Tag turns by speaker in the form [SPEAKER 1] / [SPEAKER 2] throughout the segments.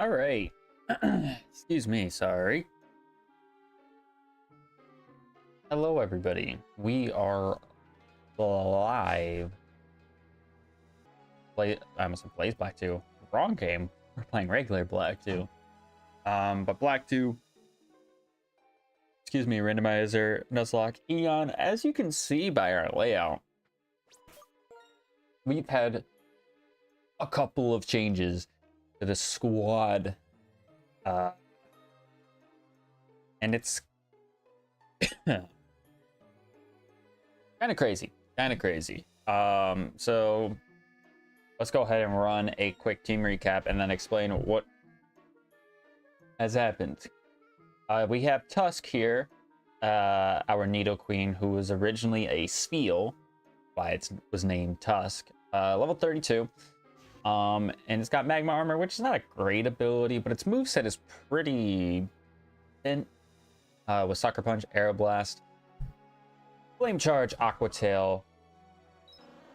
[SPEAKER 1] All right. Excuse me, sorry. Hello, everybody. We are live. I almost said plays Black 2. Wrong game. We're playing regular Black 2. But Black 2, excuse me, Randomizer Nuzlocke EON. As you can see by our layout, we've had a couple of changes to the squad. And it's kind of crazy. So let's go ahead and run a quick team recap and then explain what has happened. We have Tusk here, our Needle Queen, who was originally a Spiel, why it was named Tusk, level 32. And it's got Magma Armor, which is not a great ability, but its moveset is pretty thin. With Sucker Punch, Aeroblast, Flame Charge, Aqua Tail.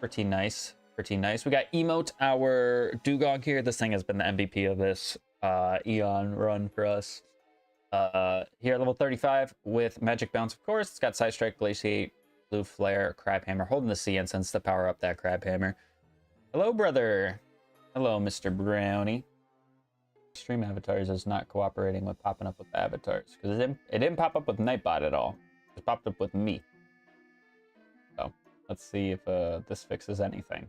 [SPEAKER 1] Pretty nice. We got Emote, our Dugong here. This thing has been the MVP of this Eon run for us. Here at level 35 with Magic Bounce, of course. It's got Side Strike, Glaciate, Blue Flare, Crab Hammer, holding the C Incense to power up that Crab Hammer. Hello, brother. Hello, Mr. Brownie. Stream avatars is not cooperating with popping up with the avatars because it didn't pop up with Nightbot at all. It popped up with me. So let's see if this fixes anything.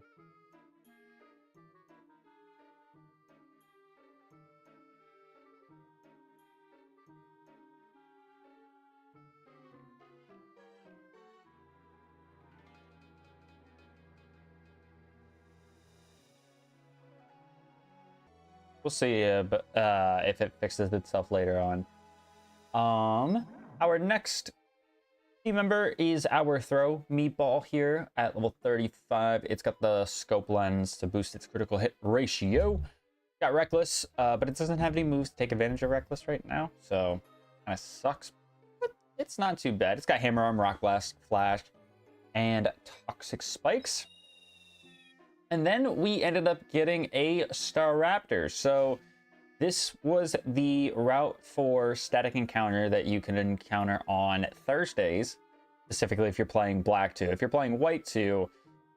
[SPEAKER 1] We'll see if it fixes itself later on. Our next team member is our Throw Meatball here at level 35. It's got the Scope Lens to boost its critical hit ratio. Got Reckless, but it doesn't have any moves to take advantage of Reckless right now, so kind of sucks. But it's not too bad. It's got Hammer Arm, Rock Blast, Flash, and Toxic Spikes. And then we ended up getting a Staraptor. So this was the route for static encounter that you can encounter on Thursdays, specifically if you're playing Black 2. If you're playing White 2,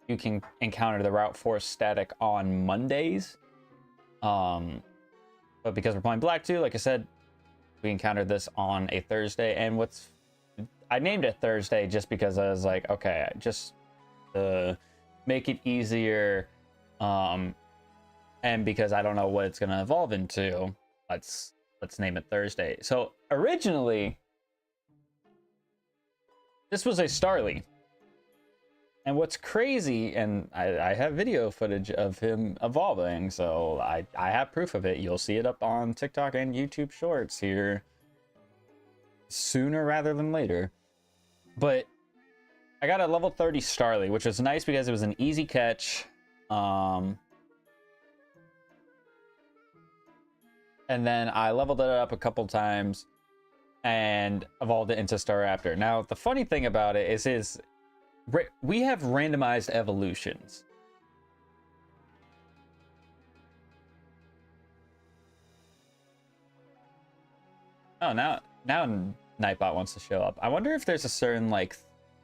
[SPEAKER 1] you can encounter the route for static on Mondays. But because we're playing Black 2, like I said, we encountered this on a Thursday. And I named it Thursday just because I was like, okay, just make it easier, and because I don't know what it's gonna evolve into, let's name it Thursday. So originally this was a Starly, and what's crazy, and I have video footage of him evolving, so I have proof of it. You'll see it up on TikTok and YouTube Shorts here sooner rather than later. But I got a level 30 Starly, which was nice because it was an easy catch. And then I leveled it up a couple times and evolved it into Staraptor. Now, the funny thing about it is we have randomized evolutions. Oh, now Nightbot wants to show up. I wonder if there's a certain, like,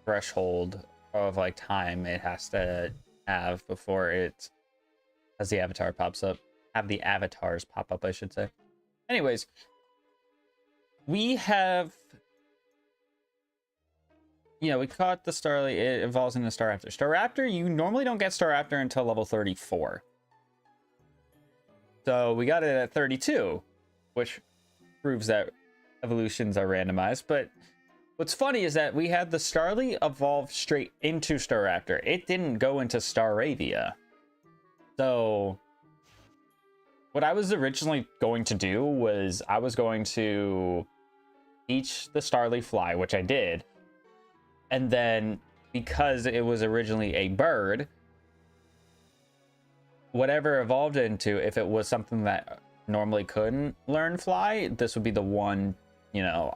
[SPEAKER 1] threshold of like time it has to have before it as the avatar pops up, have the avatars pop up, I should say. Anyways, we have, we caught the Starly. It evolves into Staraptor. Staraptor, you normally don't get Staraptor until level 34, so we got it at 32, which proves that evolutions are randomized. But what's funny is that we had the Starly evolve straight into Staraptor. It didn't go into Staravia. So what I was originally going to do was I was going to teach the Starly fly, which I did. And then because it was originally a bird, whatever evolved into, if it was something that normally couldn't learn fly, this would be the one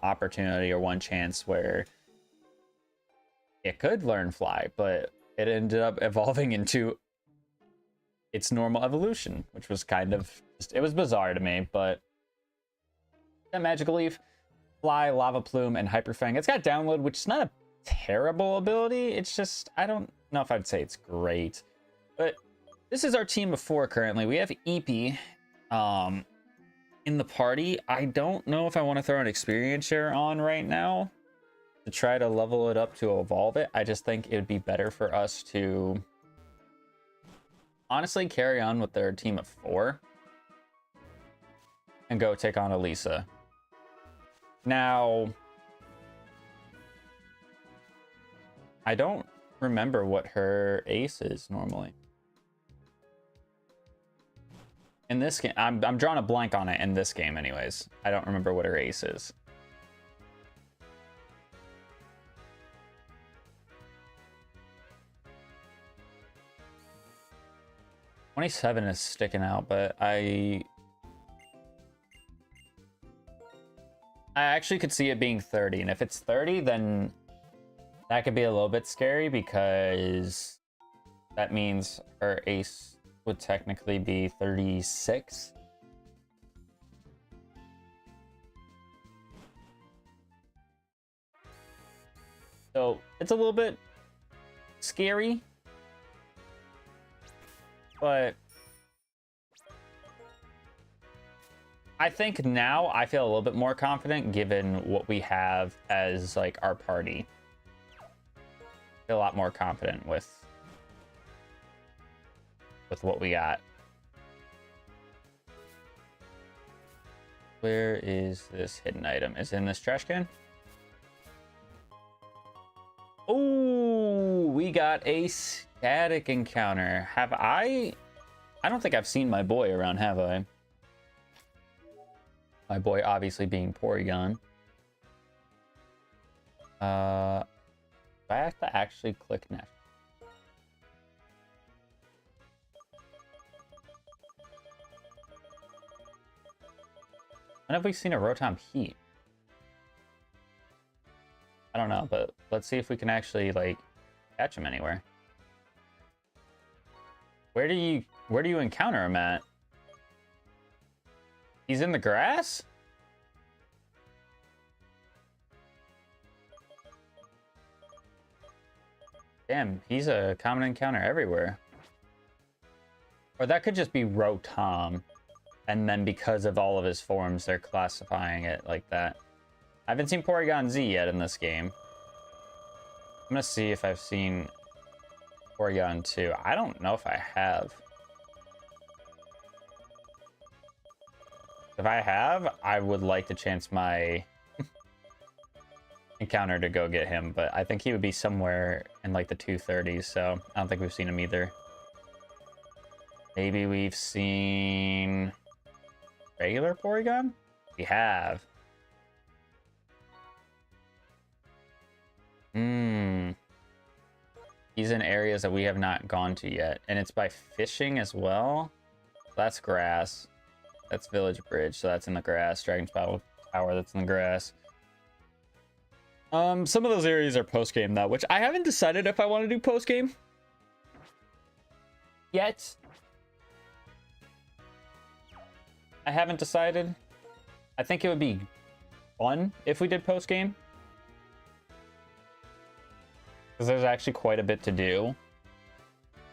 [SPEAKER 1] opportunity or one chance where it could learn fly. But it ended up evolving into its normal evolution, which was kind of it was bizarre to me, but that Magical Leaf, Fly, Lava Plume, and Hyper Fang. It's got Download, which is not a terrible ability. It's just, I don't know if I'd say it's great. But this is our team of 4 currently. We have Eepee in the party. I don't know if I want to throw an experience share on right now to try to level it up to evolve it. I just think it would be better for us to honestly carry on with their team of 4 and go take on Elisa. Now, I don't remember what her ace is normally. In this game, I'm drawing a blank on it in this game anyways. I don't remember what her ace is. $27 is sticking out, but I actually could see it being 30, and if it's 30, then that could be a little bit scary because that means her ace would technically be 36. So it's a little bit scary, but I think now I feel a little bit more confident given what we have as like our party. I feel a lot more confident with what we got. Where is this hidden item? Is it in this trash can? Oh, we got a static encounter. Have I don't think I've seen my boy around, have I? My boy obviously being Porygon. Do I have to actually click next? When have we seen a Rotom Heat? I don't know, but let's see if we can actually like catch him anywhere. Where do you encounter him at? He's in the grass? Damn, he's a common encounter everywhere. Or that could just be Rotom. And then because of all of his forms, they're classifying it like that. I haven't seen Porygon Z yet in this game. I'm gonna see if I've seen Porygon 2. I don't know if I have. If I have, I would like to chance my encounter to go get him, but I think he would be somewhere in like the 230s, so I don't think we've seen him either. Maybe we've seen regular Porygon? We have. He's in areas that we have not gone to yet, and it's by fishing as well. That's grass. That's Village Bridge, so that's in the grass. Dragon's Battle Tower, that's in the grass. Some of those areas are post-game though, which I haven't decided if I want to do post-game yet. I haven't decided. I think it would be fun if we did post-game, because there's actually quite a bit to do,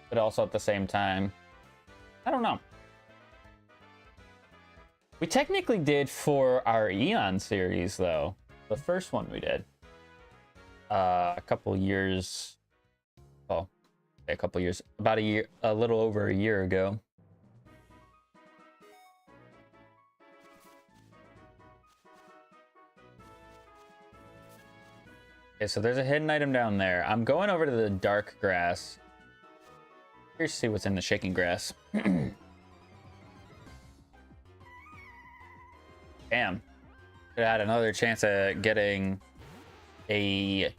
[SPEAKER 1] but also at the same time, I don't know. We technically did for our EON series though, the first one we did a couple years, well, a couple years, about a year, a little over a year ago. Okay, so there's a hidden item down there. I'm going over to the dark grass. Here's to see what's in the shaking grass. Damn. Could have had another chance at getting a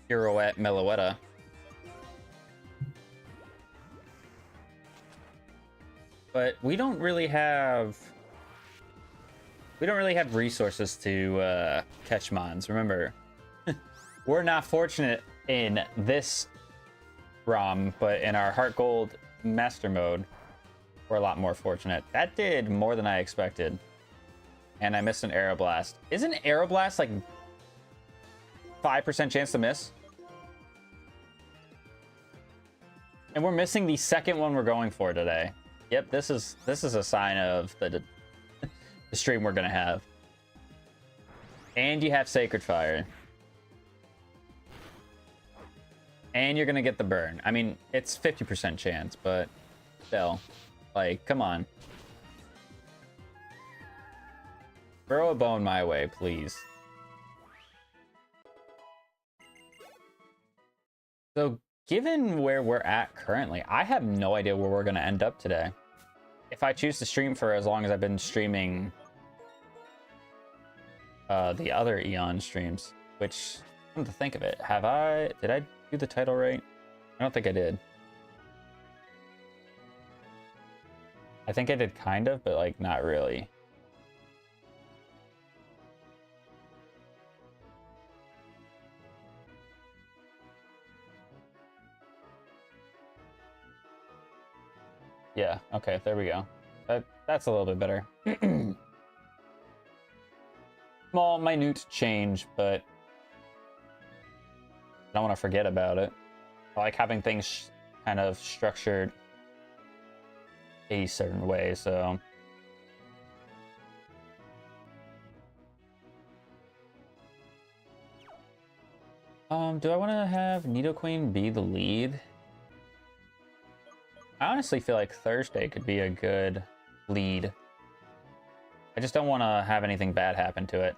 [SPEAKER 1] Pirouette Meloetta. But we don't really have resources to catch mons. Remember, we're not fortunate in this ROM, but in our Heart Gold Master Mode, we're a lot more fortunate. That did more than I expected. And I missed an Aeroblast. Isn't Aeroblast like 5% chance to miss? And we're missing the second one we're going for today. Yep, this is a sign of the stream we're gonna have. And you have Sacred Fire. And you're gonna get the burn. I mean, it's 50% chance, but still. Like, come on. Throw a bone my way, please. So, given where we're at currently, I have no idea where we're gonna end up today. If I choose to stream for as long as I've been streaming the other EON streams, which, come to think of it, did I do the title right? I don't think I did. I think I did kind of, but like not really. Yeah, okay, there we go. That's a little bit better. Small, minute change, but I don't want to forget about it. I like having things kind of structured a certain way, so... do I want to have Nidoqueen be the lead? I honestly feel like Thursday could be a good lead. I just don't want to have anything bad happen to it.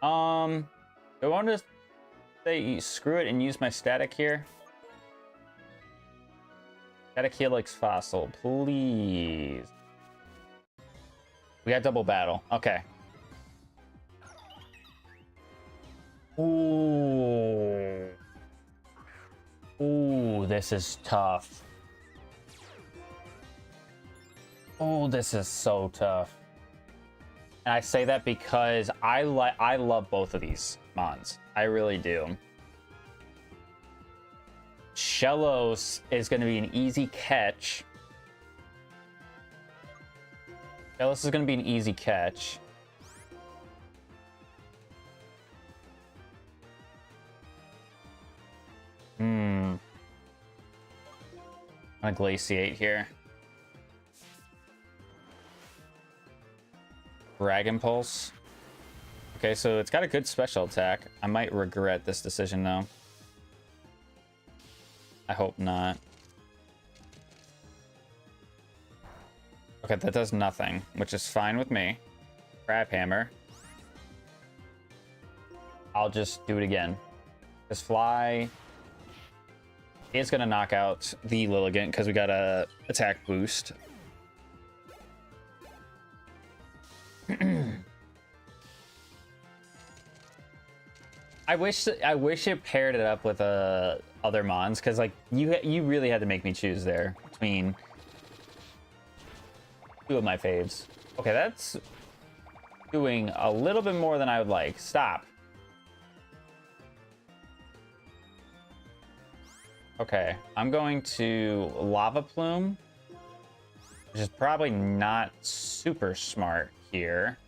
[SPEAKER 1] Do I want to say screw it and use my static here? Static Helix Fossil, please. We got double battle. Okay. Ooh. Ooh, this is tough. Oh, this is so tough. And I say that because I love both of these mons. I really do. Shellos is going to be an easy catch. Shellos is going to be an easy catch. I'm going to Glaciate here. Dragon Pulse. Okay, so it's got a good special attack. I might regret this decision, though. I hope not. Okay, that does nothing, which is fine with me. Crab Hammer. I'll just do it again. This Fly is going to knock out the Lilligant because we got a attack boost. I wish it paired it up with other mons, because like you really had to make me choose there between two of my faves. Okay, that's doing a little bit more than I would like. Stop. Okay, I'm going to Lava Plume, which is probably not super smart here.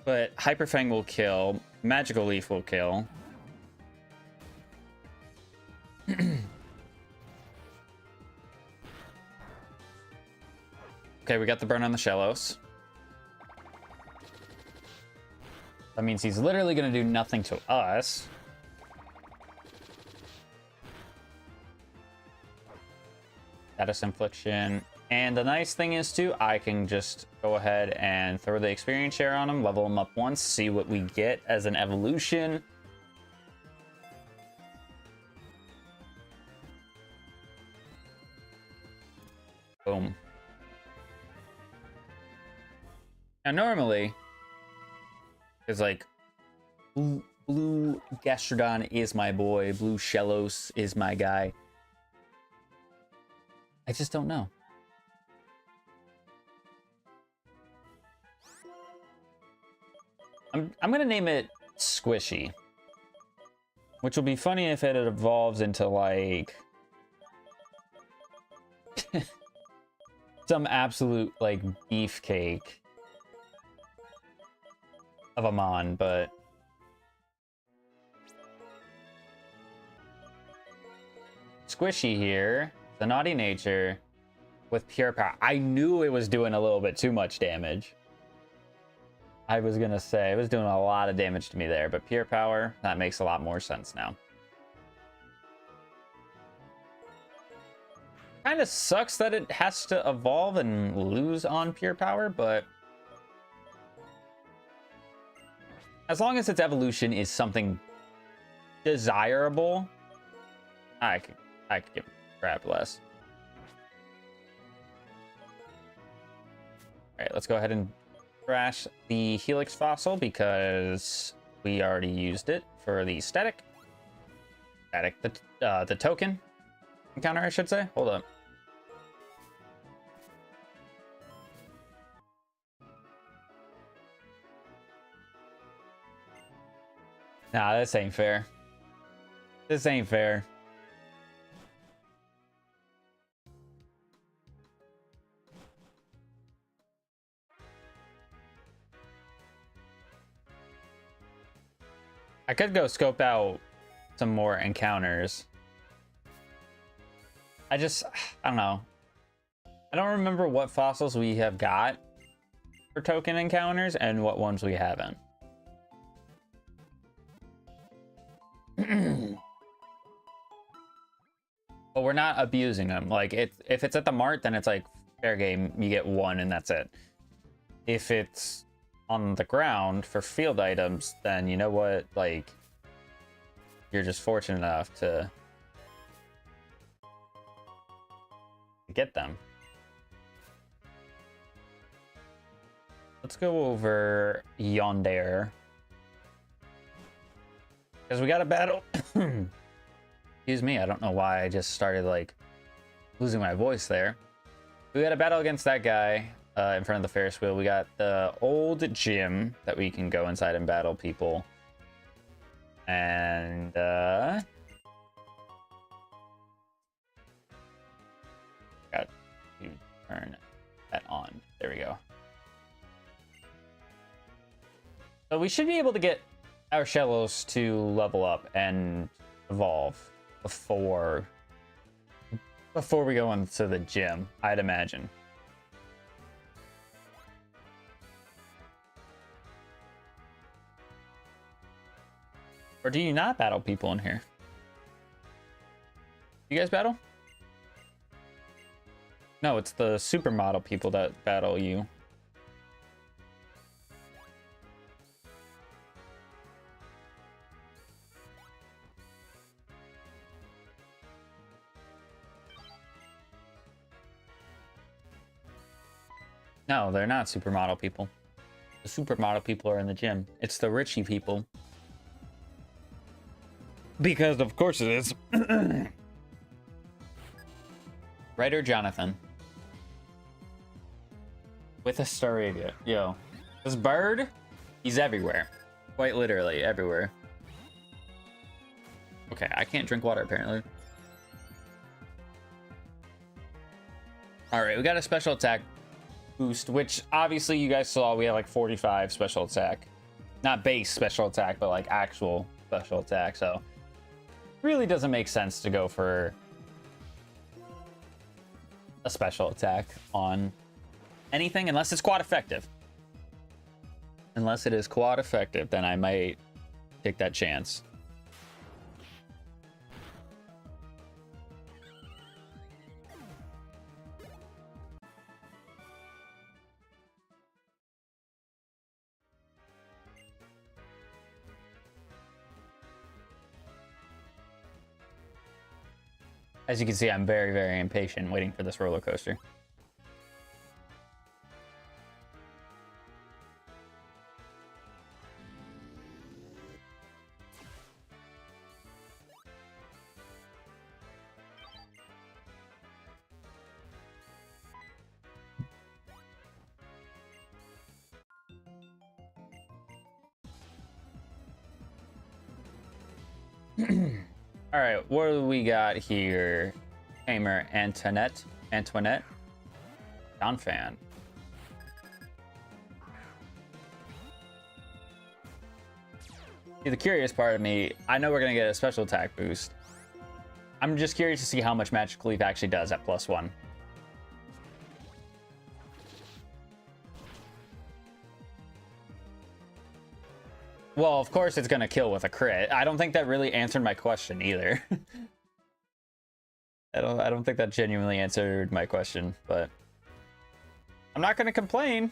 [SPEAKER 1] But Hyper Fang will kill. Magical Leaf will kill. Okay, we got the burn on the Shellos. That means he's literally going to do nothing to us. Status Infliction. And the nice thing is, too, I can just go ahead and throw the experience share on him, level him up once, see what we get as an evolution. Boom. Now, normally, because, like, Blue Gastrodon is my boy, Blue Shellos is my guy. I just don't know. I'm gonna name it Squishy. Which will be funny if it evolves into, like, some absolute, like, beefcake of a mon, but... Squishy here, the naughty nature, with pure power. I knew it was doing a little bit too much damage. I was gonna say, it was doing a lot of damage to me there, but pure power, that makes a lot more sense now. Kind of sucks that it has to evolve and lose on pure power, but as long as its evolution is something desirable, I could give a crap less. All right, let's go ahead and trash the Helix fossil because we already used it for the the token encounter, I should say. Hold up. Nah, this ain't fair. This ain't fair. I could go scope out some more encounters. I don't know. I don't remember what fossils we have got for token encounters and what ones we haven't. But we're not abusing them. Like, if it's at the mart, then it's like fair game. You get one and that's it. If it's on the ground for field items, then you know what, like, you're just fortunate enough to get them. Let's go over yonder, because we got a battle. Excuse me, I don't know why I just started like losing my voice there. We got a battle against that guy in front of the Ferris wheel. We got the old gym that we can go inside and battle people. And got to turn that on. There we go. So we should be able to get our Shellos to level up and evolve before we go into the gym, I'd imagine. Or do you not battle people in here? You guys battle? No, it's the supermodel people that battle you. No, they're not supermodel people. The supermodel people are in the gym. It's the richie people. Because of course it is. Writer Jonathan. With Astaria. Yo. This bird, he's everywhere. Quite literally everywhere. Okay, I can't drink water apparently. Alright, we got a special attack boost, which obviously you guys saw we had like 45 special attack. Not base special attack, but like actual special attack, so really doesn't make sense to go for a special attack on anything unless it's quad effective. Unless it is quad effective, then I might take that chance. As you can see, I'm very, very impatient waiting for this roller coaster. All right, what do we got here? Tamer, Antoinette, Donphan. See, the curious part of me, I know we're gonna get a special attack boost. I'm just curious to see how much Magic Leaf actually does at +1. Well, of course it's gonna kill with a crit. I don't think that really answered my question either. I don't think that genuinely answered my question, but I'm not gonna complain,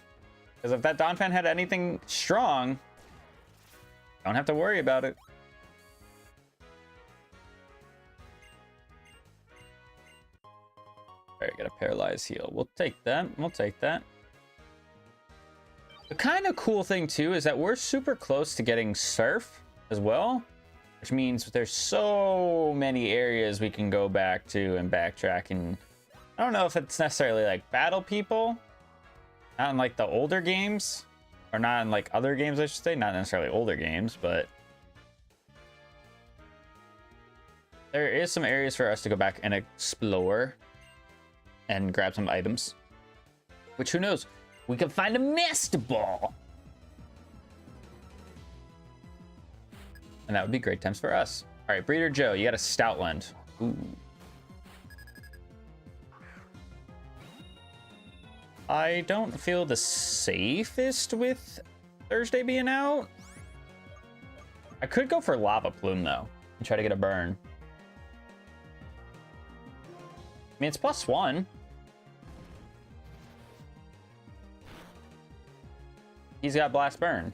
[SPEAKER 1] because if that Donphan had anything strong, don't have to worry about it. All right, got a paralyzed heal. We'll take that. We'll take that. The kind of cool thing too is that we're super close to getting Surf as well, which means there's so many areas we can go back to and backtrack. And I don't know if it's necessarily like battle people, not in like the older games, or not in like other games, I should say, not necessarily older games, but there is some areas for us to go back and explore and grab some items, which who knows, we can find a Master Ball, and that would be great times for us. All right, Breeder Joe, you got a Stoutland. Ooh. I don't feel the safest with Thursday being out. I could go for Lava Plume though and try to get a burn. I mean, it's +1. He's got Blast Burn,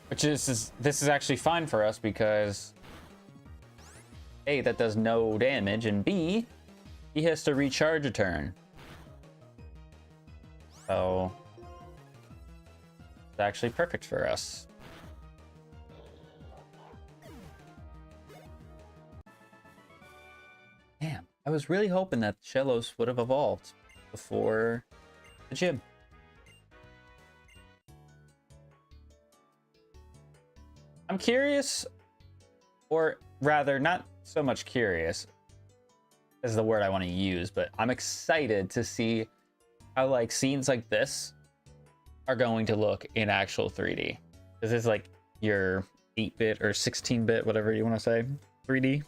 [SPEAKER 1] which is this is actually fine for us because A, that does no damage, and B, he has to recharge a turn. So it's actually perfect for us. Damn, I was really hoping that Shellos would have evolved before the gym. I'm curious, or rather not so much curious is the word I want to use, but I'm excited to see how like scenes like this are going to look in actual 3D. This is like your 8-bit or 16-bit, whatever you want to say, 3D.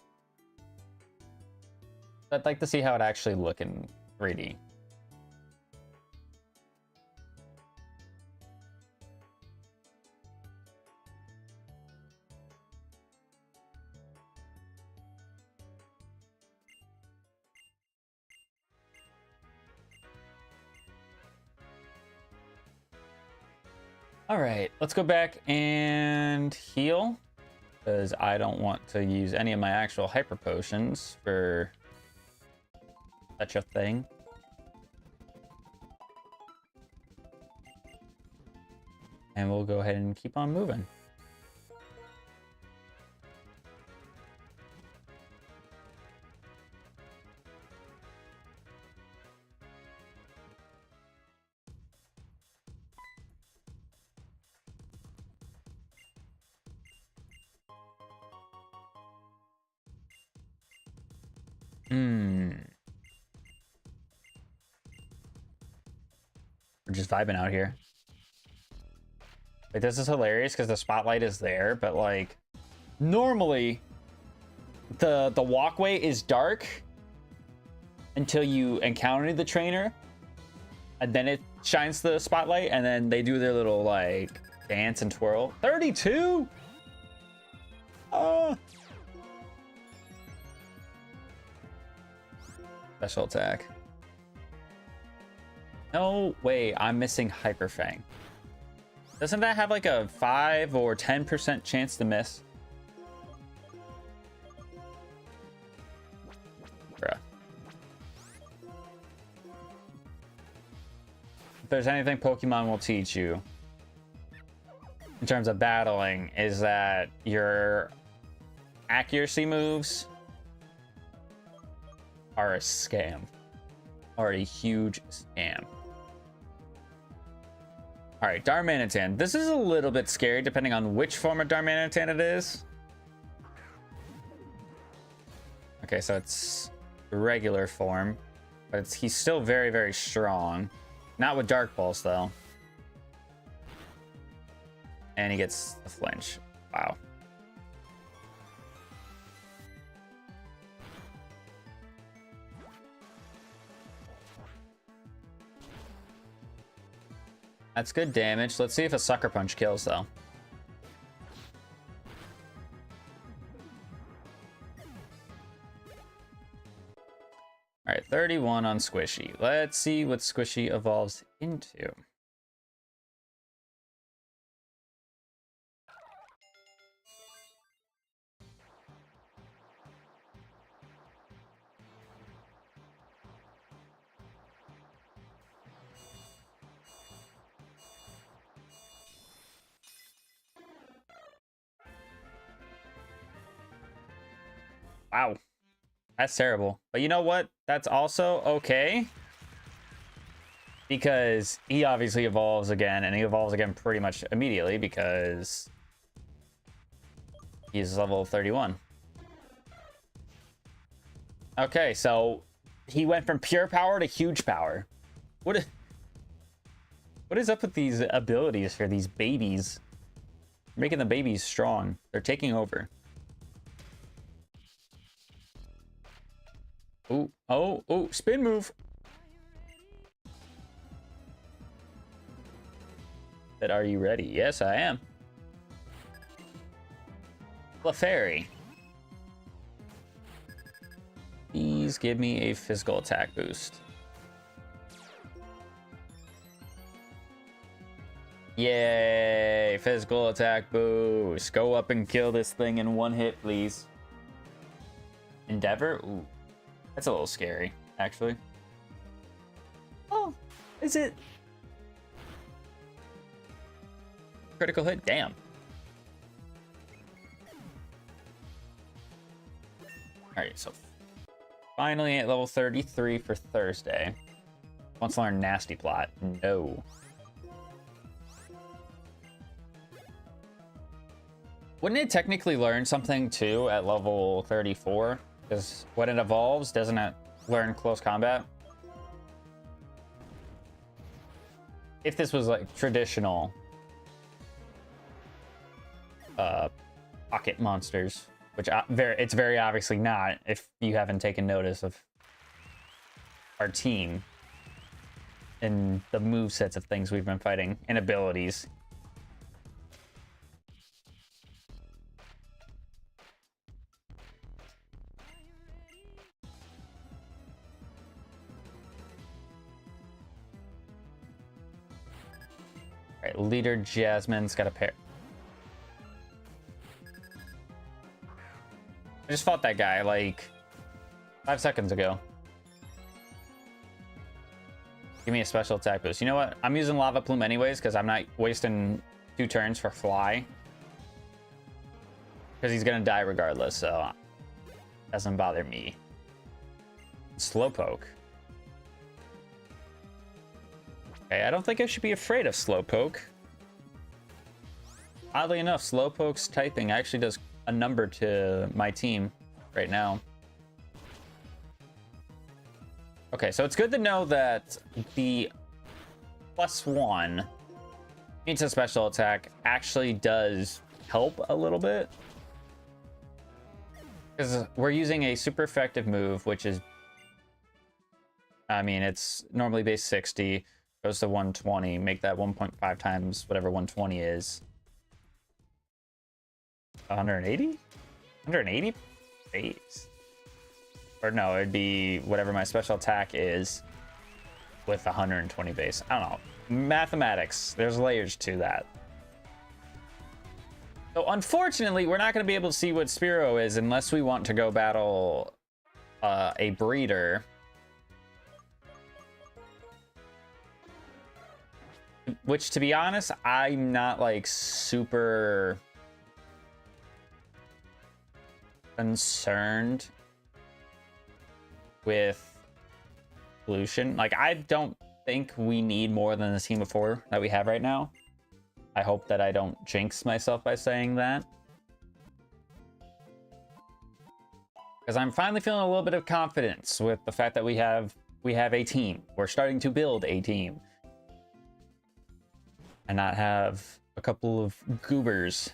[SPEAKER 1] I'd like to see how it actually look in 3D. All right, let's go back and heal, because I don't want to use any of my actual hyper potions for such a thing. And we'll go ahead and keep on moving. We're just vibing out here. Like, this is hilarious because the spotlight is there, but like normally the walkway is dark until you encounter the trainer, and then it shines the spotlight, and then they do their little like dance and twirl. 32. Special attack. No way, I'm missing Hyper Fang. Doesn't that have like a 5 or 10% chance to miss? Bruh. If there's anything Pokemon will teach you in terms of battling, is that your accuracy moves are a scam. Are a huge scam. All right, Darmanitan. This is a little bit scary depending on which form of Darmanitan it is. Okay, so it's the regular form, but he's still very, very strong. Not with Dark Pulse, though. And he gets the flinch. Wow. That's good damage. Let's see if a Sucker Punch kills, though. All right, 31 on Squishy. Let's see what Squishy evolves into. Wow. That's terrible. But you know what? That's also okay. Because he obviously evolves again, and he evolves again pretty much immediately because he's level 31. Okay, so he went from pure power to huge power. What is up with these abilities for these babies? Making the babies strong. They're taking over. Oh, oh, oh, spin move. But are you ready? Yes, I am. Clefairy. Please give me a physical attack boost. Yay! Physical attack boost. Go up and kill this thing in one hit, please. Endeavor? Ooh. That's a little scary, actually. Oh, is it? Critical hit? Damn. Alright, so finally at level 33 for Thursday. Wants to learn Nasty Plot. No. Wouldn't it technically learn something too at level 34? Because when it evolves, doesn't it learn Close Combat? If this was like traditional pocket monsters, which it's very obviously not if you haven't taken notice of our team and the movesets of things we've been fighting and abilities. All right, leader Jasmine's got a pair. I just fought that guy like 5 seconds ago. Give me a special attack boost. You know what? I'm using Lava Plume anyways because I'm not wasting 2 turns for Fly. Because he's going to die regardless, so doesn't bother me. Slowpoke. Okay, I don't think I should be afraid of Slowpoke. Oddly enough, Slowpoke's typing actually does a number to my team right now. Okay, so it's good to know that the +1 into special attack actually does help a little bit. Because we're using a super effective move, which is, I mean, it's normally base 60, goes to 120, make that 1.5 times whatever 120 is. 180? 180 base? Or no, it'd be whatever my special attack is with 120 base. I don't know. Mathematics. There's layers to that. So unfortunately, we're not going to be able to see what Spearow is unless we want to go battle a breeder. Which, to be honest, I'm not like super concerned with pollution. Like, I don't think we need more than the team of 4 that we have right now. I hope that I don't jinx myself by saying that. Because I'm finally feeling a little bit of confidence with the fact that we have a team. We're starting to build a team. And not have a couple of goobers.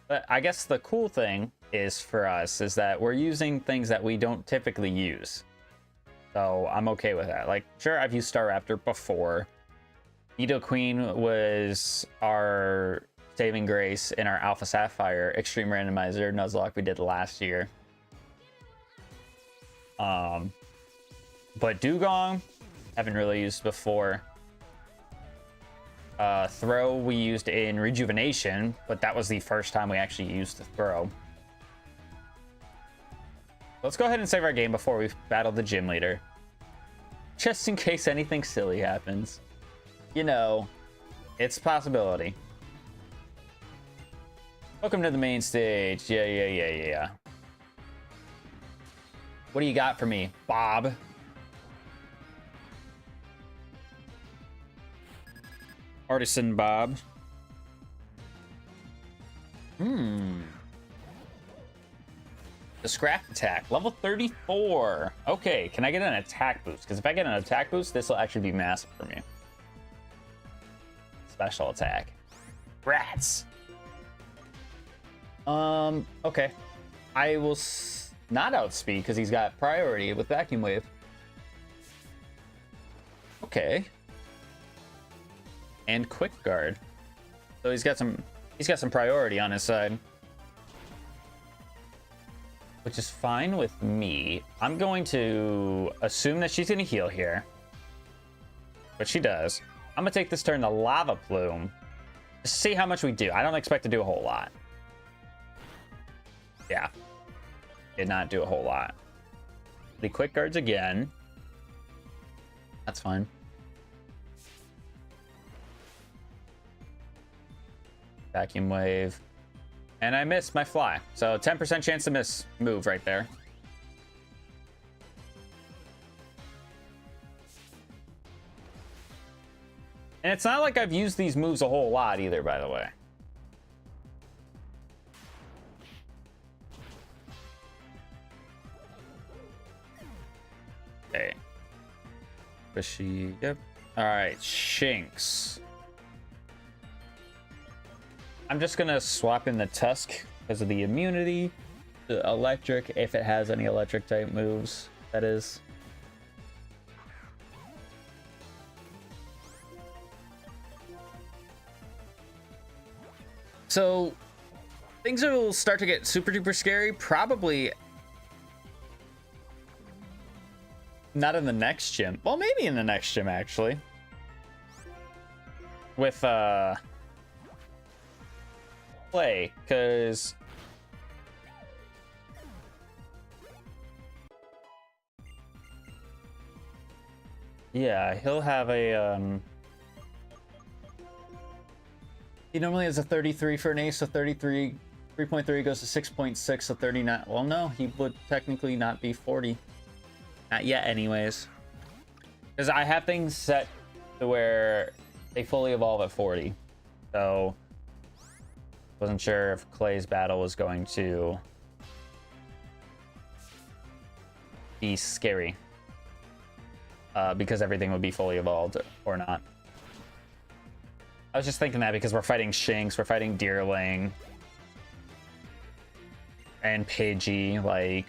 [SPEAKER 1] But I guess the cool thing is for us is that we're using things that we don't typically use. So I'm okay with that. Like, sure, I've used Star Raptor before. Nidoqueen was our saving grace in our Alpha Sapphire Extreme Randomizer Nuzlocke we did last year. But Dugong, haven't really used before. Throw we used in Rejuvenation, but that was the first time we actually used the Throw. Let's go ahead and save our game before we battle the gym leader. Just in case anything silly happens. You know, it's a possibility. Welcome to the main stage. Yeah. What do you got for me, Bob? Artisan Bob. The scrap attack, level 34. Okay, can I get an attack boost? Because if I get an attack boost, this will actually be massive for me. Special attack. Rats. Okay. I will not outspeed because he's got priority with Vacuum Wave. Okay. And Quick Guard. So he's got some priority on his side. Which is fine with me. I'm going to assume that she's going to heal here. But she does. I'm going to take this turn to Lava Plume. Just see how much we do. I don't expect to do a whole lot. Yeah. Did not do a whole lot. The Quick Guards again. That's fine. Vacuum Wave. And I missed my fly. So 10% chance to miss move right there. And it's not like I've used these moves a whole lot either, by the way. Okay. Fishy, yep. All right, Shinx. I'm just gonna swap in the Tusk because of the immunity, the electric, if it has any electric type moves, that is. So things will start to get super duper scary, probably not in the next gym. Well, maybe in the next gym actually. With play, because yeah, he'll have a he normally has a 33 for an ace, so 33 3.3 goes to 6.6, so 39. Well, no, he would technically not be 40, not yet anyways, because I have things set to where they fully evolve at 40, so wasn't sure if Clay's battle was going to be scary because everything would be fully evolved or not. I was just thinking that because we're fighting Shinx, we're fighting Deerling, and Pidgey, like...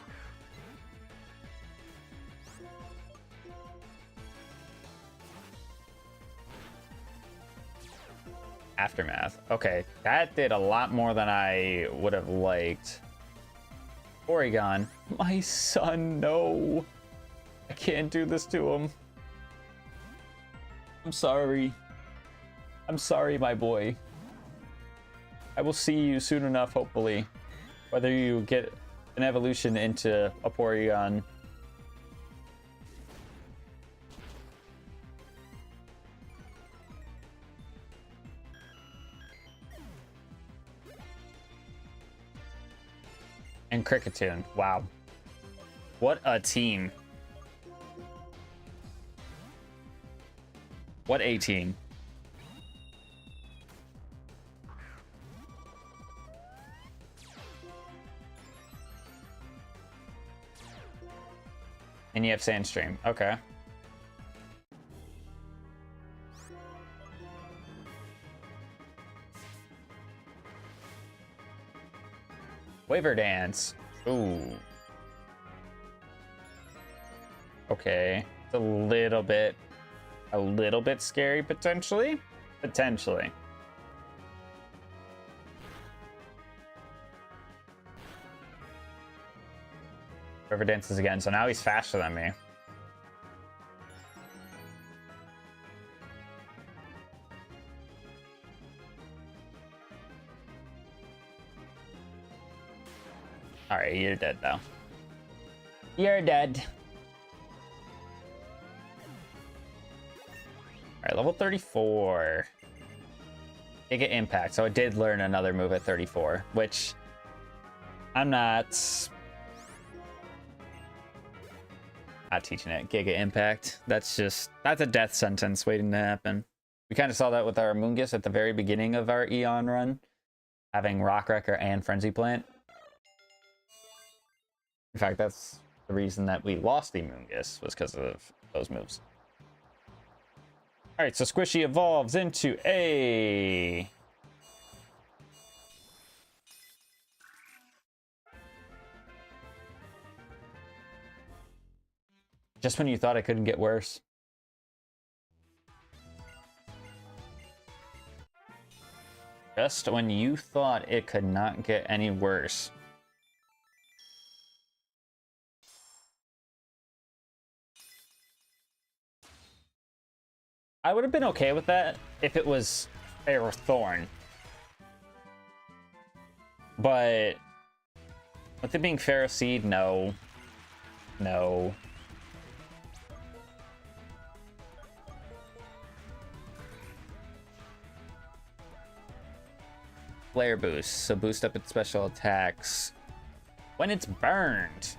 [SPEAKER 1] Aftermath. Okay, that did a lot more than I would have liked. Porygon. My son, no. I can't do this to him. I'm sorry. I'm sorry, my boy. I will see you soon enough, hopefully. Whether you get an evolution into a Porygon. And Cricketune. Wow. What a team. What a team. And you have Sandstream. Okay. Waver Dance. Ooh. Okay. It's a little bit scary, potentially. Potentially. River dances again, so now he's faster than me. Alright, you're dead though. You're dead. Alright, level 34. Giga Impact. So I did learn another move at 34, which I'm not teaching it. Giga Impact. That's a death sentence waiting to happen. We kind of saw that with our Mungus at the very beginning of our Eon run, having Rock Wrecker and Frenzy Plant. In fact, that's the reason that we lost the Mungus, was because of those moves. All right, so Squishy evolves into a... Just when you thought it couldn't get worse. Just when you thought it could not get any worse. I would have been okay with that if it was Thorn. But with it being Pharaoh Seed, no. No. Flare boost, so boost up its special attacks when it's burned.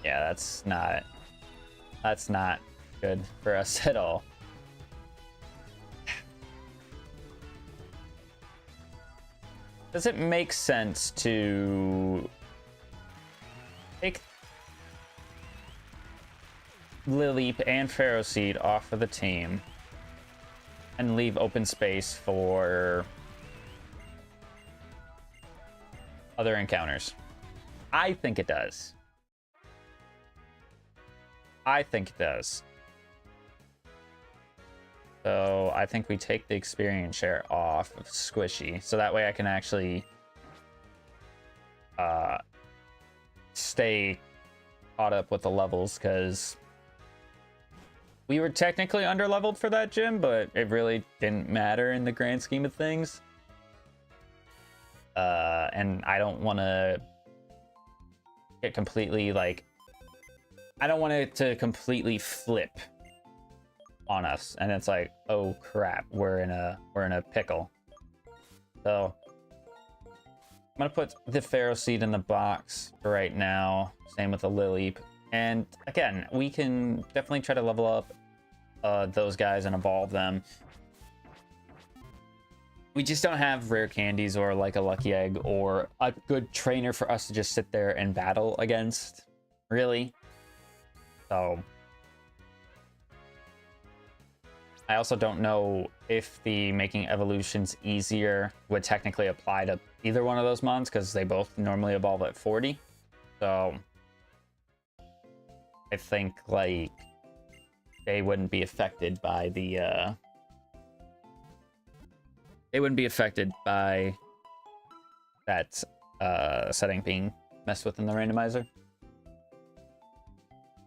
[SPEAKER 1] Yeah, that's not good for us at all. Does it make sense to take Lileep and Pharaoh Seed off of the team and leave open space for other encounters? I think it does. I think it does. So I think we take the experience share off of Squishy, so that way I can actually stay caught up with the levels, because we were technically under-leveled for that gym, but it really didn't matter in the grand scheme of things. And I don't want to get completely, like... I don't want it to completely flip on us, and it's like, oh crap, we're in a pickle. So I'm gonna put the Pharaoh Seed in the box for right now. Same with the Lileep. And again, we can definitely try to level up those guys and evolve them. We just don't have rare candies or like a lucky egg or a good trainer for us to just sit there and battle against, really. So I also don't know if the making evolutions easier would technically apply to either one of those mons, because they both normally evolve at 40. So I think like they wouldn't be affected by the that setting being messed with in the randomizer.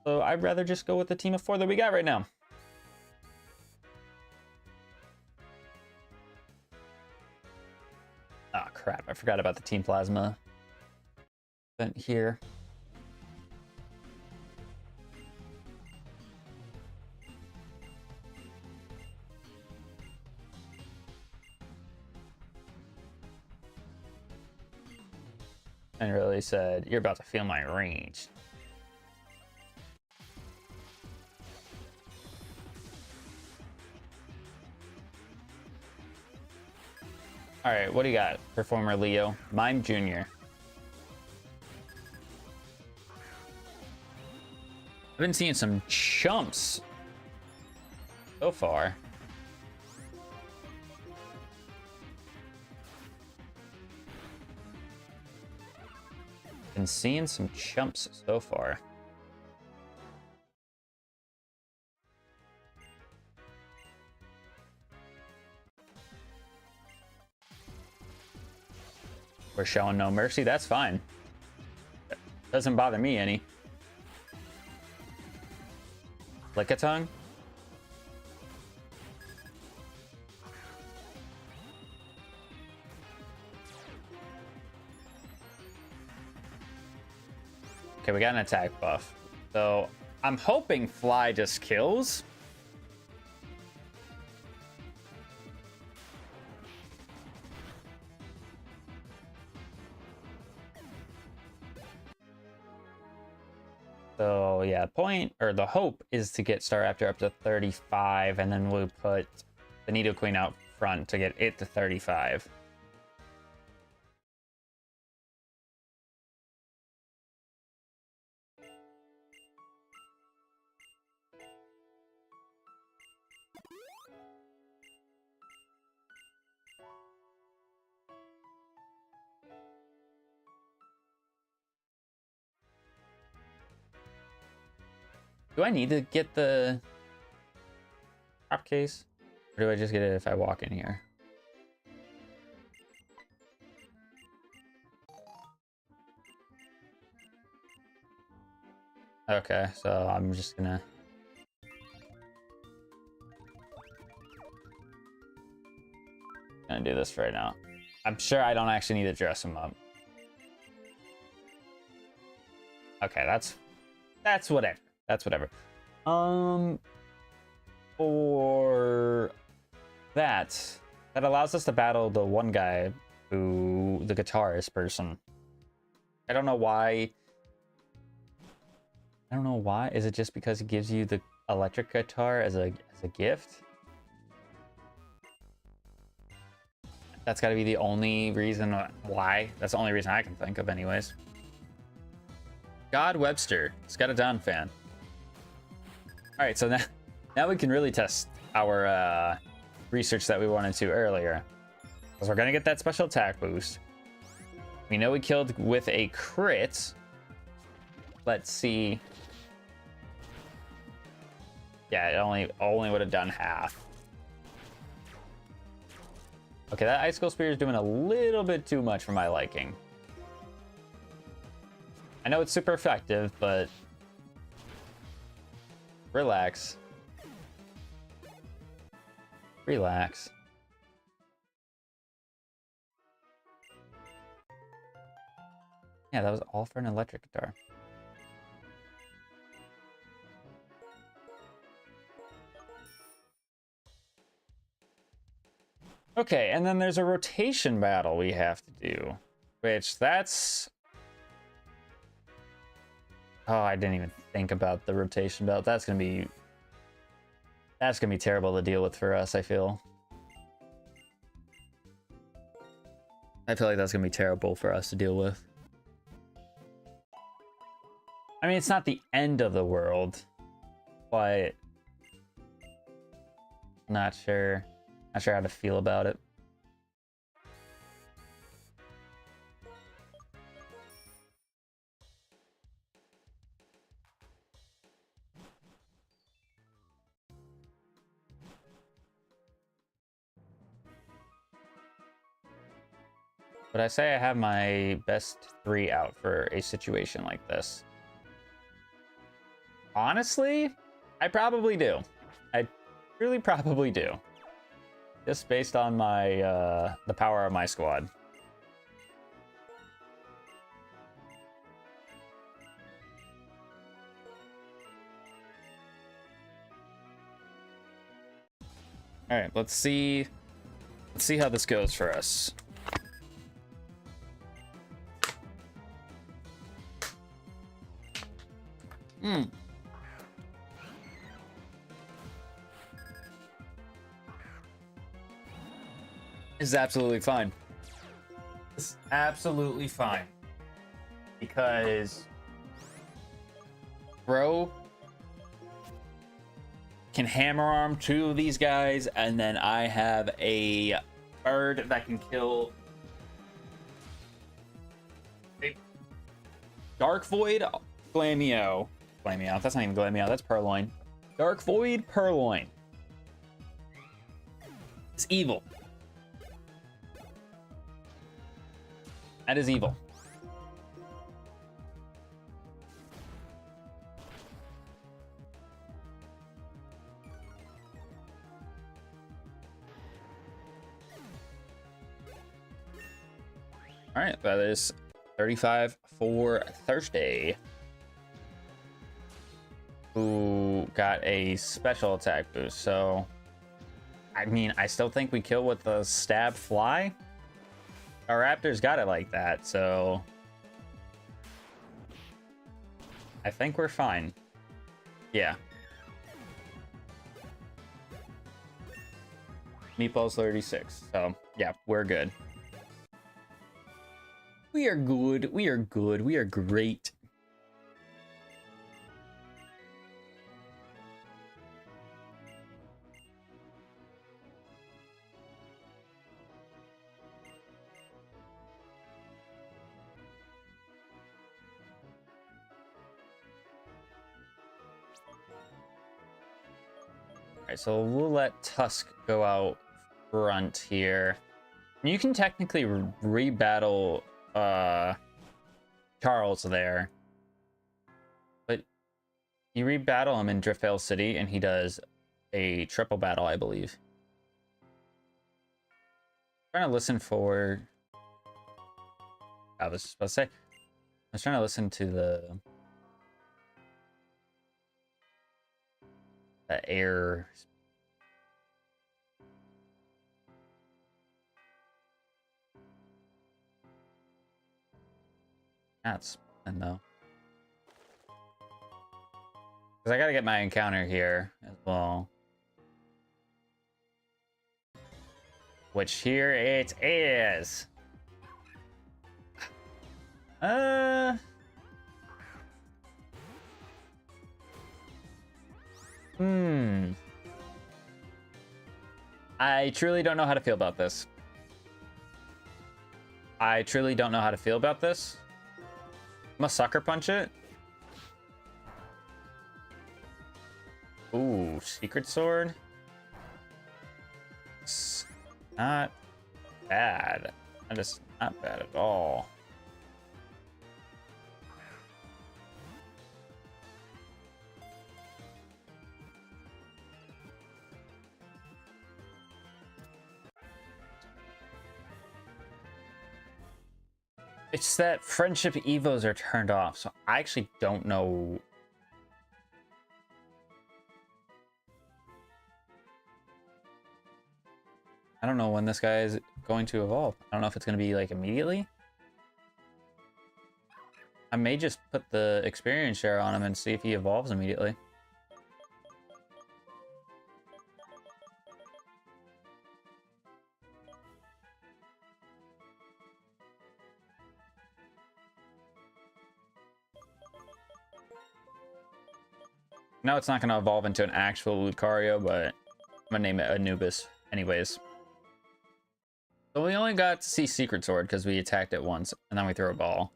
[SPEAKER 1] So I'd rather just go with the team of 4 that we got right now. Ah, oh, crap. I forgot about the Team Plasma event here. And really said, you're about to feel my range. All right, what do you got? Performer Leo. Mime Jr. been seeing some chumps so far. Been seeing some chumps so far. We're showing no mercy. That's fine. Doesn't bother me any. Lick a tongue. Okay, we got an attack buff. So I'm hoping Fly just kills. So yeah, the hope is to get Staraptor up to 35, and then we'll put the Nidoqueen out front to get it to 35. Do I need to get the drop case? Or do I just get it if I walk in here? Okay, so I'm just gonna... do this right now. I'm sure I don't actually need to dress him up. Okay, that's whatever. That's whatever. For that allows us to battle the one guy who, the guitarist person. I don't know why. Is it just because it gives you the electric guitar as a gift? That's got to be the only reason why. That's the only reason I can think of, anyways. God Webster, Scatadon fan. All right, so now we can really test our research that we wanted to earlier. Because we're gonna get that special attack boost. We know we killed with a crit. Let's see. Yeah, it only would have done half. Okay, that Icicle Spear is doing a little bit too much for my liking. I know it's super effective, but relax. Relax. Yeah, that was all for an electric guitar. Okay, and then there's a rotation battle we have to do, which that's... Oh, I didn't even think about the rotation battle. That's gonna be terrible to deal with for us, I feel. I feel like that's gonna be terrible for us to deal with. I mean, it's not the end of the world, but not sure how to feel about it. But I say I have my best 3 out for a situation like this. Honestly, I probably do. I really probably do. Just based on my the power of my squad. All right, let's see how this goes for us. This is absolutely fine. It's absolutely fine. Because Bro can hammer arm 2 of these guys, and then I have a bird that can kill a Dark Void Glameo. That's not even Glameo, that's Purloin. Dark Void Purloin. It's evil. That is evil. All right, that is 35 for Thursday. Who got a special attack boost. So, I mean, I still think we kill with the stab fly. Our Raptors got it like that, so I think we're fine. Yeah. Meatballs 36. So, yeah, we're good. We are good. We are good. We are great. All right, so we'll let Tusk go out front here. You can technically rebattle Charles there, but you rebattle him in Driftvale City and he does a triple battle, I believe. I'm trying to listen for, I was supposed to say, I was trying to listen to the air. That's fun though. Because I gotta get my encounter here as well. Which here it is. I truly don't know how to feel about this. I truly don't know how to feel about this. I'm gonna sucker punch it. Ooh, Secret Sword. It's not bad. That is not bad at all. It's that friendship evos are turned off, so I actually don't know. I don't know when this guy is going to evolve. I don't know if it's going to be like immediately. I may just put the experience share on him and see if he evolves immediately. No, it's not going to evolve into an actual Lucario, but I'm going to name it Anubis anyways. So we only got to see Secret Sword because we attacked it once, and then we threw a ball.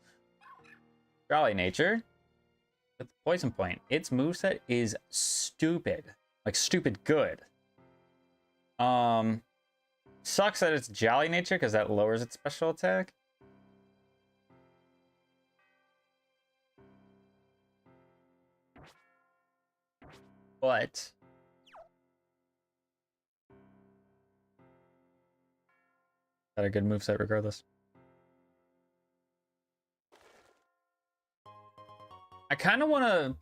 [SPEAKER 1] Jolly Nature with the Poison Point. Its moveset is stupid. Like, stupid good. Sucks that it's Jolly Nature because that lowers its special attack. But got a good moveset regardless. I kind of want to.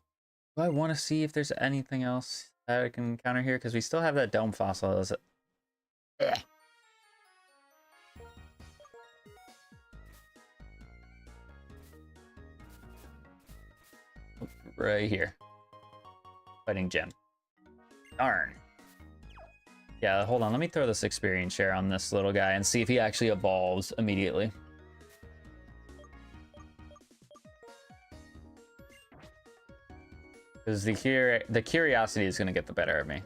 [SPEAKER 1] I want to see if there's anything else that I can encounter here because we still have that Dome Fossil. Is it? Right here. Fighting Gem. Darn. Yeah, hold on. Let me throw this experience share on this little guy and see if he actually evolves immediately. Because the curiosity is going to get the better of me.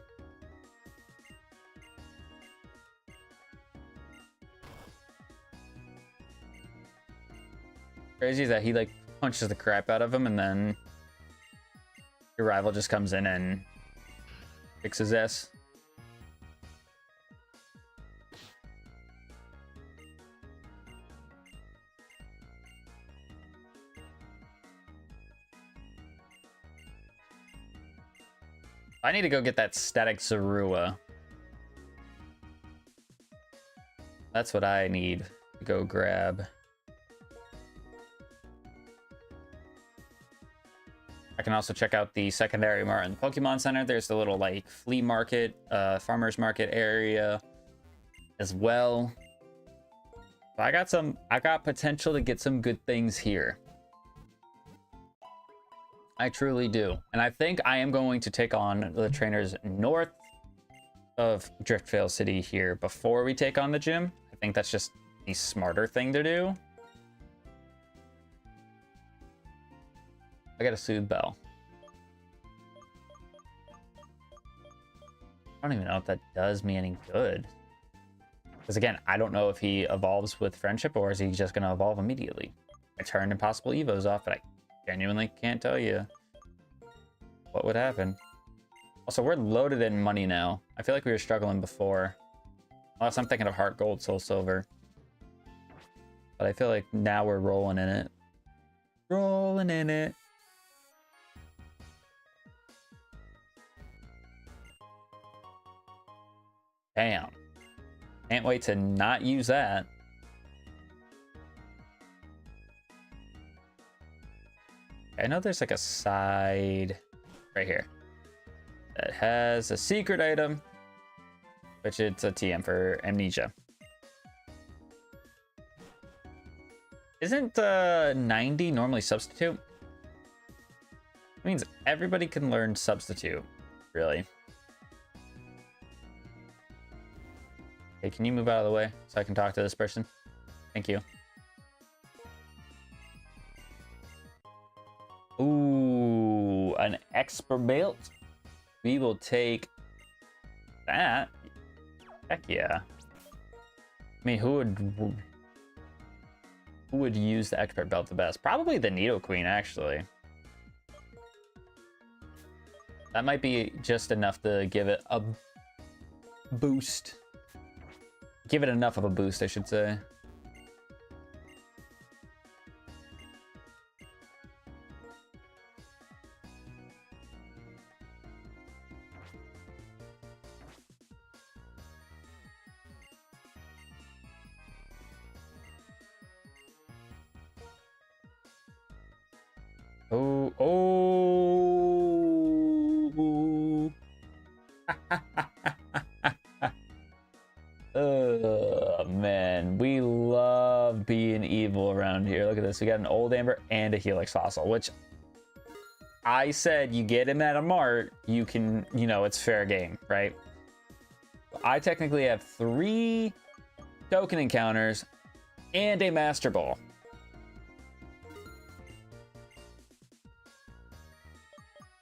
[SPEAKER 1] Crazy is that he like punches the crap out of him, and then your rival just comes in and kicks his ass. I need to go get that static Zorua. That's what I need to go grab. I can also check out the secondary mart in the Pokemon Center. There's the little like flea market, farmer's market area as well. So I got potential to get some good things here. I truly do. And I think I am going to take on the trainers north of Driftvale City here before we take on the gym. I think that's just the smarter thing to do. I got a Soothe Bell. I don't even know if that does me any good. Because again, I don't know if he evolves with Friendship or is he just going to evolve immediately. I turned Impossible Evos off, but I genuinely can't tell you what would happen. Also, we're loaded in money now. I feel like we were struggling before. Unless I'm thinking of Heart Gold, Soul Silver. But I feel like now we're rolling in it. Rolling in it. Damn. Can't wait to not use that. I know there's like a side right here that has a secret item, which it's a TM for Amnesia. Isn't 90 normally Substitute? It means everybody can learn Substitute, really. Hey, can you move out of the way so I can talk to this person? Thank you. Ooh, an Expert Belt. We will take that. Heck yeah. I mean, who would use the Expert Belt the best? Probably the Nidoqueen, actually. That might be just enough to give it a boost. Give it enough of a boost, I should say. Oh, oh. Oh, man. We love being evil around here. Look at this. We got an Old Amber and a Helix Fossil, which I said you get him at a mart, you can, you know, it's fair game, right? I technically have 3 token encounters and a Master Ball.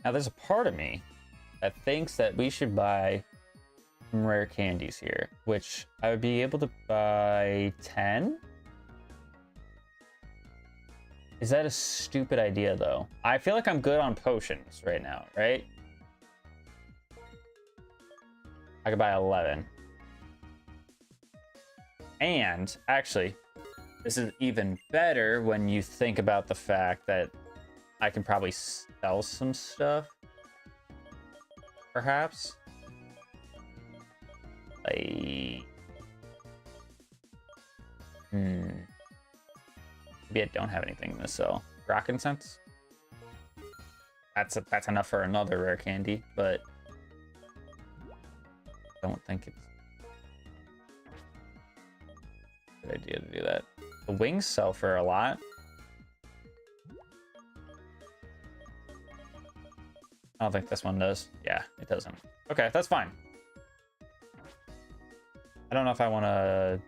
[SPEAKER 1] Now, there's a part of me that thinks that we should buy some rare candies here, which I would be able to buy 10. Is that a stupid idea, though? I feel like I'm good on potions right now, right? I could buy 11. And, actually, this is even better when you think about the fact that I can probably sell some stuff. Perhaps. Like... Maybe I don't have anything to sell. Rock Incense? That's enough for another rare candy, but... I don't think it's a good idea to do that. The wings sell for a lot. I don't think this one does. Yeah, it doesn't. Okay, that's fine. I don't know if I want to...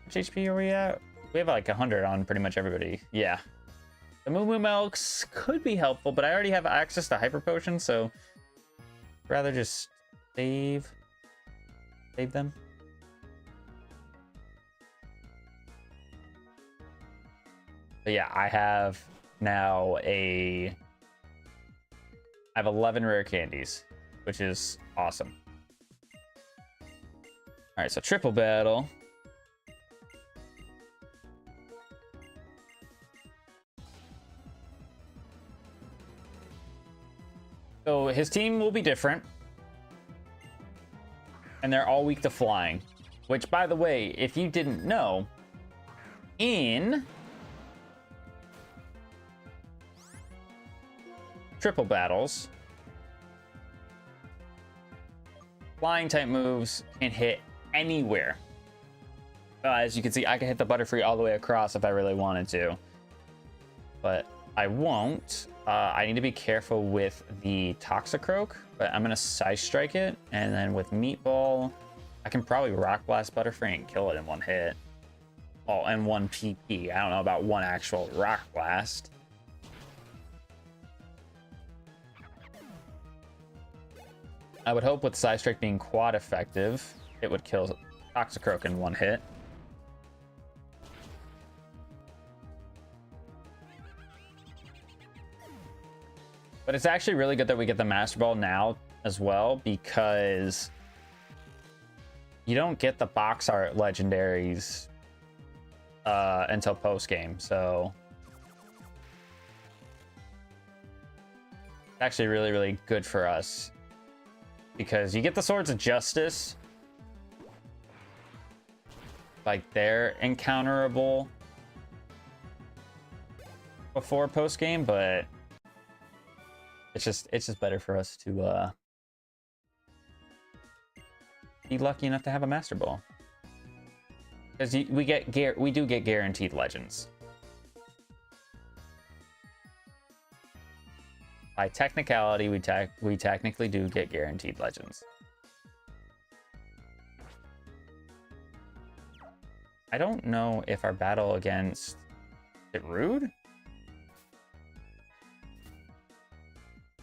[SPEAKER 1] Which HP are we at? We have like 100 on pretty much everybody. Yeah. The Moo Moo Milks could be helpful, but I already have access to Hyper Potion, so... I'd rather just save save them. But yeah, I have 11 rare candies, which is awesome. All right, so triple battle. So his team will be different. And they're all weak to flying. Which, by the way, if you didn't know, in triple battles, flying type moves can hit anywhere. As you can see, I can hit the Butterfree all the way across if I really wanted to. But I won't. I need to be careful with the Toxicroak, but I'm going to Side Strike it. And then with Meatball, I can probably Rock Blast Butterfree and kill it in one hit. Oh, and one PP. I don't know about one actual Rock Blast. I would hope with Side Strike being quad effective, it would kill Toxicroak in one hit. But it's actually really good that we get the Master Ball now as well, because you don't get the box art legendaries until post game. So it's actually really, really good for us, because you get the Swords of Justice. Like, they're encounterable before post game, but it's just better for us to be lucky enough to have a Master Ball, because we do get guaranteed legends. By technicality, we technically do get guaranteed legends. I don't know if our battle against, is it Rude?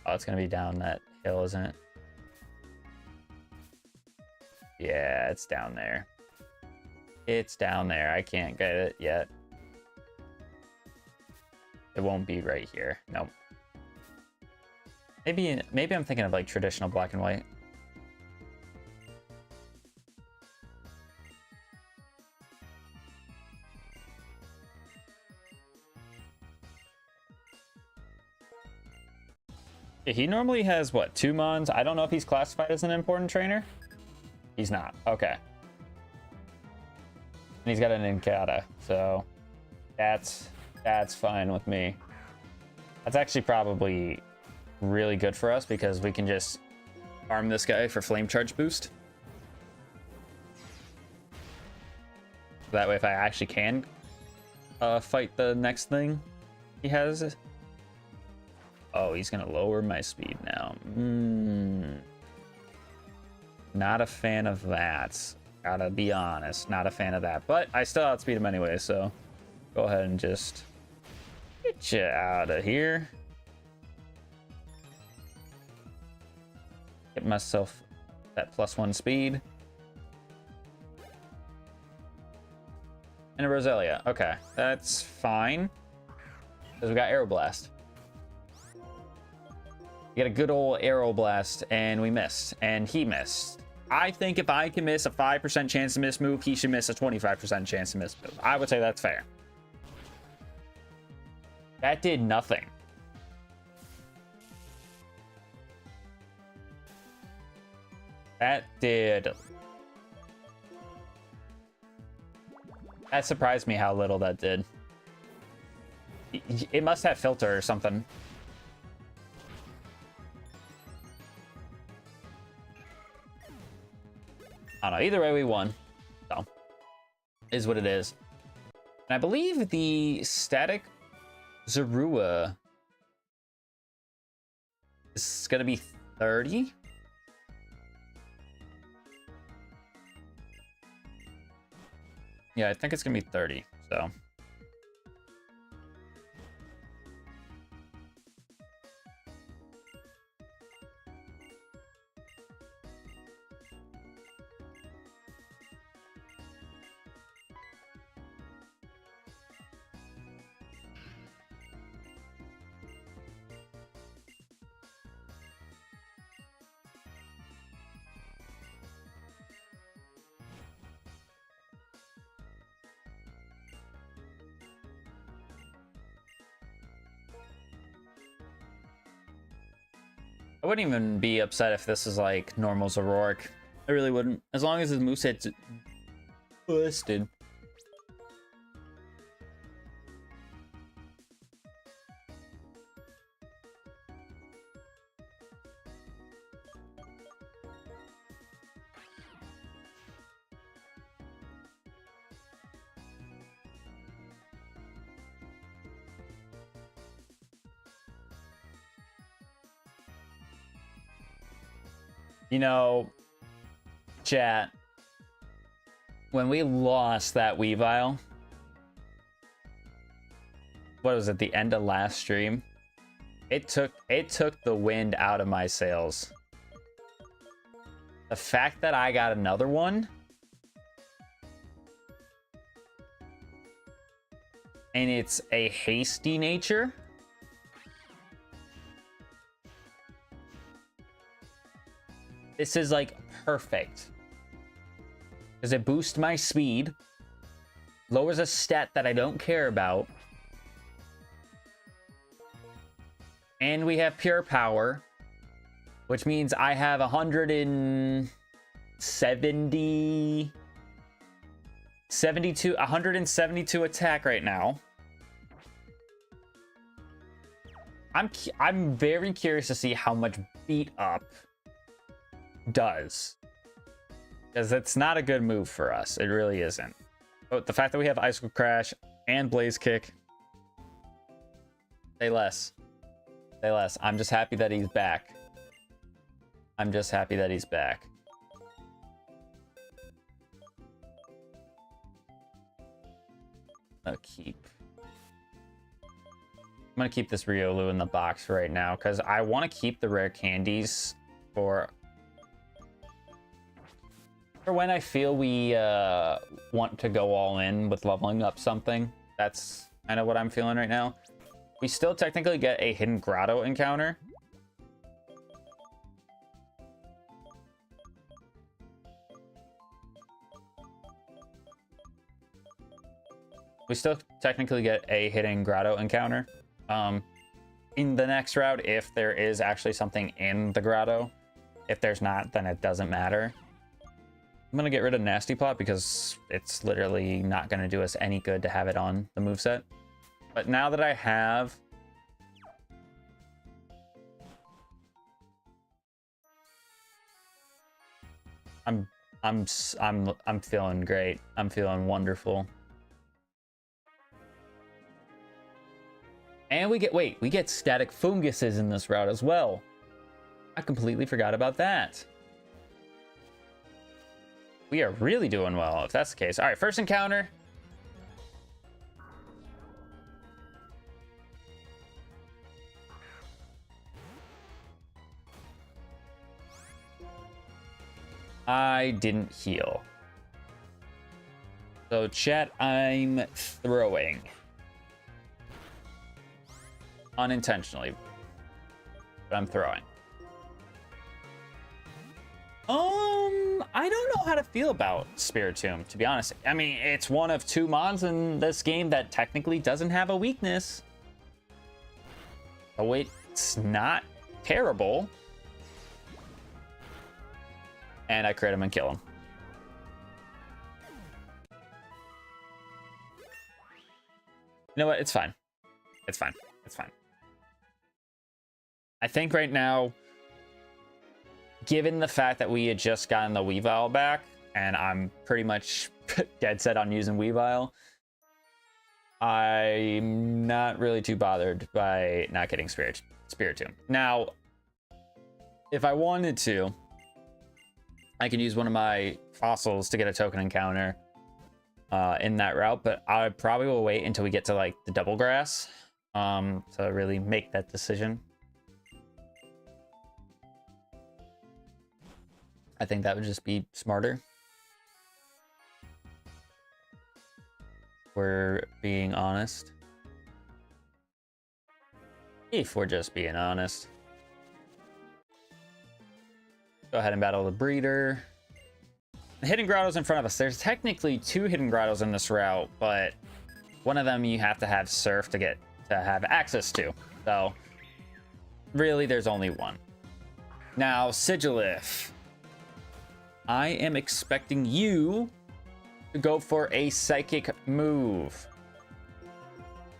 [SPEAKER 1] Oh, it's gonna be down that hill, isn't it? Yeah, it's down there. It's down there. I can't get it yet. It won't be right here. Nope. Maybe I'm thinking of like traditional black and white. He normally has, what, 2 Mons? I don't know if he's classified as an important trainer. He's not. Okay. And he's got an Incada, so that's fine with me. That's actually probably really good for us, because we can just farm this guy for Flame Charge boost. That way, if I actually can fight the next thing he has... Oh, he's gonna lower my speed now. Not a fan of that. Gotta be honest, not a fan of that. But I still outspeed him anyway, so go ahead and just get you out of here. Get myself that +1 speed. And a Roselia. Okay, that's fine, because we got Aeroblast. We got a good old Aeroblast, and we missed, and he missed. I think if I can miss a 5% chance to miss move, he should miss a 25% chance to miss move. I would say that's fair. That did nothing. That surprised me how little that did. It must have filter or something. I don't know. Either way, we won. So, is what it is. And I believe the static Zorua is going to be 30. Yeah, I think it's going to be 30. So. I wouldn't even be upset if this is like normal Zoroark. I really wouldn't. As long as his moveset's busted. You know, chat, when we lost that Weavile, what was it, the end of last stream? It took the wind out of my sails. The fact that I got another one and it's a hasty nature. This is like perfect. Because it boosts my speed, lowers a stat that I don't care about, and we have pure power, which means I have 172 attack right now. I'm very curious to see how much beat up does, because it's not a good move for us. It really isn't. But the fact that we have Icicle Crash and Blaze Kick, say less. Say less. I'm just happy that he's back. I'm just happy that he's back. I'm gonna keep this Riolu in the box right now because I want to keep the rare candies for when I feel we want to go all in with leveling up something. That's kind of what I'm feeling right now. We still technically get a hidden grotto encounter. We still technically get a hidden grotto encounter in the next route if there is actually something in the grotto. If there's not, then it doesn't matter. I'm gonna get rid of Nasty Plot because it's literally not gonna do us any good to have it on the moveset. But now that I have I'm feeling great. I'm feeling wonderful. And we get static funguses in this route as well. I completely forgot about that. We are really doing well, if that's the case. All right, first encounter. I didn't heal. So chat, I'm throwing. Unintentionally. But I'm throwing. I don't know how to feel about Spiritomb, to be honest. I mean, it's one of two mons in this game that technically doesn't have a weakness. So it's not terrible. And I crit him and kill him. You know what? It's fine. It's fine. It's fine. I think right now, given the fact that we had just gotten the Weavile back, and I'm pretty much dead set on using Weavile, I'm not really too bothered by not getting Spiritomb. Now, if I wanted to, I can use one of my fossils to get a token encounter in that route, but I probably will wait until we get to like the double grass to really make that decision. I think that would just be smarter. We're being honest. If we're just being honest. Go ahead and battle the breeder. The hidden grotto's in front of us. There's technically two hidden grottos in this route, but one of them you have to have surf to have access to. So really there's only one. Now, Sigilif, I am expecting you to go for a psychic move.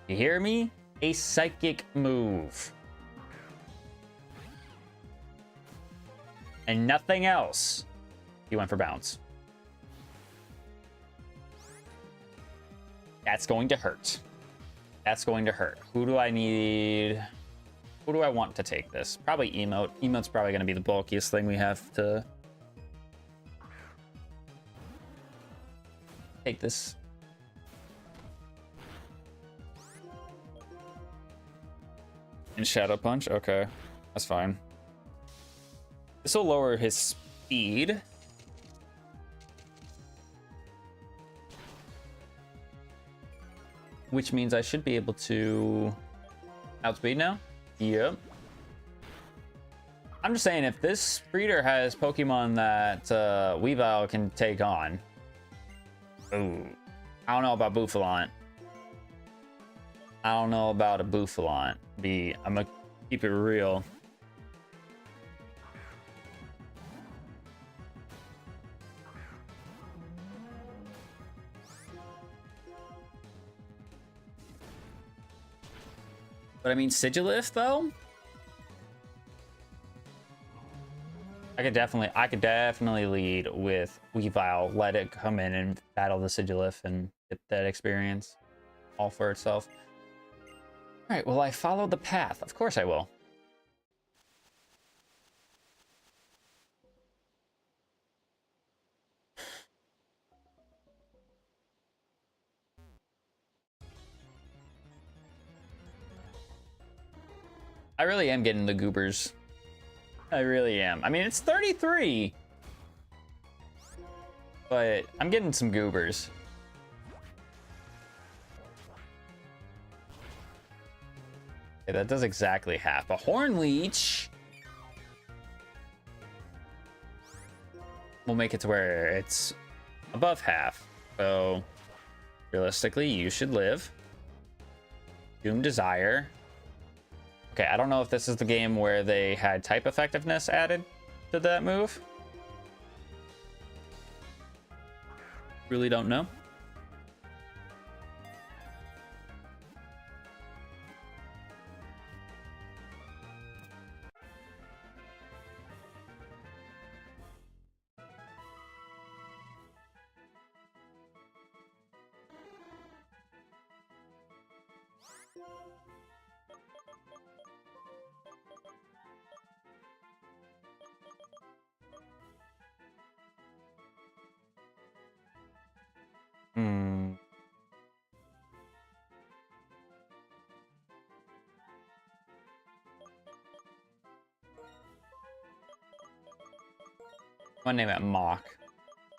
[SPEAKER 1] You hear me? A psychic move. And nothing else. He went for bounce. That's going to hurt. That's going to hurt. Who do I need? Who do I want to take this? Probably Emote. Emote's probably going to be the bulkiest thing we have to take this. And Shadow Punch? Okay. That's fine. This will lower his speed. Which means I should be able to outspeed now. Yep. I'm just saying, if this breeder has Pokemon that Weavile can take on. Ooh. I don't know about Bouffalant. I don't know about a Bouffalant. I'm gonna keep it real. But I mean, Sigilif though, I could definitely lead with Weavile. Let it come in and battle the Sigilif and get that experience all for itself. All right, will I follow the path? Of course I will. I really am getting the goobers. I really am. I mean, it's 33. But I'm getting some goobers. Okay, that does exactly half. A Horn Leech will make it to where it's above half. So, realistically, you should live. Doom Desire. Okay, I don't know if this is the game where they had type effectiveness added to that move. Really don't know. I'm gonna name it Mock.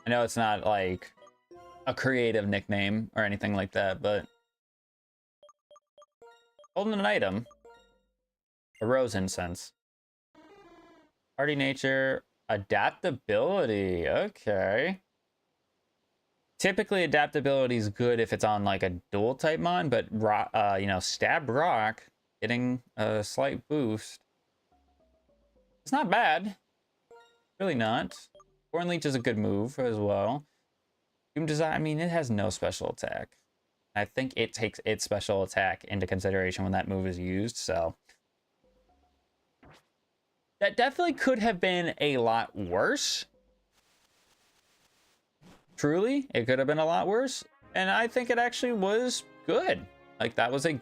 [SPEAKER 1] I know it's not like a creative nickname or anything like that, but holding an item. A rose incense. Party nature. Adaptability. Okay. Typically, adaptability is good if it's on like a dual type mon, but you know, Stab Rock getting a slight boost. It's not bad. Really not. Horn Leech is a good move as well. Doom Desire, I mean, it has no special attack. I think it takes its special attack into consideration when that move is used, so. That definitely could have been a lot worse. Truly, it could have been a lot worse. And I think it actually was good. Like, that was a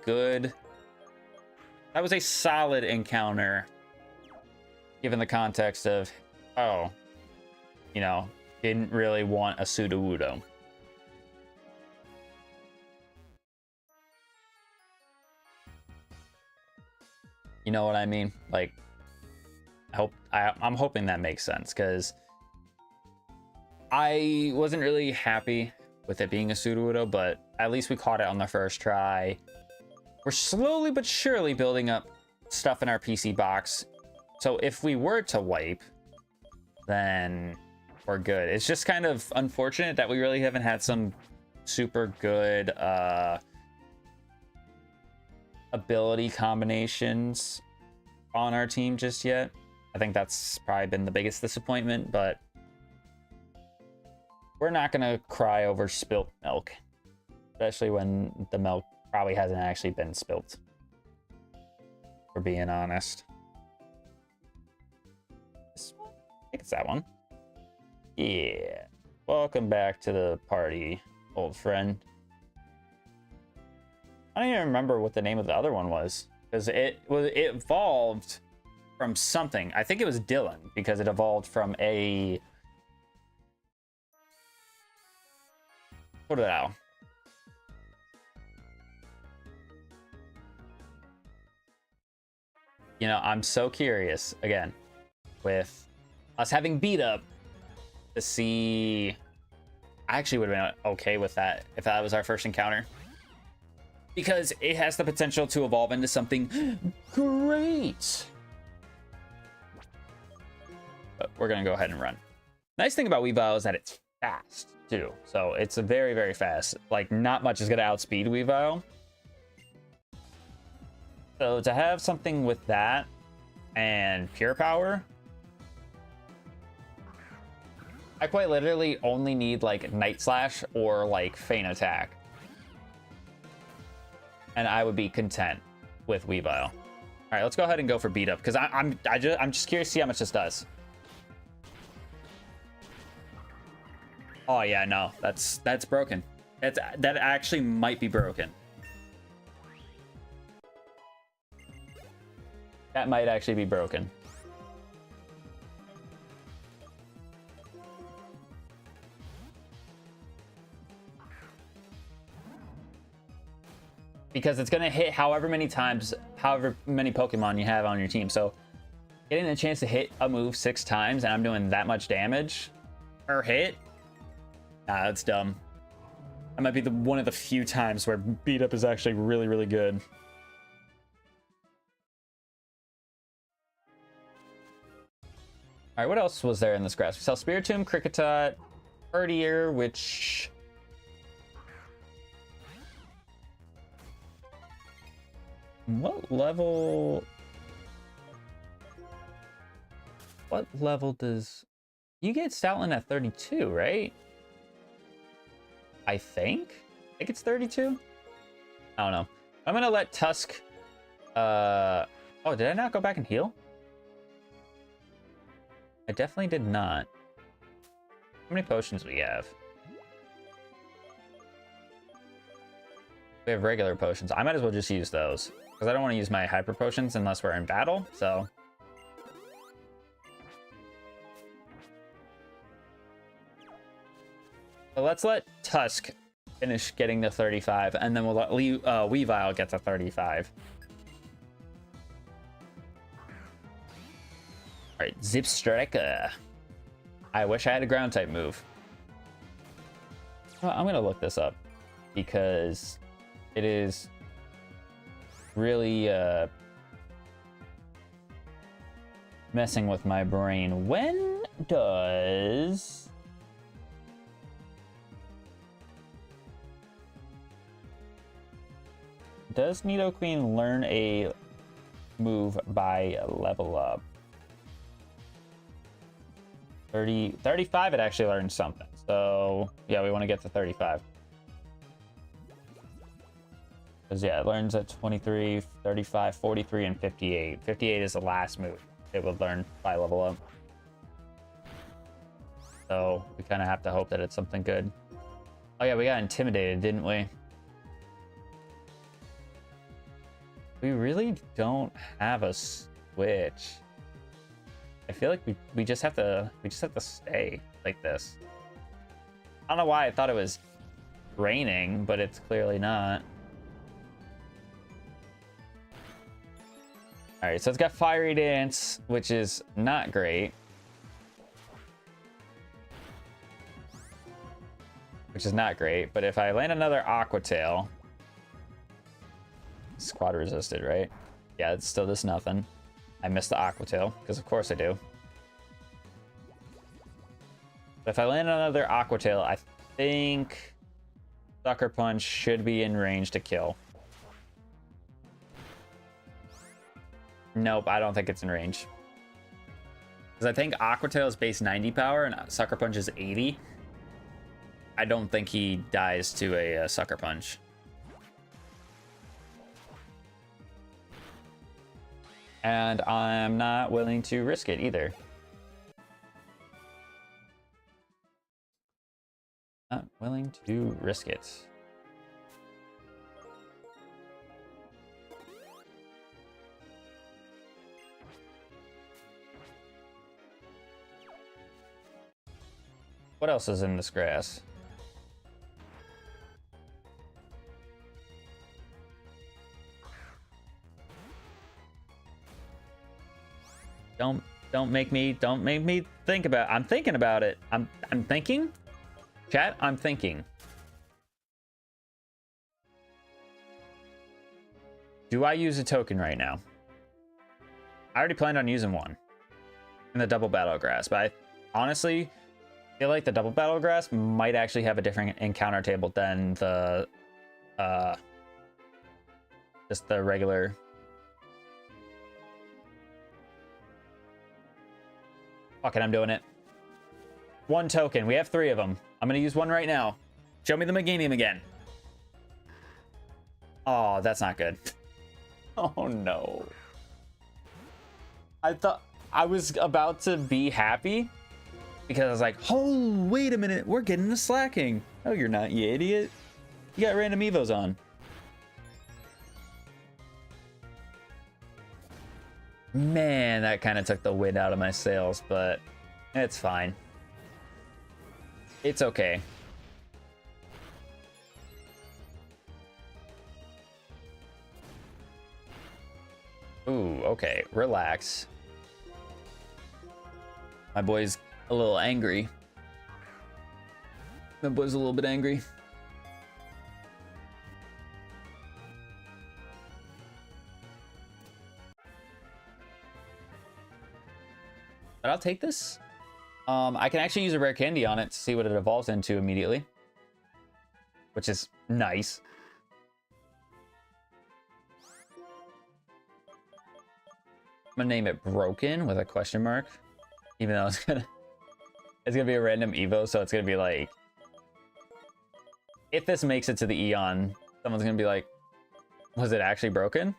[SPEAKER 1] solid encounter. Given the context of, oh, you know, didn't really want a Sudowoodo. You know what I mean? Like, I'm hoping that makes sense, because I wasn't really happy with it being a Sudowoodo, but at least we caught it on the first try. We're slowly but surely building up stuff in our PC box. So if we were to wipe, then we're good. It's just kind of unfortunate that we really haven't had some super good ability combinations on our team just yet. I think that's probably been the biggest disappointment, but we're not gonna cry over spilt milk, especially when the milk probably hasn't actually been spilt, for being honest. This one? I think it's that one. Yeah. Welcome back to the party, old friend. I don't even remember what the name of the other one was, because it evolved from something. I think it was Dylan, because it evolved from a... What did I... You know, I'm so curious, again, with us having beat up, to see... I actually would have been okay with that if that was our first encounter, because it has the potential to evolve into something great. But we're gonna go ahead and run. Nice thing about Weavile is that it's fast too, so it's a very, very fast. Like, not much is gonna outspeed Weavile. So to have something with that and pure power, I quite literally only need like Night Slash or like Feint Attack, and I would be content with Weavile. All right, let's go ahead and go for beat up, because I'm just curious to see how much this does. Oh yeah, no, that's broken. That actually might be broken. That might actually be broken. Because it's gonna hit however many times, however many Pokemon you have on your team. So getting a chance to hit a move 6 times and I'm doing that much damage per hit, nah, that's dumb. That might be one of the few times where beat up is actually really, really good. All right, what else was there in this grass? We saw Spiritomb, Kricketot, Herdier, which... What level does... You get Stoutland at 32, right? I think it's 32? I don't know. I'm gonna let Tusk... Oh, did I not go back and heal? I definitely did not. How many potions do we have? We have regular potions. I might as well just use those, because I don't want to use my hyper potions unless we're in battle, so... So let's let Tusk finish getting to 35, and then we'll let Weavile get to 35. Alright, Zip Striker. I wish I had a ground type move. Well, I'm gonna look this up, because it is really messing with my brain. When does Nidoqueen learn a move by level up? 35, it actually learns something. So yeah, we want to get to 35. Because yeah, it learns at 23, 35, 43, and 58. 58 is the last move it would learn by level up. So we kind of have to hope that it's something good. Oh yeah, we got intimidated, didn't we? We really don't have a switch. I feel like we just have to stay like this. I don't know why I thought it was raining, but it's clearly not. All right, so it's got Fiery Dance, which is not great. But if I land another Aqua Tail, squad resisted, right? Yeah, it still does nothing. I missed the Aqua Tail, because of course I do. But if I land another Aqua Tail, I think Sucker Punch should be in range to kill. Nope, I don't think it's in range. Because I think Aqua Tail is base 90 power and Sucker Punch is 80. I don't think he dies to a Sucker Punch. And I'm not willing to risk it either. Not willing to risk it. What else is in this grass? Don't make me think about it. I'm thinking about it. I'm thinking. Chat, I'm thinking. Do I use a token right now? I already planned on using one in the double battle grass, but I honestly feel like the double battle grass might actually have a different encounter table than the just the regular. Fuck it, I'm doing it. One token. We have 3 of them. I'm gonna use one right now. Show me the Meganium again. Oh, that's not good. Oh no. I thought I was about to be happy because I was like, oh, wait a minute. We're getting the slacking. Oh, you're not, you idiot. You got random Evos on. Man, that kind of took the wind out of my sails, but it's fine. It's okay. Ooh, okay. Relax. My boy's a little angry. My boy's a little bit angry. But I'll take this. I can actually use a rare candy on it to see what it evolves into immediately, which is nice. I'm gonna name it Broken with a question mark, even though it's gonna be a random Evo, so it's gonna be like, if this makes it to the Eon, someone's gonna be like, was it actually broken?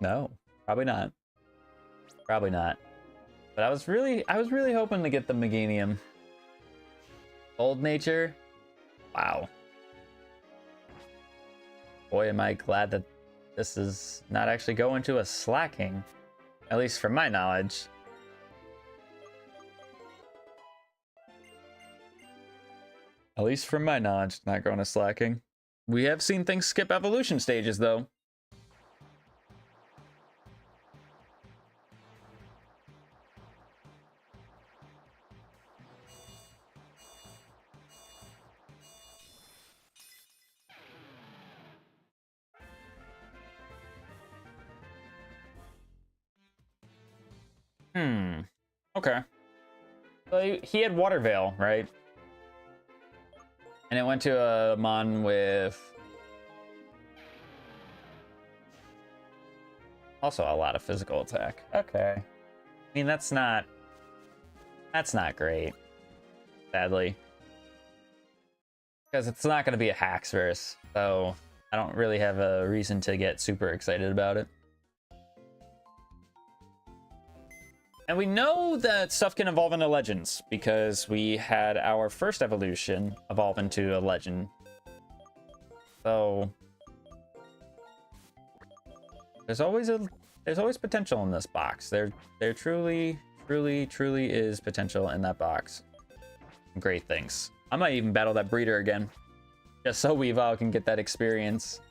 [SPEAKER 1] No, probably not. Probably not. But I was really hoping to get the Meganium. Old Nature. Wow. Boy, am I glad that this is not actually going to a slacking. At least from my knowledge. At least from my knowledge, not going to slacking. We have seen things skip evolution stages, though. Okay. So he had Water Veil, right? And it went to a Mon with also a lot of physical attack. Okay. I mean, that's not great, sadly. Because it's not going to be a Haxverse, so I don't really have a reason to get super excited about it. And we know that stuff can evolve into legends because we had our first evolution evolve into a legend. So there's always potential in this box. There truly is potential in that box. Great things. I might even battle that breeder again, just so Weavile can get that experience.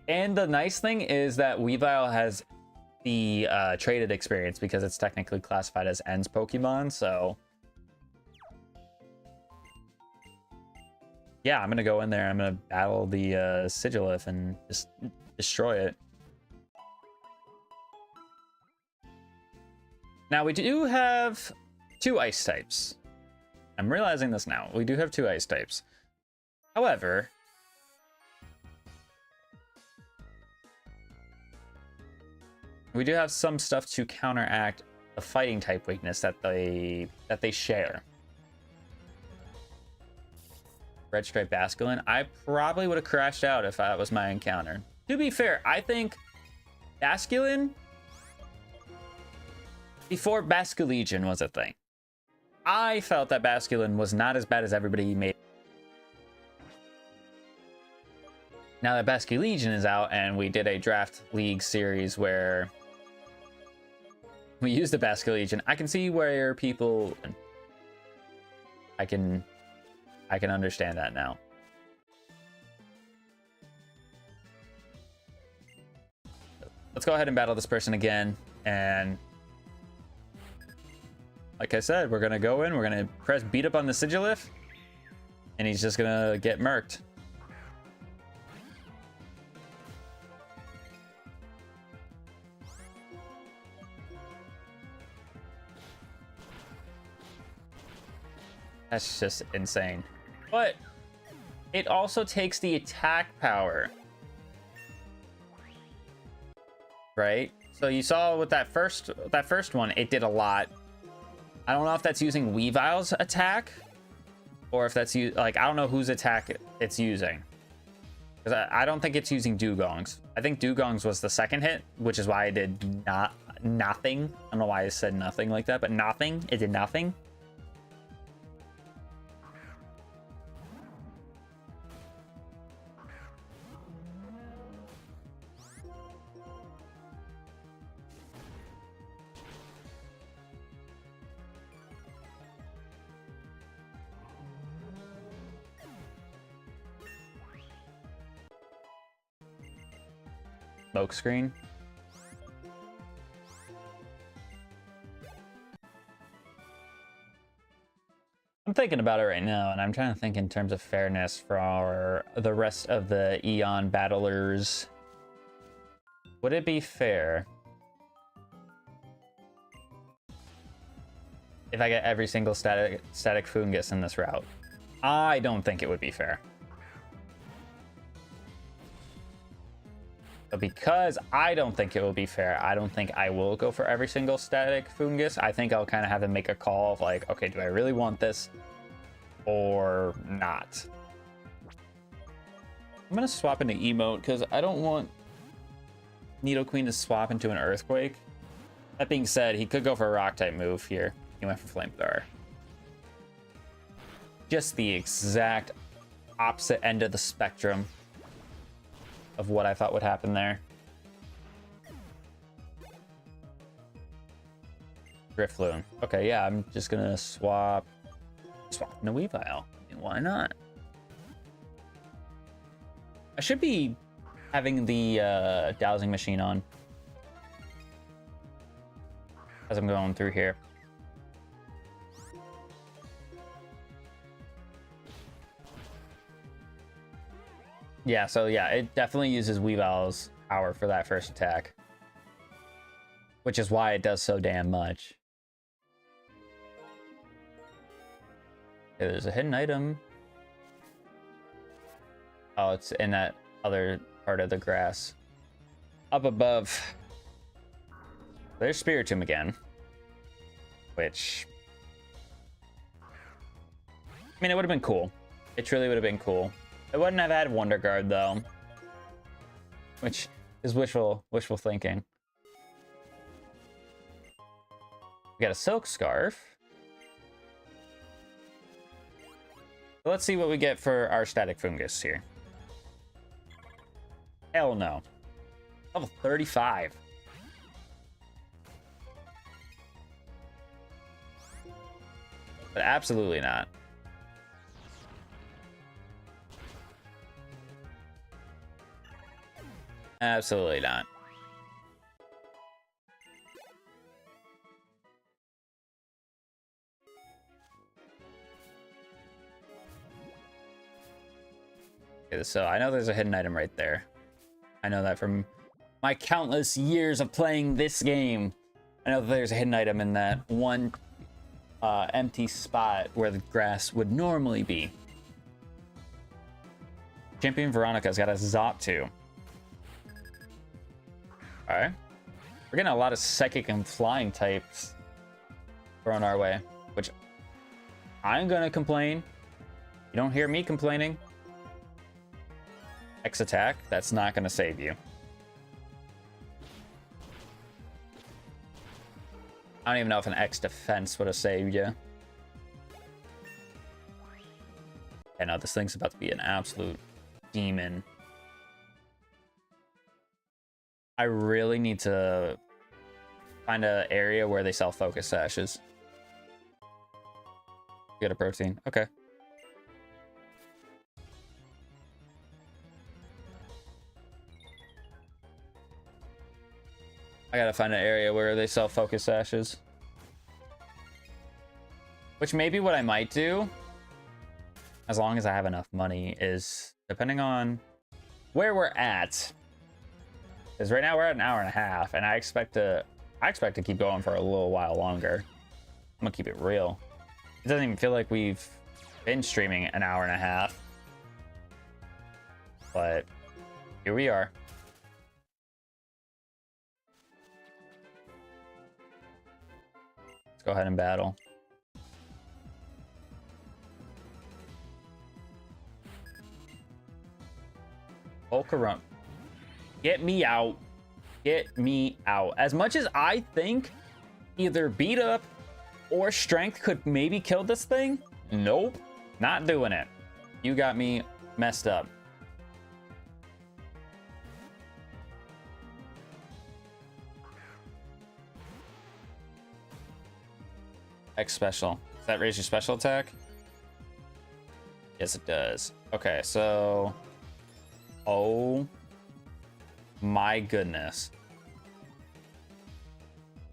[SPEAKER 1] And the nice thing is that Weavile has the traded experience because it's technically classified as Ends Pokemon, so yeah, I'm gonna go in there. I'm gonna battle the Sigilith and just destroy it. Now we do have 2 ice types. I'm realizing this now. We do have 2 ice types. However, we do have some stuff to counteract the fighting type weakness that they share. Red Stripe Basculin. I probably would have crashed out if that was my encounter. To be fair, I think Basculin, before Basculegion was a thing, I felt that Basculin was not as bad as everybody made. Now that Basculegion is out and we did a draft league series where we used the Basculegion, I can see where people... I can understand that now. Let's go ahead and battle this person again. And like I said, we're going to go in. We're going to press beat up on the Sigilif. And he's just going to get murked. That's just insane. But it also takes the attack power. Right? So you saw with that first one, it did a lot. I don't know if that's using Weavile's attack or if that's like, I don't know whose attack it's using. Because I don't think it's using Dugong's. I think Dugong's was the second hit, which is why I did nothing. I don't know why I said nothing like that, but nothing. It did nothing. Smoke screen. I'm thinking about it right now, and I'm trying to think in terms of fairness for the rest of the Eon battlers. Would it be fair if I get every single static Fungus in this route? I don't think it would be fair. But because I don't think it will be fair, I don't think I will go for every single static Fungus. I think I'll kind of have to make a call of like, okay, do I really want this or not? I'm going to swap into emote because I don't want Nidoqueen to swap into an Earthquake. That being said, he could go for a rock type move here. He went for Flamethrower. Just the exact opposite end of the spectrum of what I thought would happen there. Drifloon. Okay, yeah, I'm just gonna swap into Weavile. I mean, why not? I should be having the dowsing machine on as I'm going through here. Yeah, so yeah, it definitely uses Weavile's power for that first attack, which is why it does so damn much. Okay, there's a hidden item. Oh, it's in that other part of the grass. Up above. There's Spiritomb again, which... I mean, it would have been cool. It truly would have been cool. It wouldn't have had Wonder Guard though, which is wishful thinking. We got a Silk Scarf. So let's see what we get for our Static Fungus here. Hell no. Level 35. But absolutely not. Absolutely not. Okay, so I know there's a hidden item right there. I know that from my countless years of playing this game. I know that there's a hidden item in that one empty spot where the grass would normally be. Champion Veronica's got a Zoptu. Alright. We're getting a lot of psychic and flying types thrown our way, which I'm gonna complain. You don't hear me complaining. X attack, that's not gonna save you. I don't even know if an X defense would have saved you. Yeah, no, this thing's about to be an absolute demon. I really need to find an area where they sell focus sashes. Get a protein. Okay. I gotta find an area where they sell focus sashes. Which may be what I might do, as long as I have enough money, is depending on where we're at. Because right now we're at an hour and a half, and I expect to keep going for a little while longer. I'm gonna keep it real. It doesn't even feel like we've been streaming an hour and a half. But here we are. Let's go ahead and battle. Volcarona. Get me out. Get me out. As much as I think either beat up or strength could maybe kill this thing, nope. Not doing it. You got me messed up. X special. Does that raise your special attack? Yes, it does. Okay, so... Oh my goodness.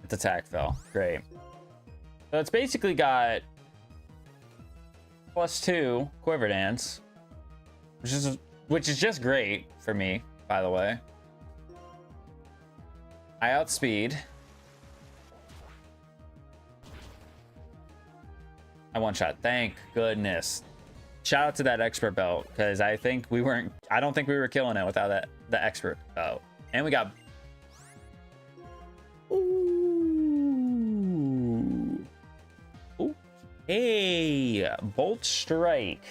[SPEAKER 1] Its attack fell. Great. So it's basically got +2 Quiver Dance, which is just great for me, by the way. I outspeed. I one shot. Thank goodness. Shout out to that expert belt, because I don't think we were killing it without the expert belt. And we got... Ooh. Okay. Bolt Strike.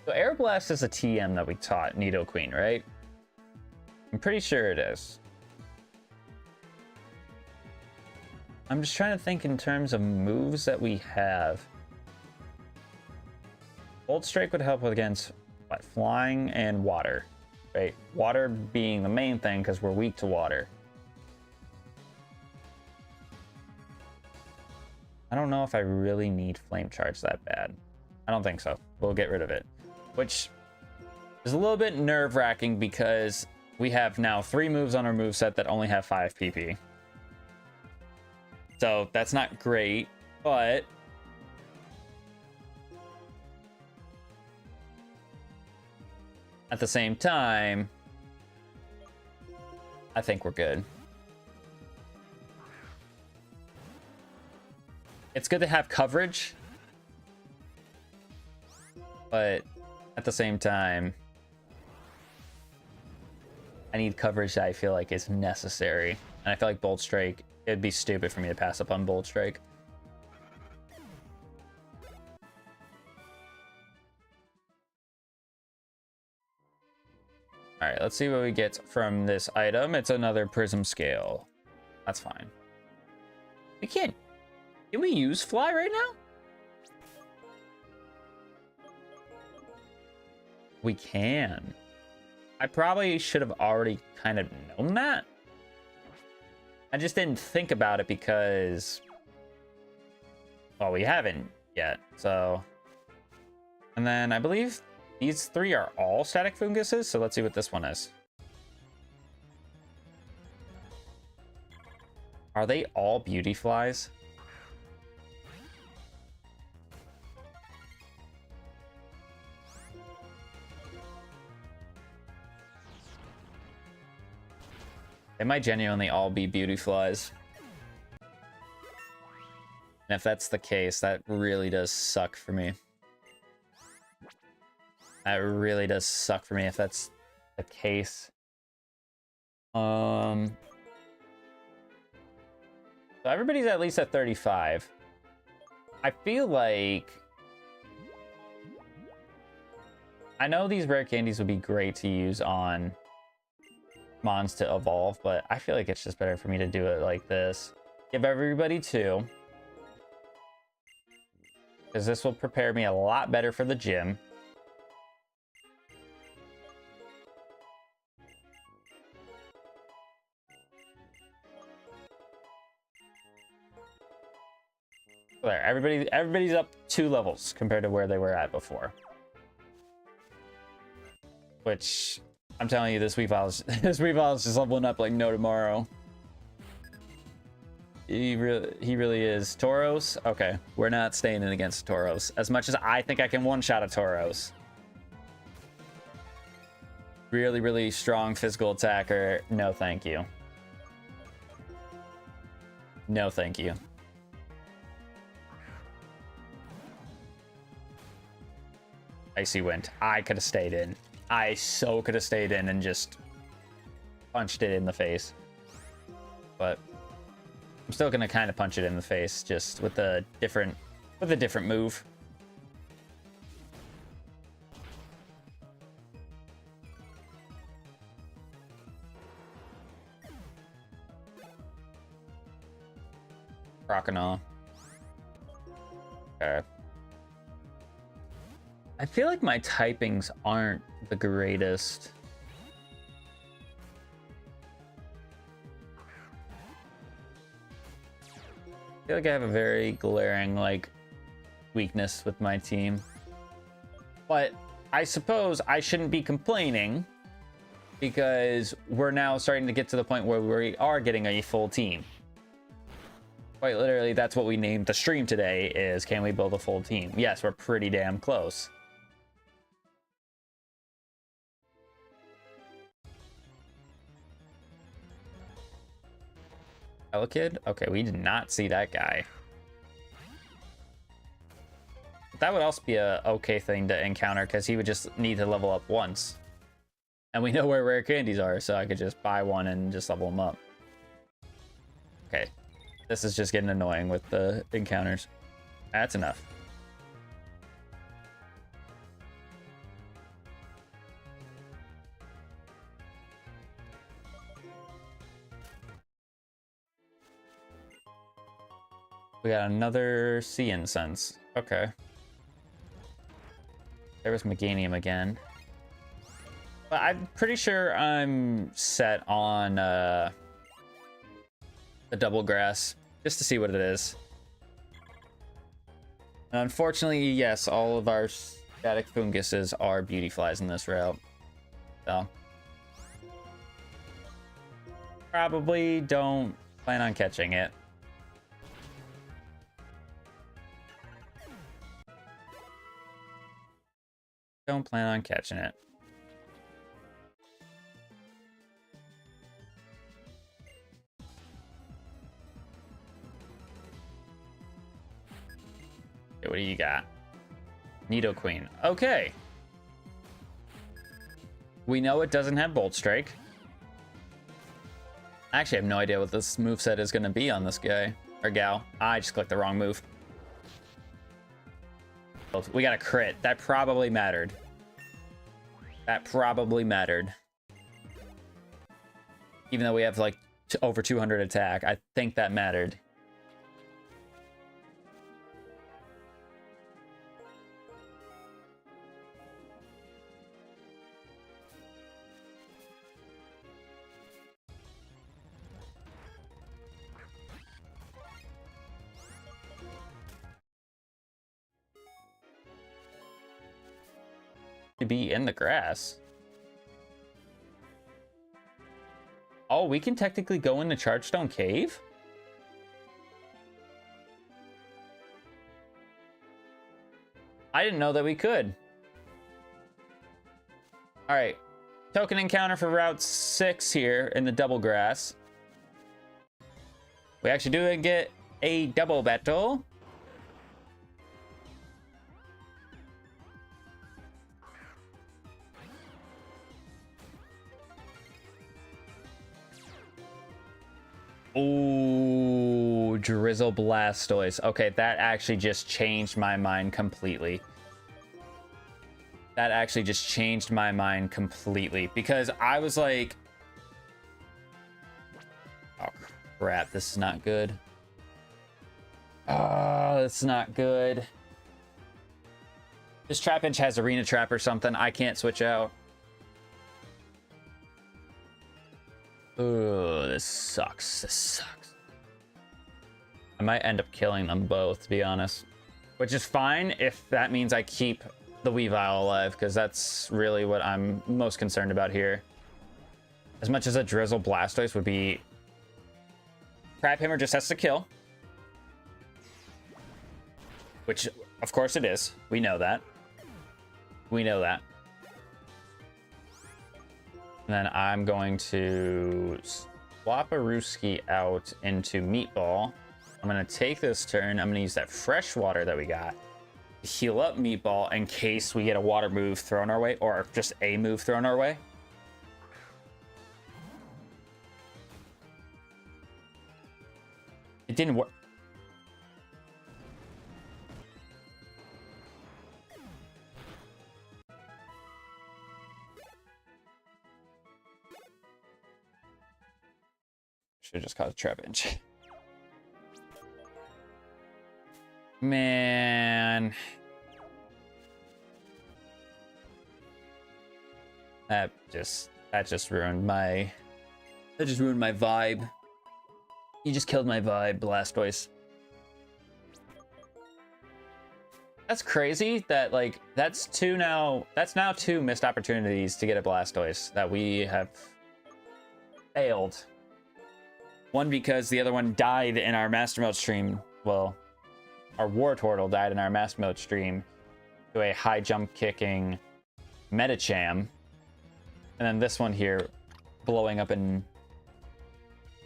[SPEAKER 1] So Air Blast is a TM that we taught Nidoqueen, right? I'm pretty sure it is. I'm just trying to think in terms of moves that we have. Bolt Strike would help against what, flying and water, right? Water being the main thing because we're weak to water. I don't know if I really need Flame Charge that bad. I don't think so. We'll get rid of it, which is a little bit nerve-wracking because we have now 3 moves on our moveset that only have 5 PP. So that's not great, but at the same time, I think we're good. It's good to have coverage, but at the same time, I need coverage that I feel like is necessary. And I feel like Bolt Strike, it'd be stupid for me to pass up on Bolt Strike. All right, let's see what we get from this item. It's another Prism Scale. That's fine. We can't... Can we use Fly right now? We can. I probably should have already kind of known that. I just didn't think about it because... Well, we haven't yet, so... And then I believe... These 3 are all static funguses, so let's see what this one is. Are they all beauty flies? They might genuinely all be beauty flies. And if that's the case, that really does suck for me. That really does suck for me if that's the case. So everybody's at least at 35. I feel like... I know these rare candies would be great to use on Mons to evolve, but I feel like it's just better for me to do it like this. Give everybody 2. Because this will prepare me a lot better for the gym. There, everybody's up 2 levels compared to where they were at before. Which, I'm telling you, this Weevile's just leveling up like no tomorrow. He really is. Tauros? Okay, we're not staying in against Tauros. As much as I think I can one-shot a Tauros. Really, really strong physical attacker. No, thank you. No, thank you. Icy Wind. I could have stayed in. I so could have stayed in and just punched it in the face. But I'm still gonna kind of punch it in the face, just with a different move. Crocodile. Okay. I feel like my typings aren't the greatest. I feel like I have a very glaring, like, weakness with my team. But I suppose I shouldn't be complaining because we're now starting to get to the point where we are getting a full team. Quite literally, that's what we named the stream today, is can we build a full team? Yes, we're pretty damn close. Hello, kid? Okay, we did not see that guy. That would also be a okay thing to encounter because he would just need to level up once. And we know where rare candies are, so I could just buy one and just level them up. Okay. This is just getting annoying with the encounters. That's enough. We got another sea incense. Okay. There was Meganium again. But I'm pretty sure I'm set on the double grass, just to see what it is. And unfortunately, yes, all of our static funguses are beauty flies in this route. So probably don't plan on catching it. Don't plan on catching it. Okay, what do you got? Nidoqueen. Okay. We know it doesn't have Bolt Strike. I actually have no idea what this moveset is going to be on this guy. Or gal. I just clicked the wrong move. We got a crit. That probably mattered. That probably mattered. Even though we have like over 200 attack, I think that mattered. To be in the grass. Oh, we can technically go into Chargestone Cave? I didn't know that we could. All right. Token encounter for Route 6 here in the double grass. We actually do get a double battle. Oh, Drizzle Blastoise. Okay, that actually just changed my mind completely. That actually just changed my mind completely. Because I was like... Oh, crap. This is not good. Oh, it's not good. This Trapinch has Arena Trap or something. I can't switch out. Oh, this sucks. This sucks. I might end up killing them both, to be honest. Which is fine if that means I keep the Weavile alive, because that's really what I'm most concerned about here. As much as a Drizzle Blastoise would be... Crabhammer just has to kill. Which, of course it is. We know that. We know that. And then I'm going to swap a Rooski out into Meatball. I'm going to take this turn. I'm going to use that fresh water that we got to heal up Meatball in case we get a water move thrown our way, or just a move thrown our way. It didn't work. Should just cause a Trapinch. Man. That just ruined my... That just ruined my vibe. You just killed my vibe, Blastoise. That's crazy that, like, that's now two missed opportunities to get a Blastoise that we have failed. One because the other one died in our Master Mode stream. Well, our Wartortle died in our Master Mode stream to a high jump kicking Medicham. And then this one here blowing up and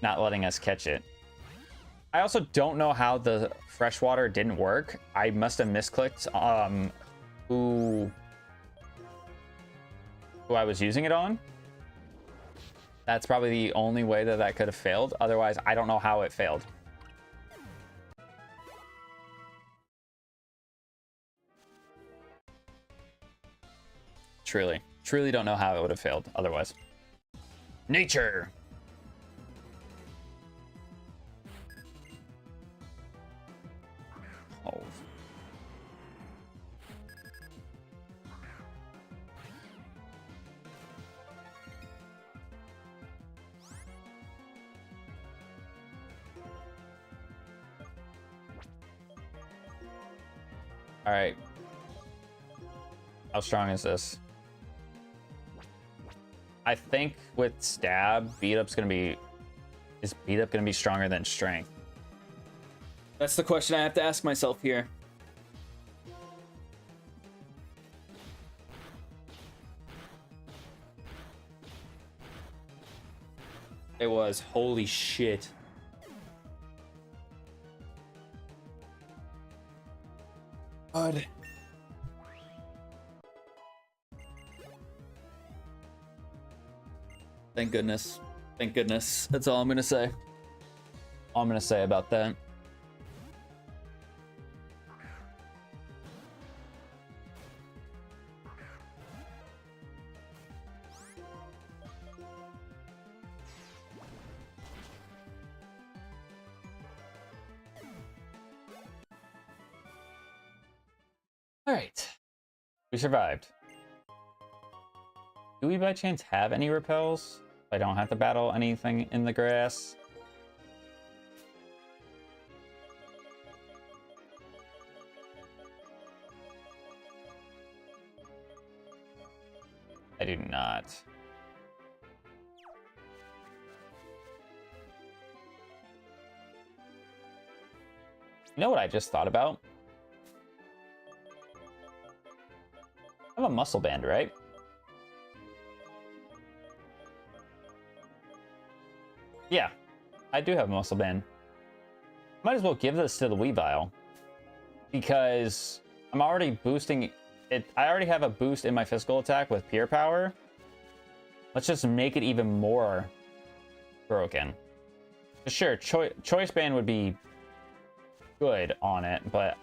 [SPEAKER 1] not letting us catch it. I also don't know how the freshwater didn't work. I must have misclicked who I was using it on. That's probably the only way that that could have failed. Otherwise, I don't know how it failed. Truly don't know how it would have failed otherwise. Nature! Oh. All right. How strong is this? I think with stab, beat up's gonna be... Is beat up gonna be stronger than strength? That's the question I have to ask myself here. It was. Holy shit. God. Thank goodness. Thank goodness. That's all I'm gonna say. All I'm gonna say about that. All right. We survived. Do we by chance have any repels? I don't have to battle anything in the grass. I do not. You know what I just thought about? I have a muscle band, right? Yeah, I do have a muscle band. Might as well give this to the Weavile, because I'm already boosting it. I already have a boost in my physical attack with Pure Power. Let's just make it even more broken. Sure, Choice Band would be good on it, but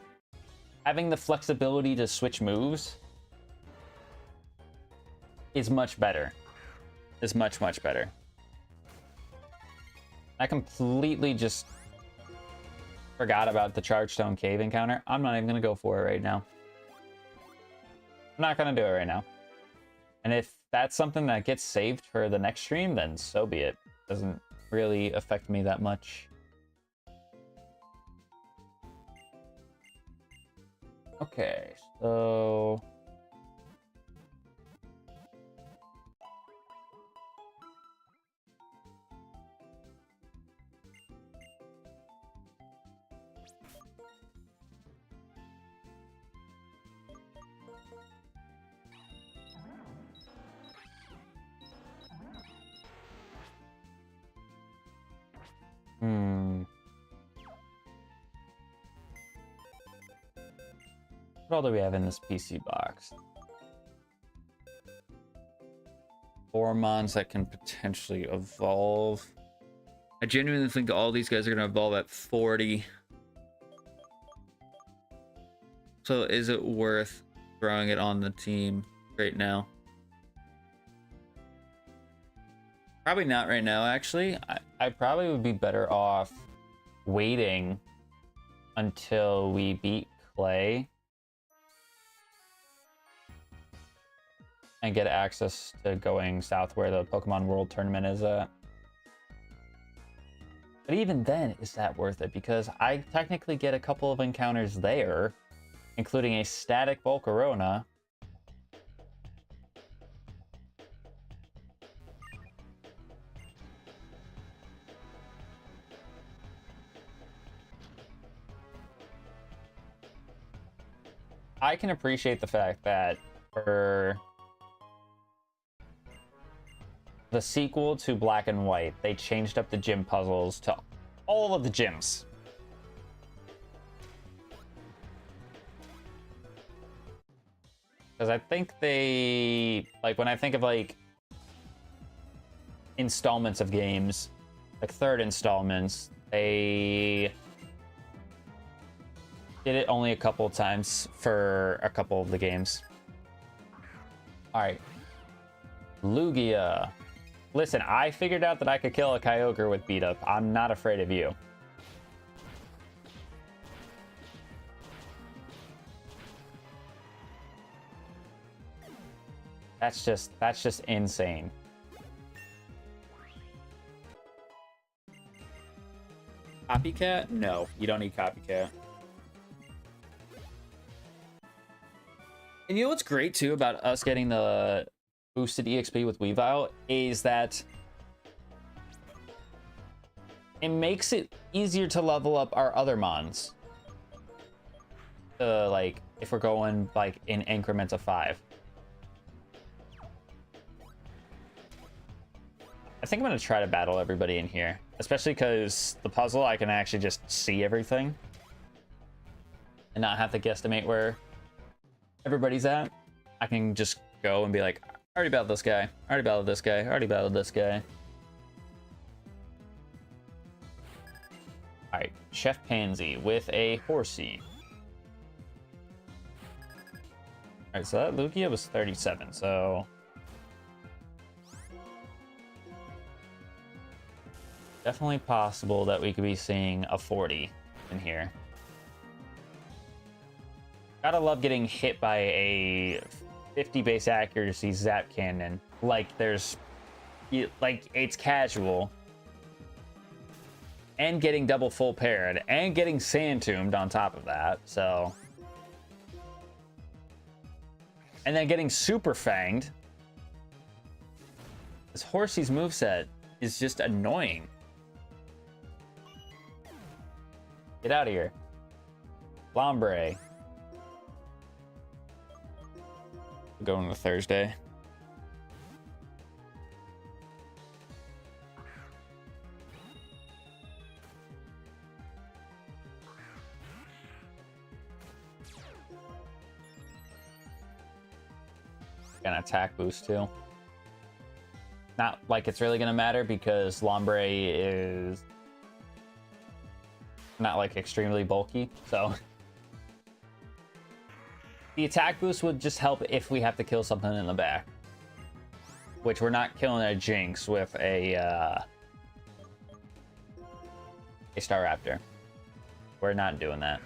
[SPEAKER 1] having the flexibility to switch moves is much better. Is much, much better. I completely just forgot about the Chargestone Cave encounter. I'm not even going to go for it right now. I'm not going to do it right now. And if that's something that gets saved for the next stream, then so be it. Doesn't really affect me that much. Okay, so... What all do we have in this PC box? 4 mons that can potentially evolve. I genuinely think all these guys are going to evolve at 40. So is it worth throwing it on the team right now? Probably not right now, actually. I probably would be better off waiting until we beat Clay and get access to going south where the Pokemon World Tournament is at. But even then, is that worth it? Because I technically get a couple of encounters there, including a static Volcarona. I can appreciate the fact that for the sequel to Black and White, they changed up the gym puzzles to all of the gyms. Because I think they, like, when I think of, like, installments of games, like third installments, they did it only a couple of times for a couple of the games. All right. Lugia. Listen, I figured out that I could kill a Kyogre with beat up. I'm not afraid of you. That's just insane. Copycat? No, you don't need Copycat. And you know what's great too about us getting the boosted EXP with Weavile is that it makes it easier to level up our other mons. Like, if we're going like in increments of 5. I think I'm gonna try to battle everybody in here, especially because the puzzle I can actually just see everything and not have to guesstimate where everybody's at. I can just go and be like, I already battled this guy, I already battled this guy, I already battled this guy. All right, Chef Pansy with a Horsey. All right, so that Lugia was 37, so definitely possible that we could be seeing a 40 in here. Gotta love getting hit by a 50 base accuracy Zap Cannon. Like it's casual. And getting double full paired. And getting Sand Tombed on top of that, so. And then getting Super Fanged. This Horsey's moveset is just annoying. Get out of here. Lombre. Going to Thursday. Gonna attack boost too. Not like it's really gonna matter because Lombre is not like extremely bulky, so the attack boost would just help if we have to kill something in the back, which we're not killing a Jinx with a Staraptor. We're not doing that.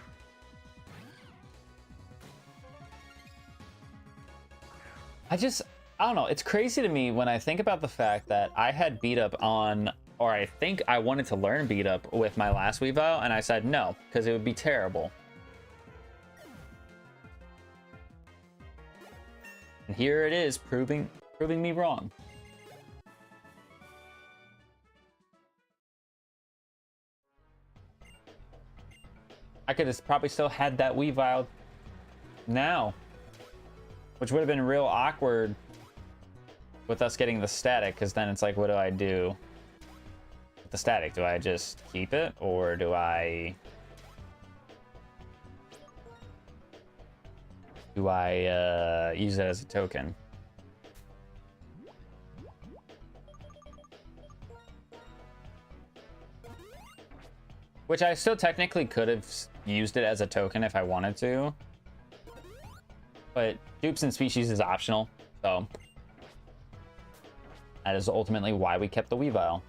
[SPEAKER 1] I don't know. It's crazy to me when I think about the fact that I had beat up on, or I think I wanted to learn beat up with my last Weavile, and I said no, because it would be terrible. And here it is, proving me wrong. I could have probably still had that Weavile now, which would have been real awkward with us getting the static, because then it's like, what do I do with the static? Do I just keep it, or do I use it as a token? Which I still technically could have used it as a token if I wanted to, but dupes and species is optional, so that is ultimately why we kept the Weavile.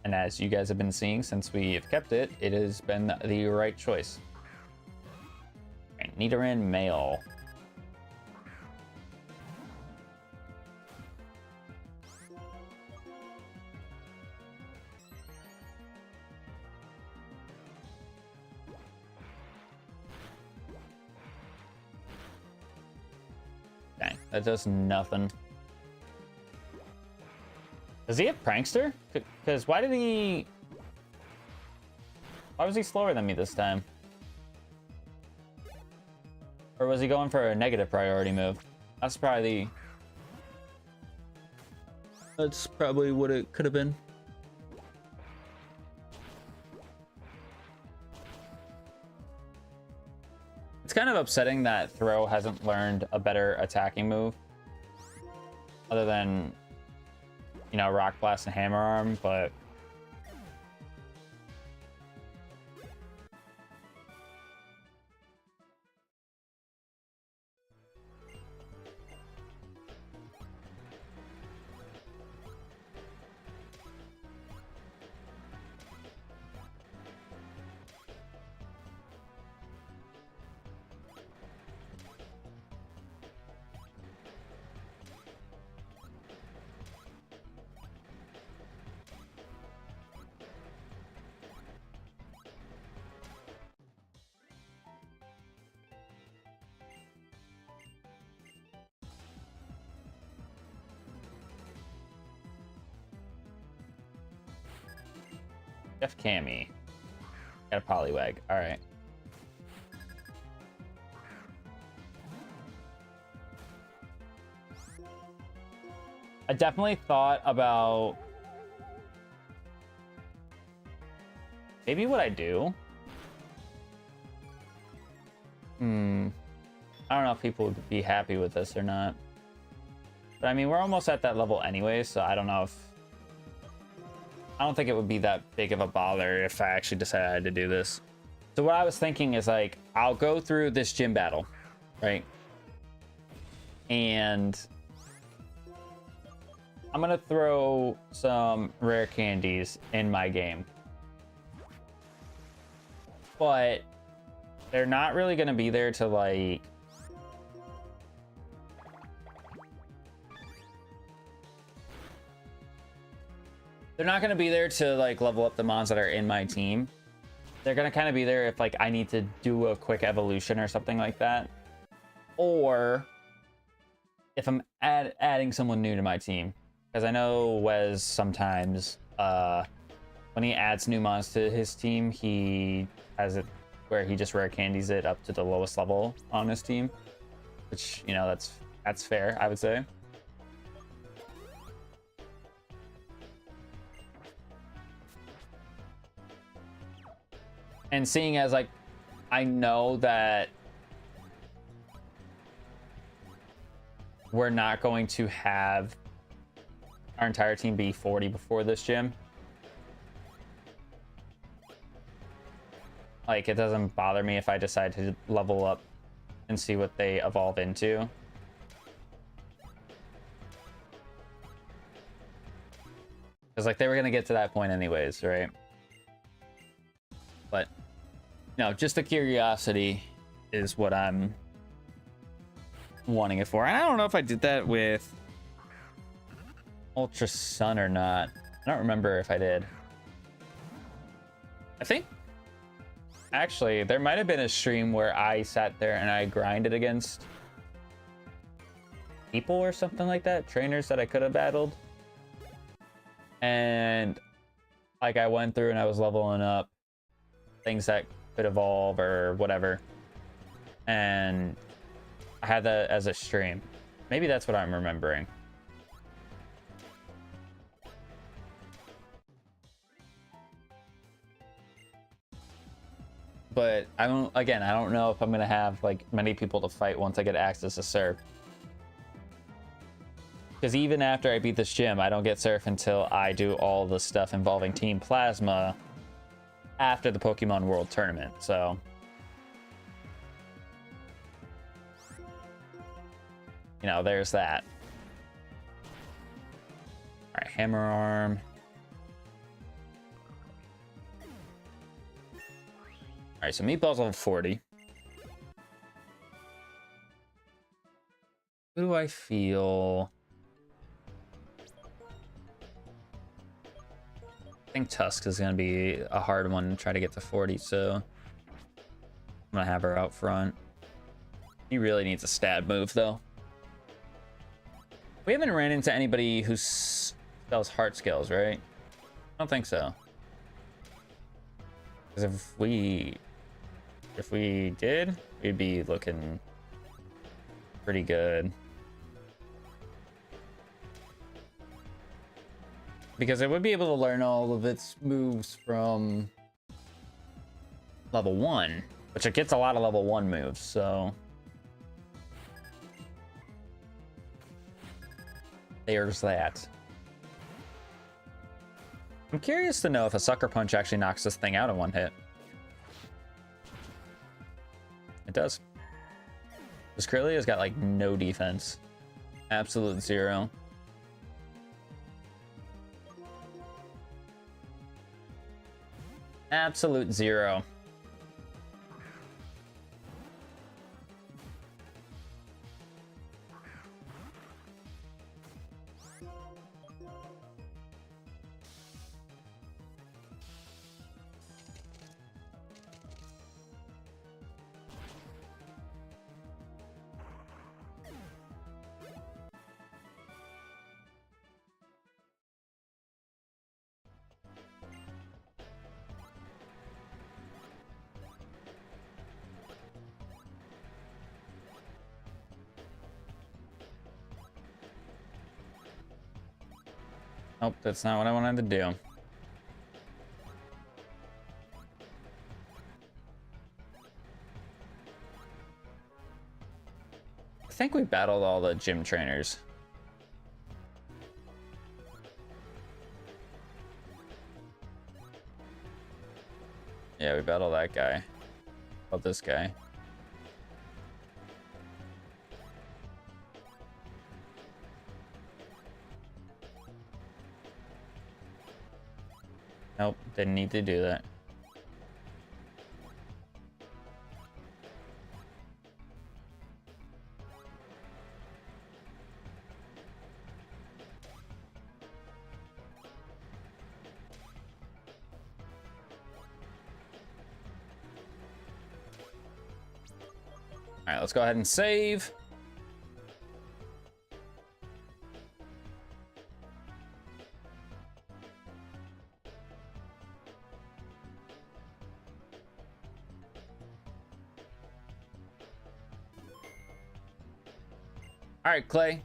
[SPEAKER 1] And as you guys have been seeing since we have kept it, it has been the right choice. Right, Nidoran male. Dang, that does nothing. Does he have Prankster? Because why was he slower than me this time? Or was he going for a negative priority move? That's probably what it could have been. It's kind of upsetting that Throw hasn't learned a better attacking move other than, you know, Rock Blast and Hammer Arm, but Jeff Cammy. Got a Poliwag. All right. I definitely thought about maybe what I do. I don't know if people would be happy with this or not. But I mean, we're almost at that level anyway, so I don't know if... I don't think it would be that big of a bother if I actually decided to do this. So what I was thinking is, like, I'll go through this gym battle, right? And I'm gonna throw some rare candies in my game. But they're not really gonna be there to, like... They're not going to be there to, like, level up the mons that are in my team. They're going to kind of be there if, like, I need to do a quick evolution or something like that. Or if I'm adding someone new to my team. Because I know Wes sometimes, when he adds new mons to his team, he has it where he just rare candies it up to the lowest level on his team. Which, you know, that's fair, I would say. And seeing as, like, I know that we're not going to have our entire team be 40 before this gym. Like, it doesn't bother me if I decide to level up and see what they evolve into. Because, like, they were going to get to that point anyways, right? But, no, just the curiosity is what I'm wanting it for. And I don't know if I did that with Ultra Sun or not. I don't remember if I did. I think actually there might have been a stream where I sat there and I grinded against people or something like that, trainers that I could have battled, and like I went through and I was leveling up things that could evolve or whatever, and I had that as a stream. Maybe that's what I'm remembering. But I don't know if I'm gonna have like many people to fight once I get access to Surf. Because even after I beat this gym, I don't get Surf until I do all the stuff involving Team Plasma after the Pokemon World Tournament. So you know, there's that. All right, Hammer Arm. All right, so Meatball's level 40. Who do I feel? I think Tusk is going to be a hard one to try to get to 40, so I'm going to have her out front. He really needs a stab move, though. We haven't ran into anybody who sells heart skills, right? I don't think so. Because if we did, we'd be looking pretty good. Because it would be able to learn all of its moves from level 1, which it gets a lot of level 1 moves, so there's that. I'm curious to know if a Sucker Punch actually knocks this thing out in one hit. It does. This Kirlia's got like no defense. Absolute zero. Absolute zero. Nope, that's not what I wanted to do. I think we battled all the gym trainers. Yeah, we battled that guy. About this guy. Nope, didn't need to do that. All right, let's go ahead and save. All right, Clay.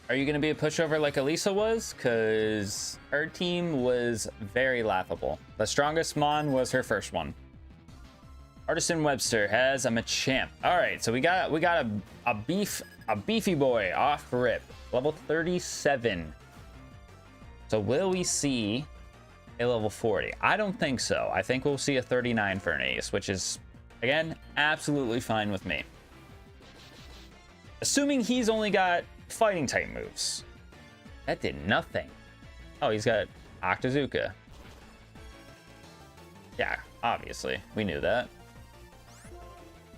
[SPEAKER 1] Are you going to be a pushover like Elisa was? Because her team was very laughable. The strongest Mon was her first one. Artisan Webster has a Machamp. All right, so we got a beef A beefy boy off rip. Level 37. So will we see a level 40? I don't think so. I think we'll see a 39 for an ace, which is, again, absolutely fine with me. Assuming he's only got fighting type moves. That did nothing. Oh, he's got Octazooka. Yeah, obviously. We knew that.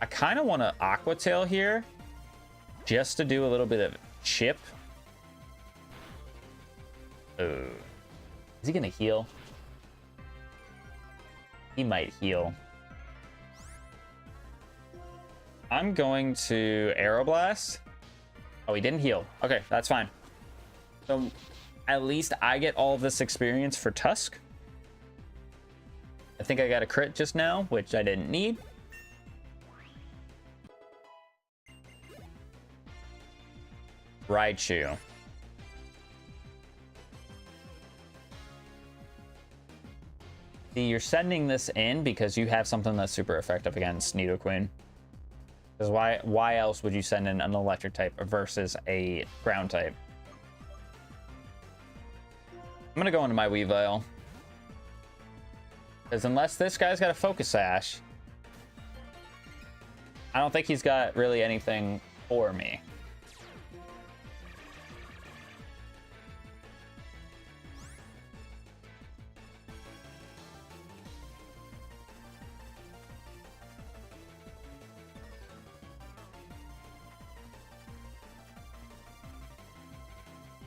[SPEAKER 1] I kind of want to Aqua Tail here just to do a little bit of chip. Oh. Is he going to heal? He might heal. I'm going to Aeroblast. Oh, he didn't heal. Okay, that's fine. So at least I get all of this experience for Tusk. I think I got a crit just now, which I didn't need. Raichu. See, you're sending this in because you have something that's super effective against Nidoqueen. Because why else would you send in an electric type versus a ground type? I'm gonna go into my Weavile. Because unless this guy's got a Focus Sash, I don't think he's got really anything for me.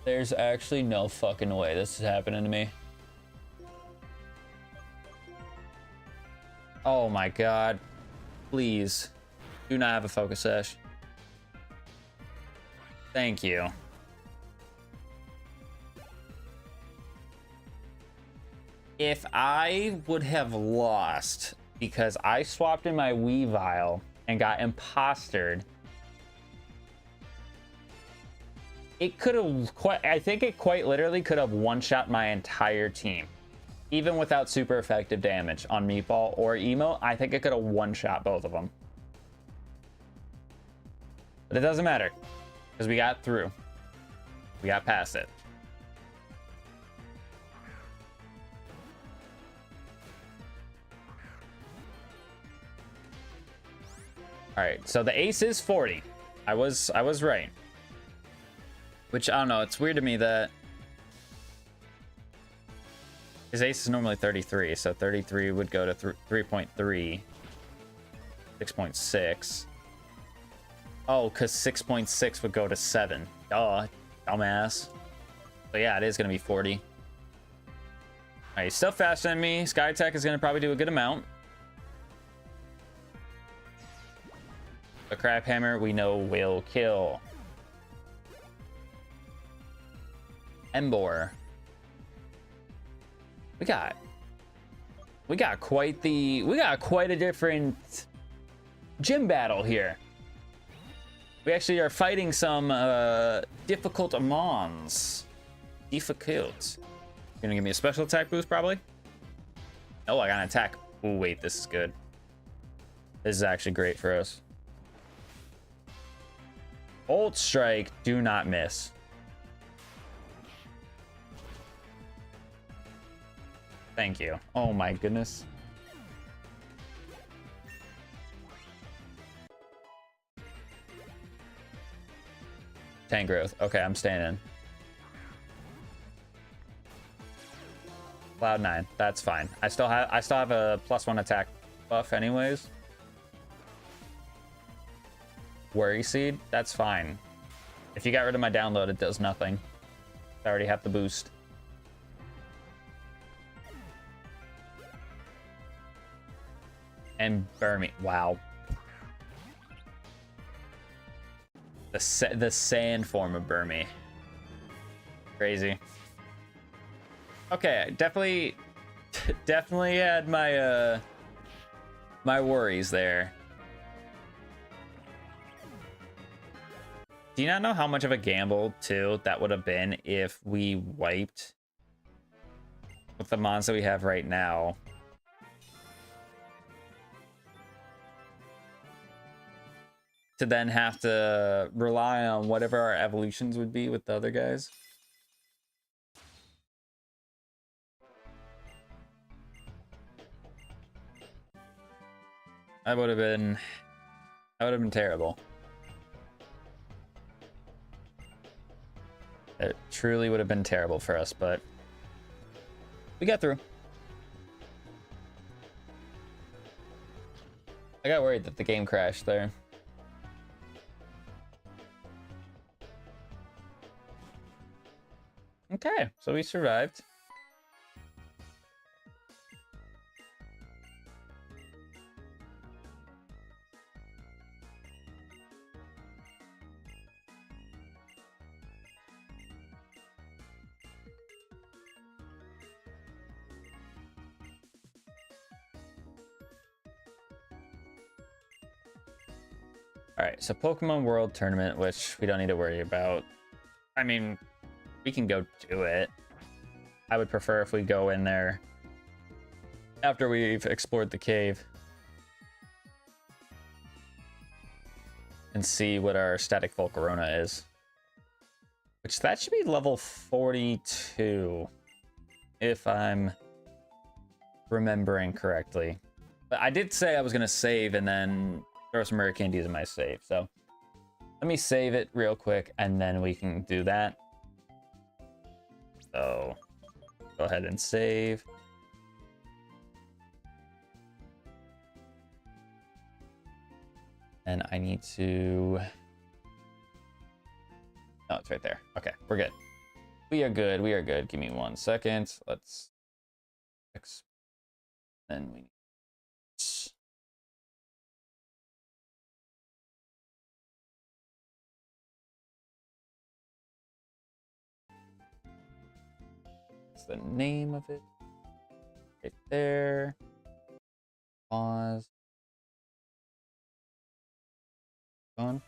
[SPEAKER 1] There's actually no fucking way this is happening to me. Oh my god. Please. Do not have a Focus Sash. Thank you. If I would have lost because I swapped in my Weavile and got impostered, it could have I think it quite literally could have one-shot my entire team. Even without super effective damage on Meatball or Emo, I think it could have one-shot both of them. But it doesn't matter, because we got through. We got past it. All right, so the ace is 40. I was right. Which, I don't know, it's weird to me that his ace is normally 33, so 33 would go to 3.3, 6.6. Oh, because 6.6 would go to 7. Duh, dumbass. So yeah, it is going to be 40. All right, he's still faster than me. Sky Attack is going to probably do a good amount. The Crab Hammer, we know, will kill. Emboar. We got quite a different gym battle here. We actually are fighting some difficult Amons. Difficult. You're gonna give me a special attack boost probably? Oh, I got an attack. Oh wait, this is good. This is actually great for us. Volt Strike, do not miss. Thank you. Oh my goodness. Tank growth. Okay, I'm staying in. Cloud 9. That's fine. I still have a +1 attack buff anyways. Worry Seed. That's fine. If you got rid of my download, it does nothing. I already have the boost. And Burmy. Wow. The sand form of Burmy. Crazy. Okay, definitely had my my worries there. Do you not know how much of a gamble too that would have been if we wiped with the mons that we have right now? to then have to rely on whatever our evolutions would be with the other guys. That would have been terrible. It truly would have been terrible for us, but we got through. I got worried that the game crashed there. Okay, so we survived. All right, so Pokemon World Tournament, which we don't need to worry about. I mean, we can go do it. I would prefer if we go in there after we've explored the cave and see what our static Volcarona is. Which that should be level 42, if I'm remembering correctly. But I did say I was gonna save and then throw some rare candies in my save, so let me save it real quick and then we can do that. So go ahead and save. And I need to... Oh, it's right there. Okay, we're good. We are good. We are good. Give me 1 second. Let's... Then we... That's the name of it. Right there. Pause. On.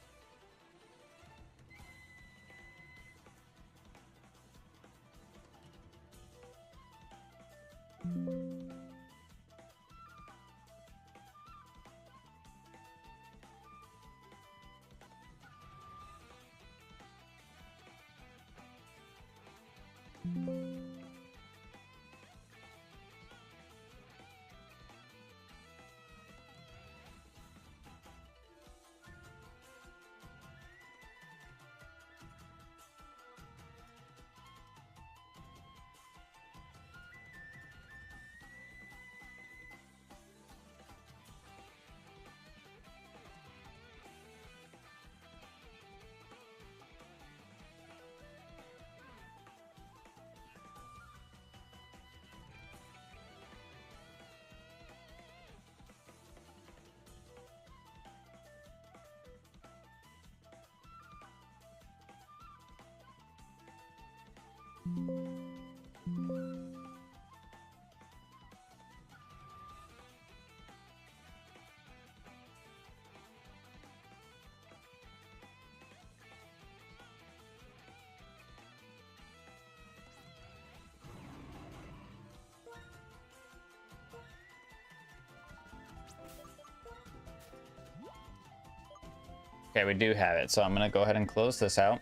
[SPEAKER 1] Okay, we do have it, so I'm gonna go ahead and close this out.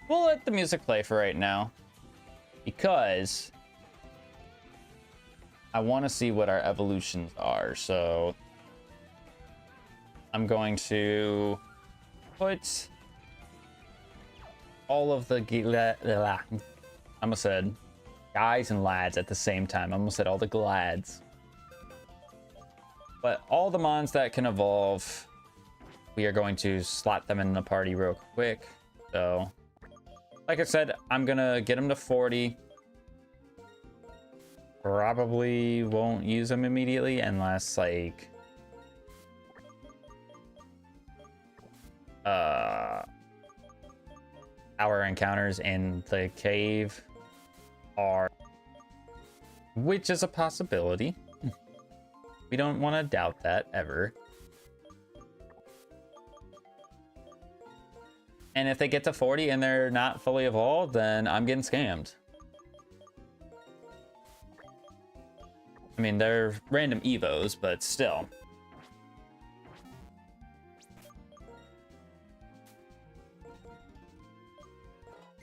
[SPEAKER 1] We'll let the music play for right now, because I want to see what our evolutions are. So I'm going to put all of the I almost said guys and lads at the same time. I almost said all the glads. But all the mons that can evolve, we are going to slot them in the party real quick. So, like I said, I'm gonna get them to 40. Probably won't use them immediately unless, like, our encounters in the cave are, which is a possibility. We don't want to doubt that ever. And if they get to 40 and they're not fully evolved, then I'm getting scammed. I mean, they're random evos, but still.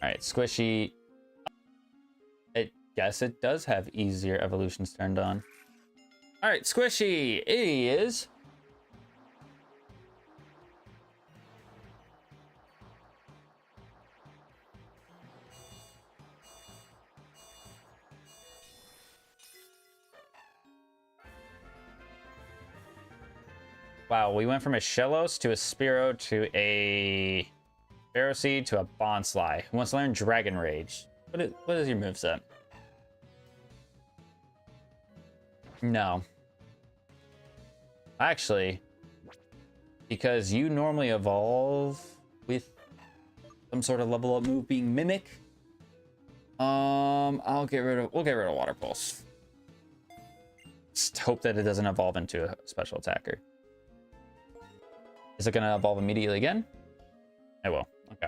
[SPEAKER 1] All right, Squishy. I guess it does have easier evolutions turned on. All right, Squishy is. Wow, we went from a Shellos to a Spearow to a Pharaoh Seed to a Bonsly. Who wants to learn Dragon Rage? What is your moveset? No. Actually, because you normally evolve with some sort of level up move being Mimic. We'll get rid of Water Pulse. Just hope that it doesn't evolve into a special attacker. Is it gonna evolve immediately again? It will. Okay.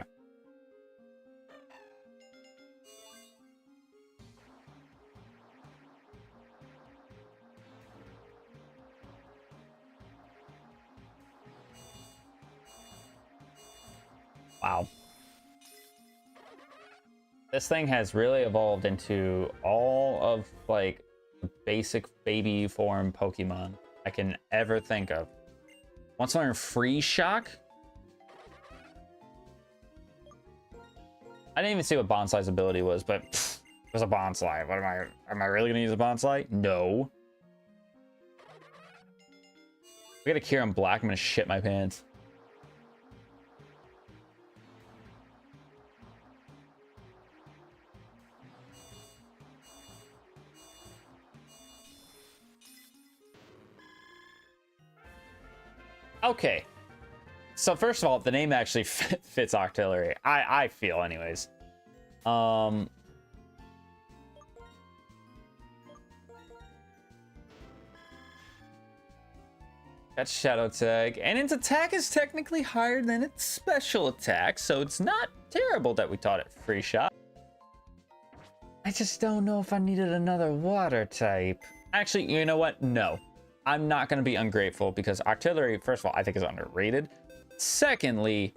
[SPEAKER 1] Wow. This thing has really evolved into all of like the basic baby form Pokemon I can ever think of. Wants to learn Free Shock? I didn't even see what Bonsly's ability was, but pfft, it was a Bonsly. What am I really gonna use a Bonsly? No. We got a Kyurem Black, I'm gonna shit my pants. Okay. So first of all, the name actually fits Octillery. I feel anyways. Got Shadow Tag, and its attack is technically higher than its special attack, so it's not terrible that we taught it Free Shot. I just don't know if I needed another water type. Actually, you know what? No. I'm not going to be ungrateful because Octillery, first of all, I think is underrated. Secondly,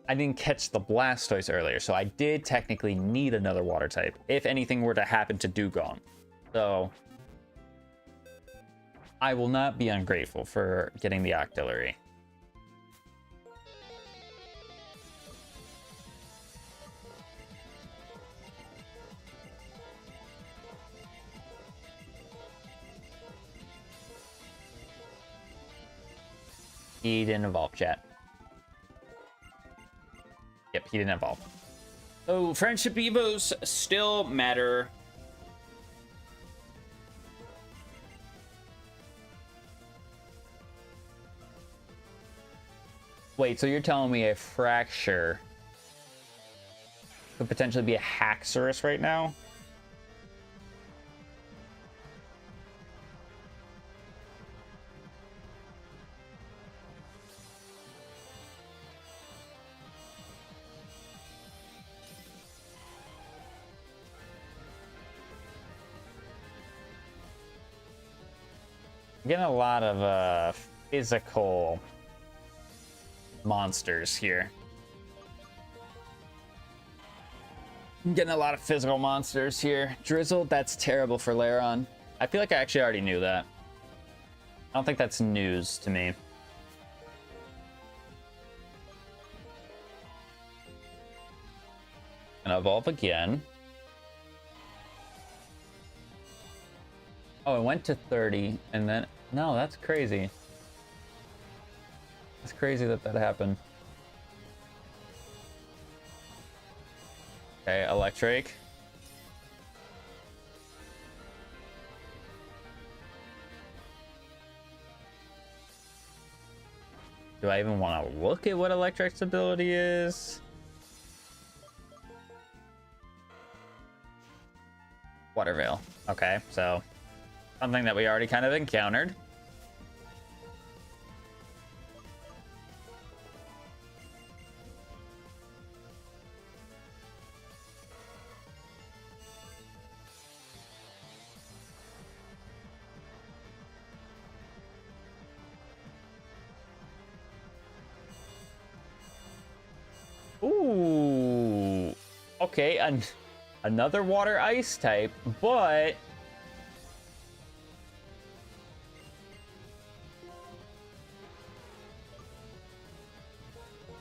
[SPEAKER 1] I didn't catch the Blastoise earlier, so I did technically need another water type if anything were to happen to Dugong. So I will not be ungrateful for getting the Octillery. He didn't evolve, chat. Yep, he didn't evolve. Oh, friendship evos still matter. Wait, so you're telling me a Fracture could potentially be a Haxorus right now? I'm getting a lot of physical monsters here. I'm getting a lot of physical monsters here. Drizzle, that's terrible for Lairon. I feel like I actually already knew that. I don't think that's news to me. And evolve again. Oh, it went to 30, and then... No, that's crazy. It's crazy that that happened. Okay, Electric. Do I even want to look at what Electric's ability is? Water Veil. Okay, so... something that we already kind of encountered. Ooh. Okay, another water ice type, but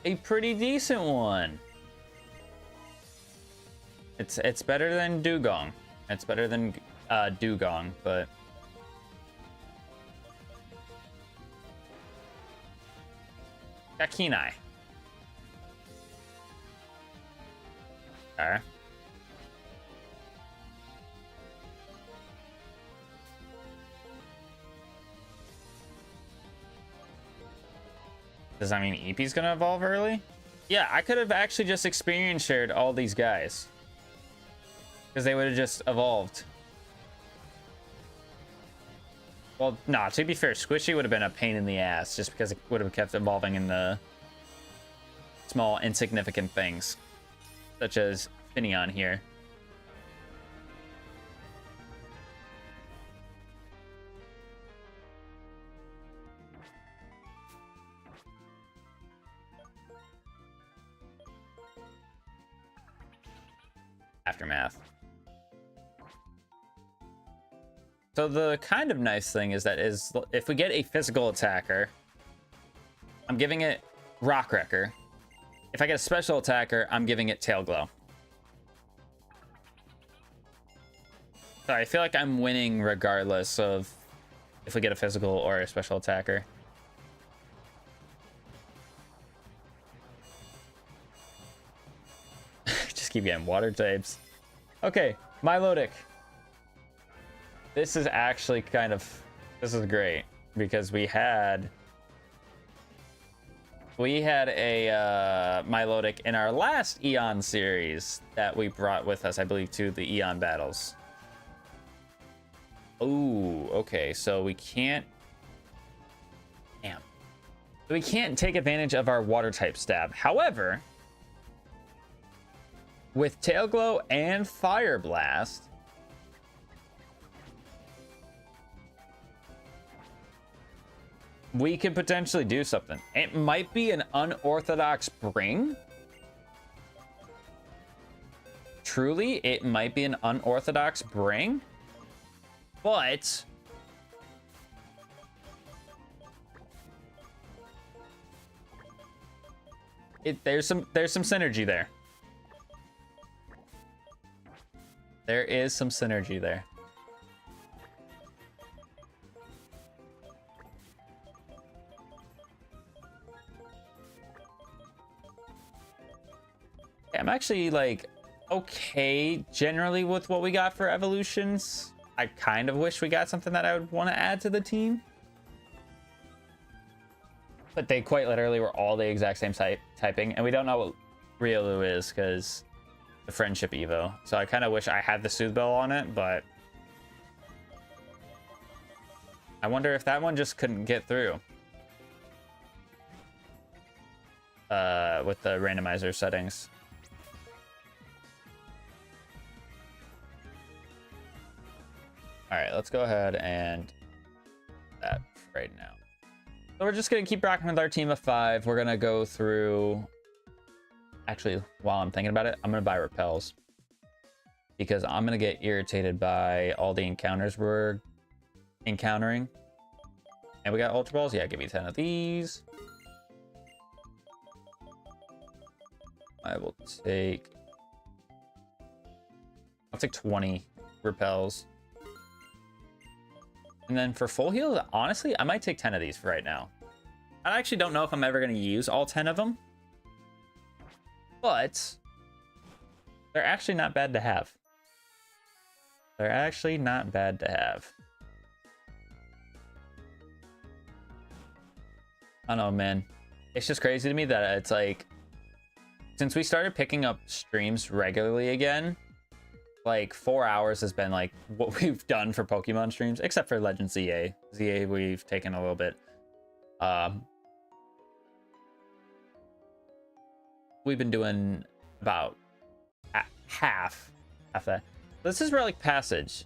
[SPEAKER 1] a pretty decent one. It's better than Dugong. It's better than Dugong, but Kakinai. Okay. Does that mean EP's gonna evolve early? Yeah, I could have actually just experience shared all these guys, because they would have just evolved. Well, nah, to be fair, Squishy would have been a pain in the ass just because it would have kept evolving in the small, insignificant things, such as Finneon here. Aftermath. So the kind of nice thing is that if we get a physical attacker, I'm giving it Rock Wrecker. If I get a special attacker, I'm giving it Tail Glow. So I feel like I'm winning regardless of if we get a physical or a special attacker. Just keep getting water types. Okay, Milotic. This is actually this is great because we had a Milotic in our last Eon series that we brought with us, I believe, to the Eon battles. Oh, okay, so we can't... Damn. So we can't take advantage of our water type stab. However, with Tail Glow and Fire Blast, we could potentially do something. It might be an unorthodox bring. Truly, it might be an unorthodox bring. But there's some synergy there. There is some synergy there. I'm actually like okay generally with what we got for evolutions. I kind of wish we got something that I would want to add to the team, but they quite literally were all the exact same typing, and we don't know what Riolu is because the friendship Evo. So I kind of wish I had the Soothe Bell on it, but I wonder if that one just couldn't get through with the randomizer settings. All right, let's go ahead and that right now. So we're just gonna keep rocking with our team of 5. We're gonna go through. Actually, while I'm thinking about it, I'm gonna buy repels because I'm gonna get irritated by all the encounters we're encountering. And we got Ultra Balls. Yeah, give me 10 of these. I'll take 20 repels. And then for full heals, honestly, I might take 10 of these for right now. I actually don't know if I'm ever going to use all 10 of them, but they're actually not bad to have. They're actually not bad to have. I don't know, man. It's just crazy to me that it's like, since we started picking up streams regularly again, like 4 hours has been like what we've done for Pokemon streams, except for Legend ZA. ZA we've taken a little bit. We've been doing about half that. This is Relic Passage.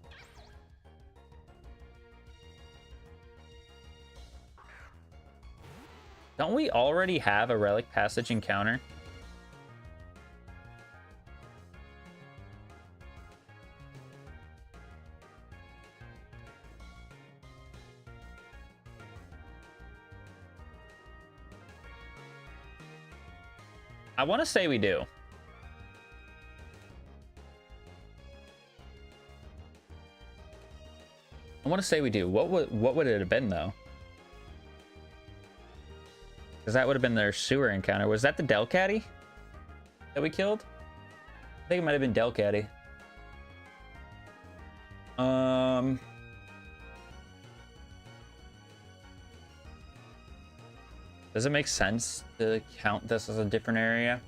[SPEAKER 1] Don't we already have a Relic Passage encounter? I want to say we do. I want to say we do. What would it have been though? Because that would have been their sewer encounter. Was that the Delcatty that we killed? I think it might have been Delcatty. Does it make sense to count this as a different area?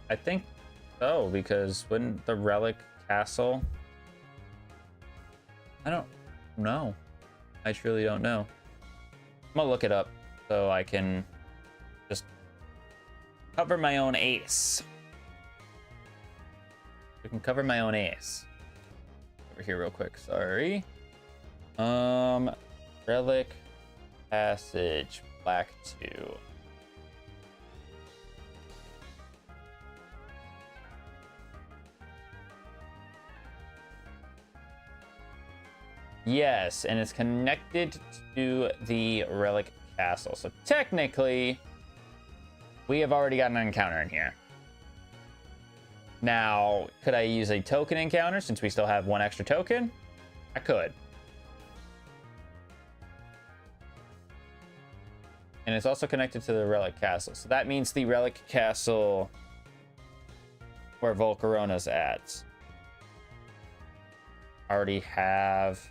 [SPEAKER 1] I think so, because wouldn't the Relic Castle... I don't know. I truly don't know. I'm gonna look it up so I can just cover my own ace. I can cover my own ace. Over here real quick, sorry. Relic Passage Black 2. Yes, and it's connected to the Relic Castle. So technically, we have already got an encounter in here. Now, could I use a token encounter since we still have one extra token? I could. And it's also connected to the Relic Castle. So that means the Relic Castle where Volcarona's at already have...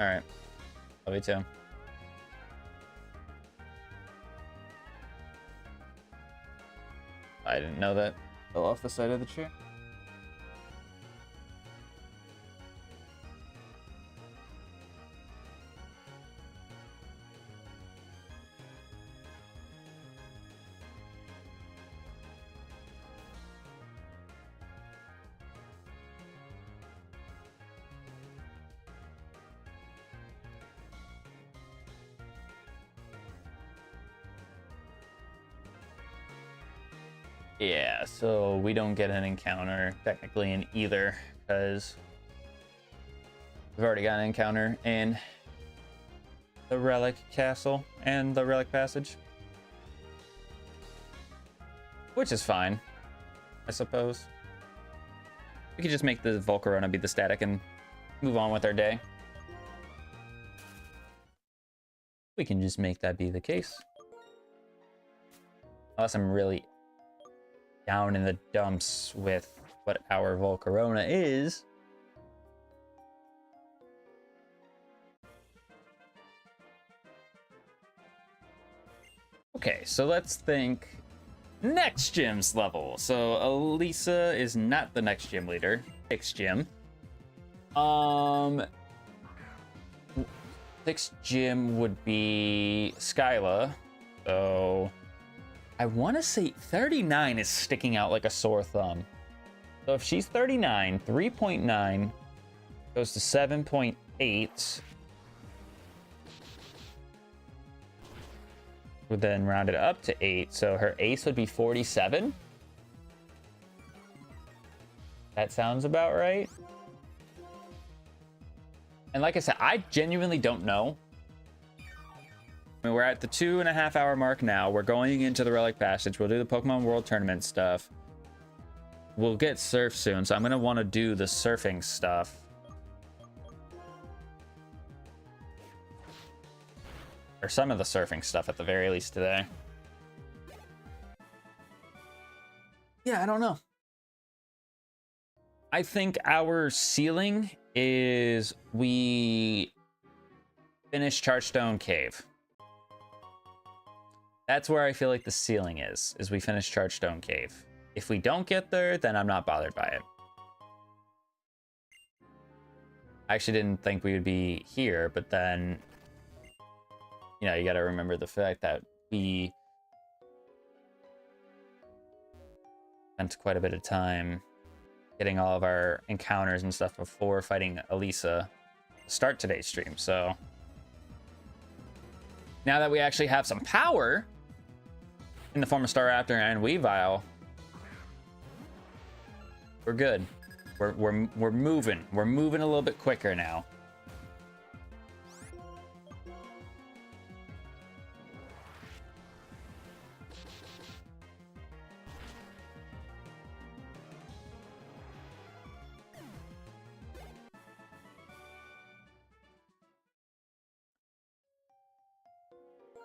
[SPEAKER 1] All right, love you too. I didn't know that. Fell off the side of the chair. Yeah, so we don't get an encounter technically in either because we've already got an encounter in the Relic Castle and the Relic Passage, which is fine, I suppose. We could just make the Volcarona be the static and move on with our day. We can just make that be the case. Unless I'm really down in the dumps with what our Volcarona is. Okay, so let's think next gym's level. So Elisa is not the next gym leader. Sixth gym. Sixth gym would be Skyla. So I want to say 39 is sticking out like a sore thumb. So if she's 39, 3.9 goes to 7.8. Would then round it up to 8. So her ace would be 47. That sounds about right. And like I said, I genuinely don't know. I mean, we're at the 2.5 hour mark now. We're going into the Relic Passage. We'll do the Pokemon World Tournament stuff. We'll get Surf soon, so I'm going to want to do the surfing stuff. Or some of the surfing stuff at the very least today. Yeah, I don't know. I think our ceiling is we finish Chargestone Cave. That's where I feel like the ceiling is we finish Chargestone Cave. If we don't get there, then I'm not bothered by it. I actually didn't think we would be here, but then, you know, you got to remember the fact that we spent quite a bit of time getting all of our encounters and stuff before fighting Elisa to start today's stream. So now that we actually have some power in the form of Staraptor and Weavile, We're good. We're moving. We're moving a little bit quicker now.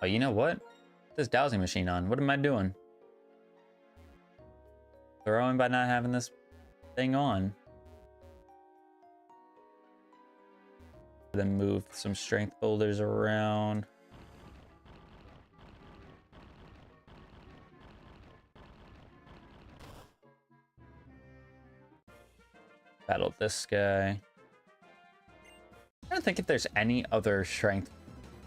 [SPEAKER 1] Oh, you know what? This dowsing machine on. What am I doing? Throwing by not having this thing on. Then move some strength boulders around. Battle this guy. I don't think if there's any other strength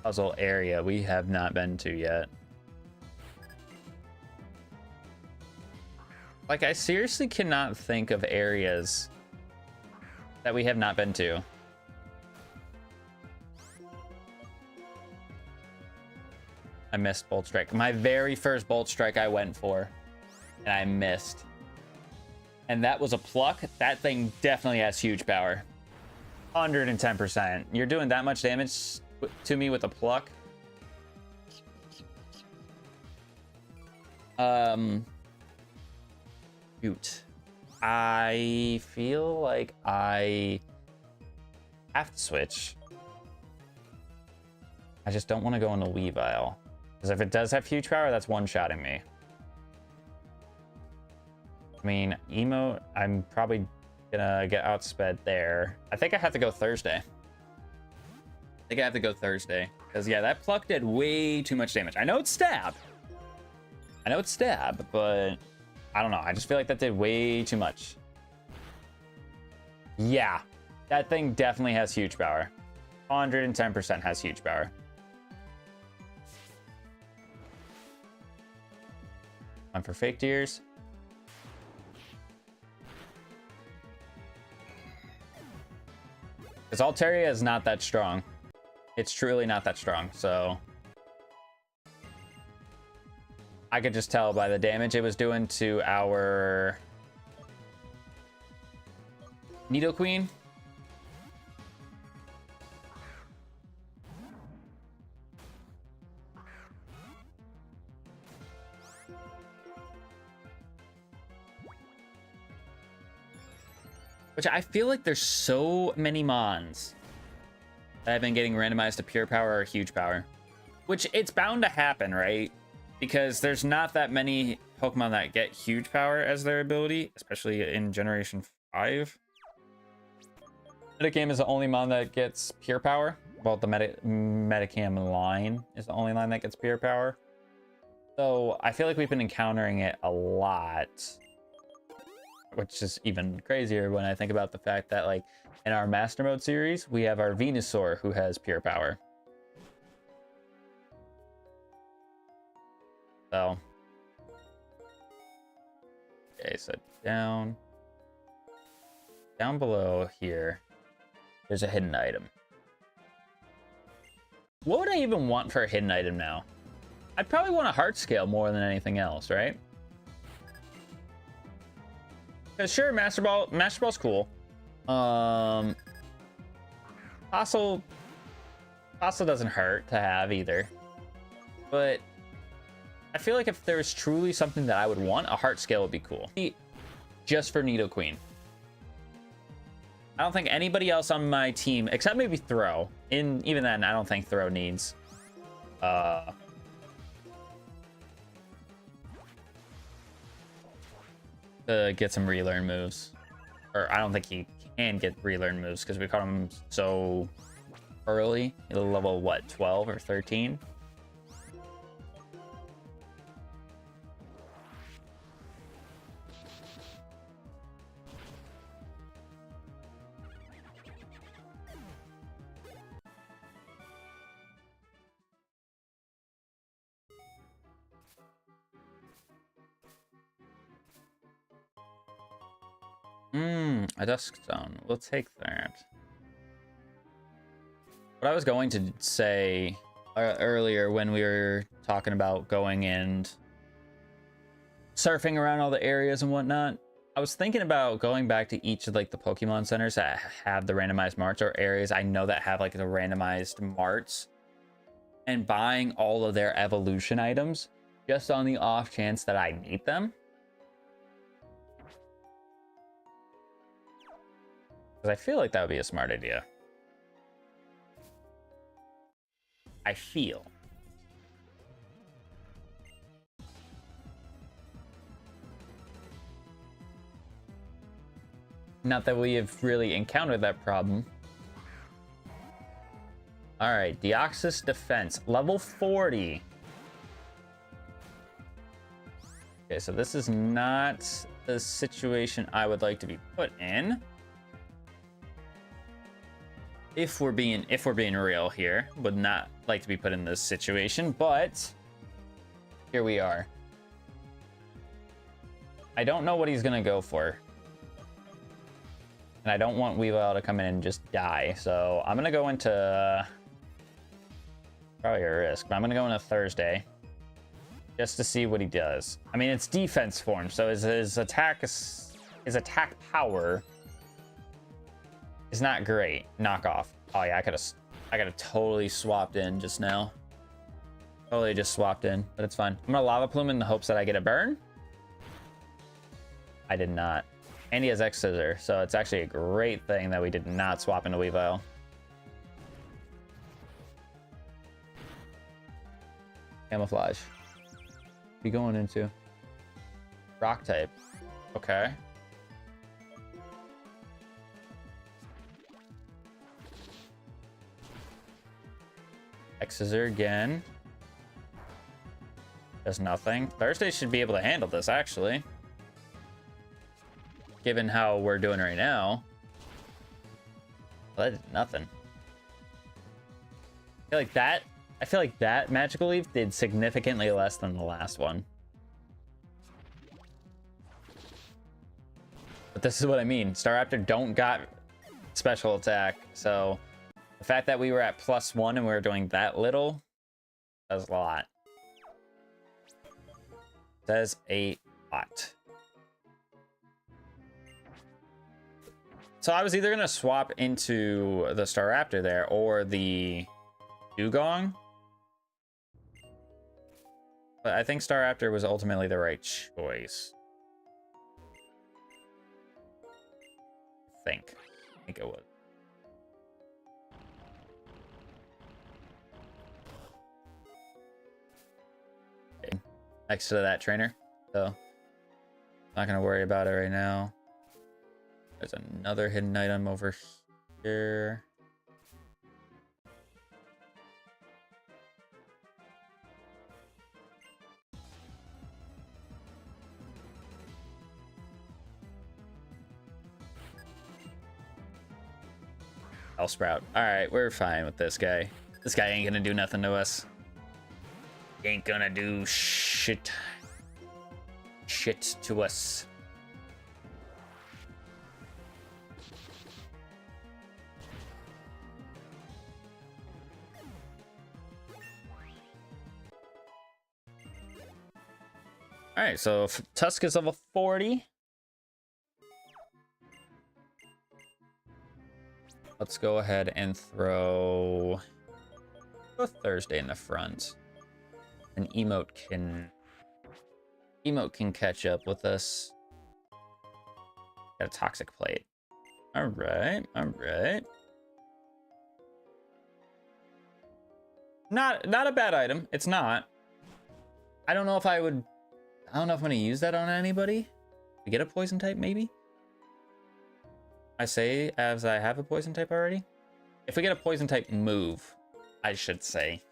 [SPEAKER 1] puzzle area we have not been to yet. Like, I seriously cannot think of areas that we have not been to. I missed Bolt Strike. My very first Bolt Strike I went for, and I missed. And that was a pluck. That thing definitely has huge power. 110%. You're doing that much damage to me with a pluck. Shoot. I feel like I have to switch. I just don't want to go into Weavile. Because if it does have huge power, that's one-shotting me. I mean, Emo, I'm probably gonna get outsped there. I think I have to go Thursday. Because, yeah, that pluck did way too much damage. I know it's stab. But I don't know. I just feel like that did way too much. Yeah, that thing definitely has huge power. 110% has huge power. I'm for fake deers. Because Altaria is not that strong. It's truly not that strong, so I could just tell by the damage it was doing to our Nidoqueen. Which I feel like there's so many Mons that have been getting randomized to pure power or huge power. Which it's bound to happen, right? Because there's not that many Pokemon that get huge power as their ability, especially in Generation 5. Metacam is the only Mon that gets pure power. Well, the Metacam line is the only line that gets pure power. So I feel like we've been encountering it a lot. Which is even crazier when I think about the fact that, like, in our Master Mode series, we have our Venusaur who has pure power. So, okay, so down below here, there's a hidden item. What would I even want for a hidden item now? I'd probably want a heart scale more than anything else, right? Because sure, Master Ball's cool. Fossil doesn't hurt to have either. But I feel like if there was truly something that I would want, a heart scale would be cool. Just for Nidoqueen. I don't think anybody else on my team, except maybe Throw. Even then, I don't think Throw needs to get some relearn moves. Or I don't think he can get relearn moves because we caught him so early. Level, what, 12 or 13? A Dusk Stone. We'll take that. What I was going to say earlier when we were talking about going and surfing around all the areas and whatnot, I was thinking about going back to each of like the Pokemon centers that have the randomized marts, or areas I know that have like the randomized marts, and buying all of their evolution items just on the off chance that I need them. Because I feel like that would be a smart idea. I feel. Not that we have really encountered that problem. All right, Deoxys Defense, level 40. Okay, so this is not the situation I would like to be put in. If we're being real here, would not like to be put in this situation, but here we are. I don't know what he's gonna go for. And I don't want Weavile to come in and just die. So I'm gonna go into probably a risk, but I'm gonna go into Thursday just to see what he does. I mean, it's defense form, so his attack power is not great. Knock off. Oh yeah, I could have totally swapped in just now. Totally just swapped in, but it's fine. I'm gonna Lava Plume in the hopes that I get a burn. I did not. And he has X Scissor, so it's actually a great thing that we did not swap into Weavile. Camouflage. Be going into rock type. Okay. X Scissor again. Does nothing. Thursday should be able to handle this, actually. Given how we're doing right now. Well, that did nothing. I feel like that Magical Leaf did significantly less than the last one. But this is what I mean. Staraptor don't got special attack, so the fact that we were at +1 and we were doing that little, does a lot. Says a lot. So I was either going to swap into the Staraptor there or the Dugong. But I think Staraptor was ultimately the right choice. I think it was. Okay. Next to that trainer. So not going to worry about it right now. There's another hidden item over here. Sprout. All right, we're fine with this guy. This guy ain't gonna do nothing to us. Ain't gonna do shit to us. All right, so Tusk is level 40. Let's go ahead and throw a Thursday in the front. An emote can catch up with us. Got a toxic plate. All right. Not a bad item. It's not. I don't know if I'm gonna use that on anybody. To get a poison type, maybe. I say as I have a poison type already. If we get a poison type move, I should say.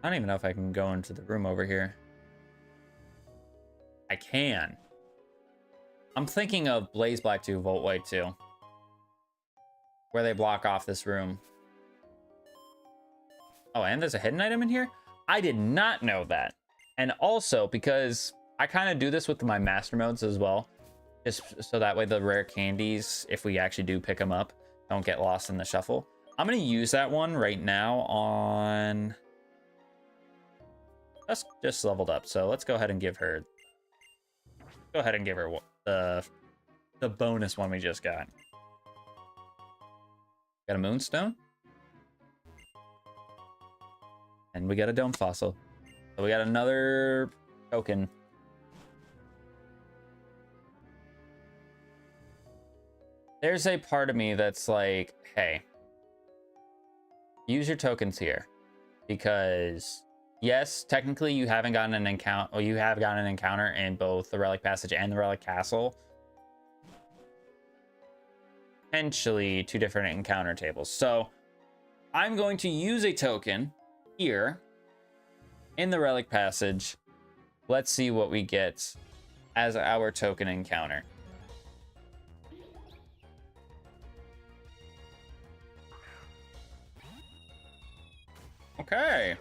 [SPEAKER 1] I don't even know if I can go into the room over here. I can. I'm thinking of Blaze Black 2, Volt White 2. Where they block off this room. Oh, and there's a hidden item in here? I did not know that. And also, because I kind of do this with my master modes as well. Just so that way the rare candies, if we actually do pick them up, don't get lost in the shuffle. I'm gonna use that one right now on. That's just leveled up, so let's go ahead and give her. Go ahead and give her the bonus one we just got. Got a moonstone, and we got a dome fossil. So we got another token. There's a part of me that's like, hey, use your tokens here, because yes, technically you haven't gotten an encounter, or you have gotten an encounter in both the Relic Passage and the Relic Castle. Potentially two different encounter tables. So I'm going to use a token here in the Relic Passage. Let's see what we get as our token encounter. Okay.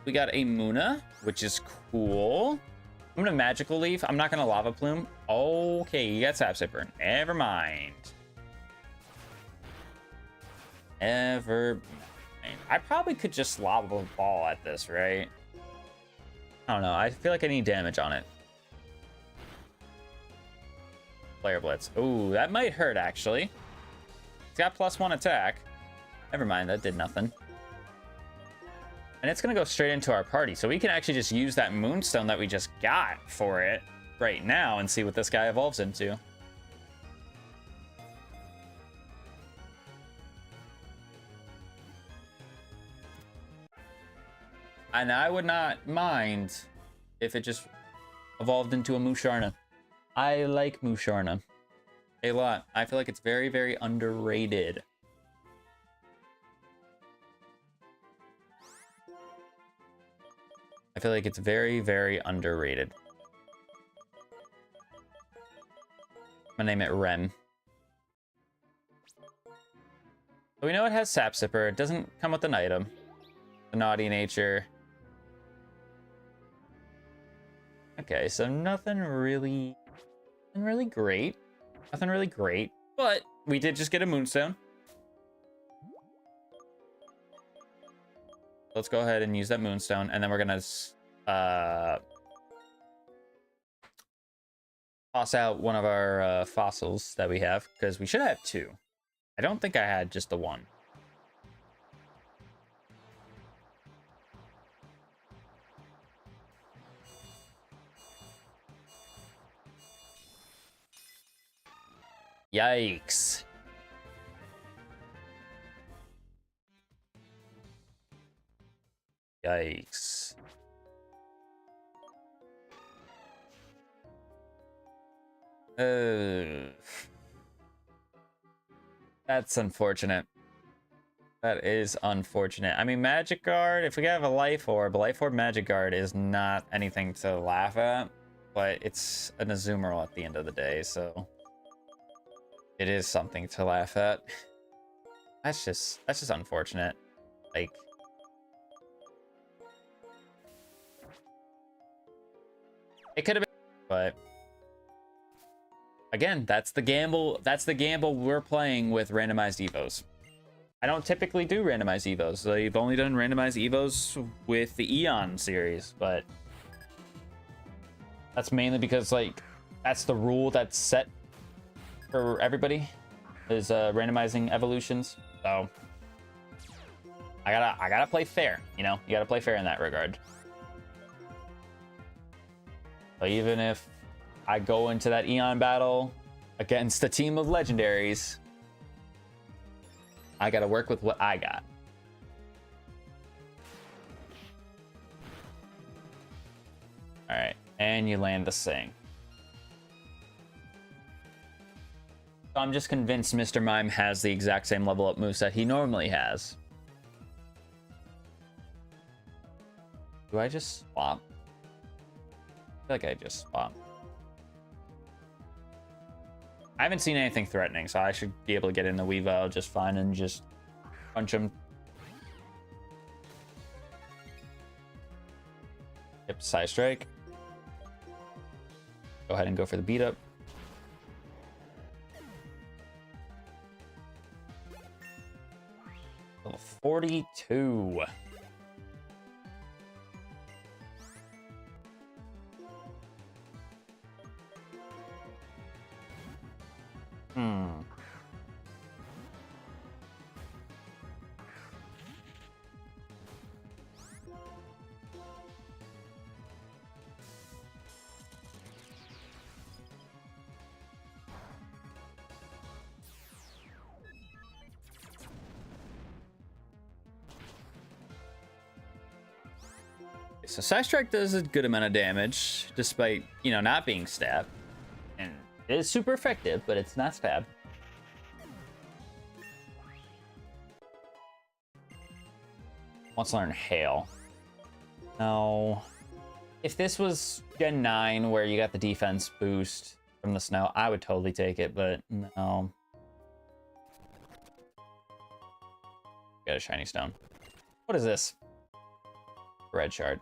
[SPEAKER 1] We got a Muna, which is cool. I'm gonna Magical Leaf. I'm not gonna Lava Plume. Okay, you got Sap Sipper. Never mind. Never mind. I probably could just Lava Ball at this, right? I don't know. I feel like I need damage on it. Flare Blitz. Ooh, that might hurt, actually. It's got +1 attack. Never mind, that did nothing. And it's going to go straight into our party. So we can actually just use that Moonstone that we just got for it right now and see what this guy evolves into. And I would not mind if it just evolved into a Musharna. I like Musharna a lot. I feel like it's very, very underrated. I feel like it's very, very underrated. I'm gonna name it Rem. So we know it has Sap Sipper. It doesn't come with an item. The Naughty Nature. Okay, so nothing really great. Nothing really great. But we did just get a Moonstone. Let's go ahead and use that Moonstone, and then we're gonna toss out one of our fossils that we have, because we should have two. I don't think I had just the one. Yikes. Yikes. That's unfortunate. That is unfortunate. I mean, Magic Guard, if we have a Life Orb Magic Guard is not anything to laugh at, but it's an Azumarill at the end of the day, so it is something to laugh at. That's just unfortunate. Like, it could have been, but again, that's the gamble. That's the gamble we're playing with randomized evos. I don't typically do randomized evos. I've only done randomized evos with the Eon series, but that's mainly because, like, that's the rule that's set for everybody, is randomizing evolutions. So I gotta play fair, you know? You gotta play fair in that regard. So even if I go into that Eon battle against a team of legendaries, I gotta work with what I got. All right, and you land the Sing. So I'm just convinced Mr. Mime has the exact same level up moveset he normally has. Do I just swap? I feel like I just swap. I haven't seen anything threatening, so I should be able to get in the Weavile just fine and just punch him. Yep, Side Strike. Go ahead and go for the beat up. 42. So Side Strike does a good amount of damage, despite, you know, not being stab. And it is super effective, but it's not stab. Wants to learn Hail. No. If this was Gen 9, where you got the defense boost from the snow, I would totally take it, but no. Got a shiny stone. What is this? Red shard.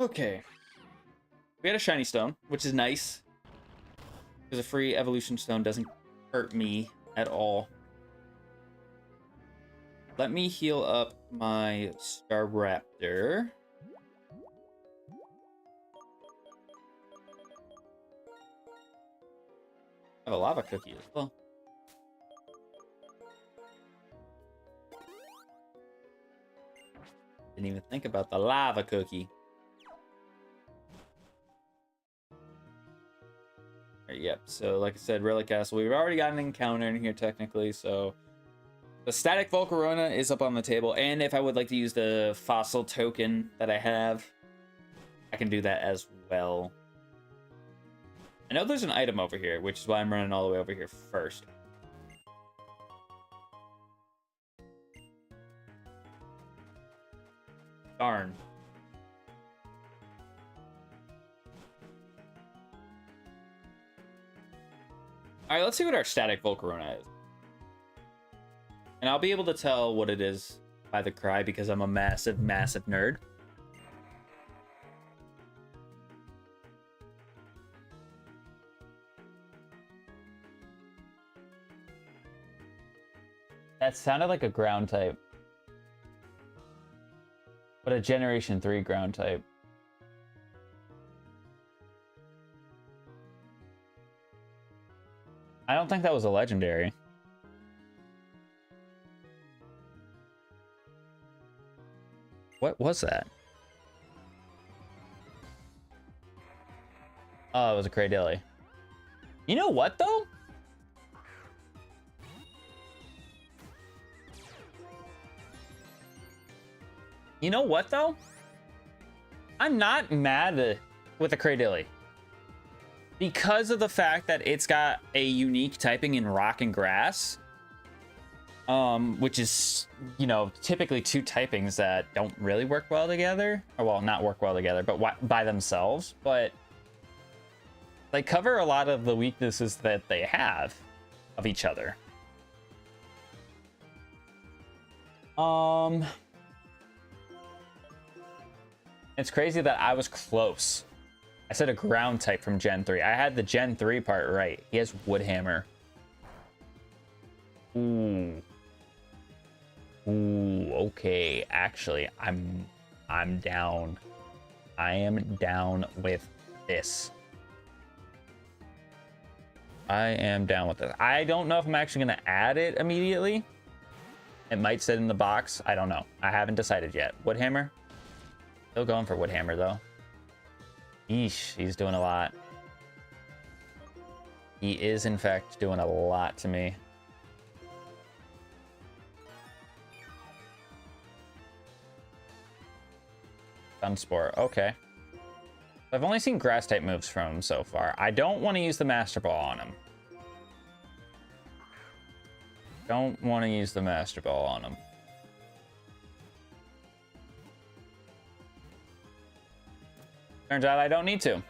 [SPEAKER 1] Okay. We had a shiny stone, which is nice. Because a free evolution stone doesn't hurt me at all. Let me heal up my Staraptor. I have a lava cookie as well. Didn't even think about the lava cookie. Right, yep, so like I said, Relic Castle. We've already got an encounter in here technically, so the static Volcarona is up on the table, and if I would like to use the fossil token that I have, I can do that as well. I know there's an item over here, which is why I'm running all the way over here first. Darn. Alright, let's see what our static Volcarona is. And I'll be able to tell what it is by the cry because I'm a massive, massive nerd. That sounded like a ground type. But a Generation 3 ground type. I don't think that was a legendary. What was that? Oh, it was a Cradilly. You know what, though? You know what, though? I'm not mad with the Cradilly. Because of the fact that it's got a unique typing in rock and grass. Which is, you know, typically two typings that don't really work well together. Or, well, not work well together, but by themselves. But they cover a lot of the weaknesses that they have of each other. It's crazy that I was close. I said a ground type from Gen 3. I had the Gen 3 part right. He has Woodhammer. Ooh. Ooh, okay. Actually, I'm down. I am down with this. I am down with this. I don't know if I'm actually going to add it immediately. It might sit in the box. I don't know. I haven't decided yet. Woodhammer? Still going for Woodhammer, though. Eesh, he's doing a lot. He is, in fact, doing a lot to me. Sunspore, okay. I've only seen grass-type moves from him so far. I don't want to use the Master Ball on him. Don't want to use the Master Ball on him. Turns out I don't need to.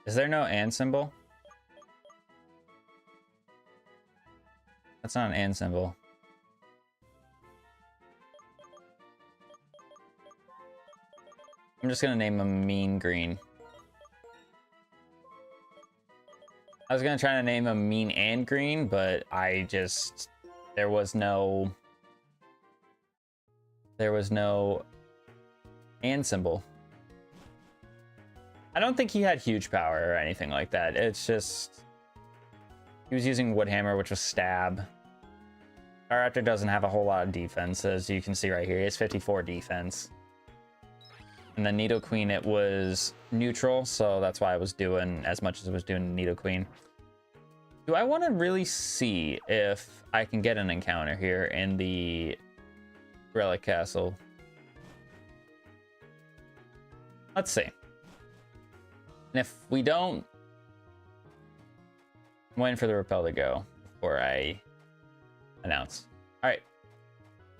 [SPEAKER 1] Is there no and symbol? That's not an and symbol. I'm just gonna name him Mean Green. I was gonna try to name him Mean and Green, but there was no and symbol. I don't think he had huge power or anything like that. It's just he was using Woodhammer, which was stab. Our Raptor doesn't have a whole lot of defense, as you can see right here. He has 54 defense. And then Nidoqueen, it was neutral, so that's why I was doing as much as it was doing Nidoqueen. Do I want to really see if I can get an encounter here in the Relic Castle? Let's see. And if we don't, I'm waiting for the repel to go before I announce. All right.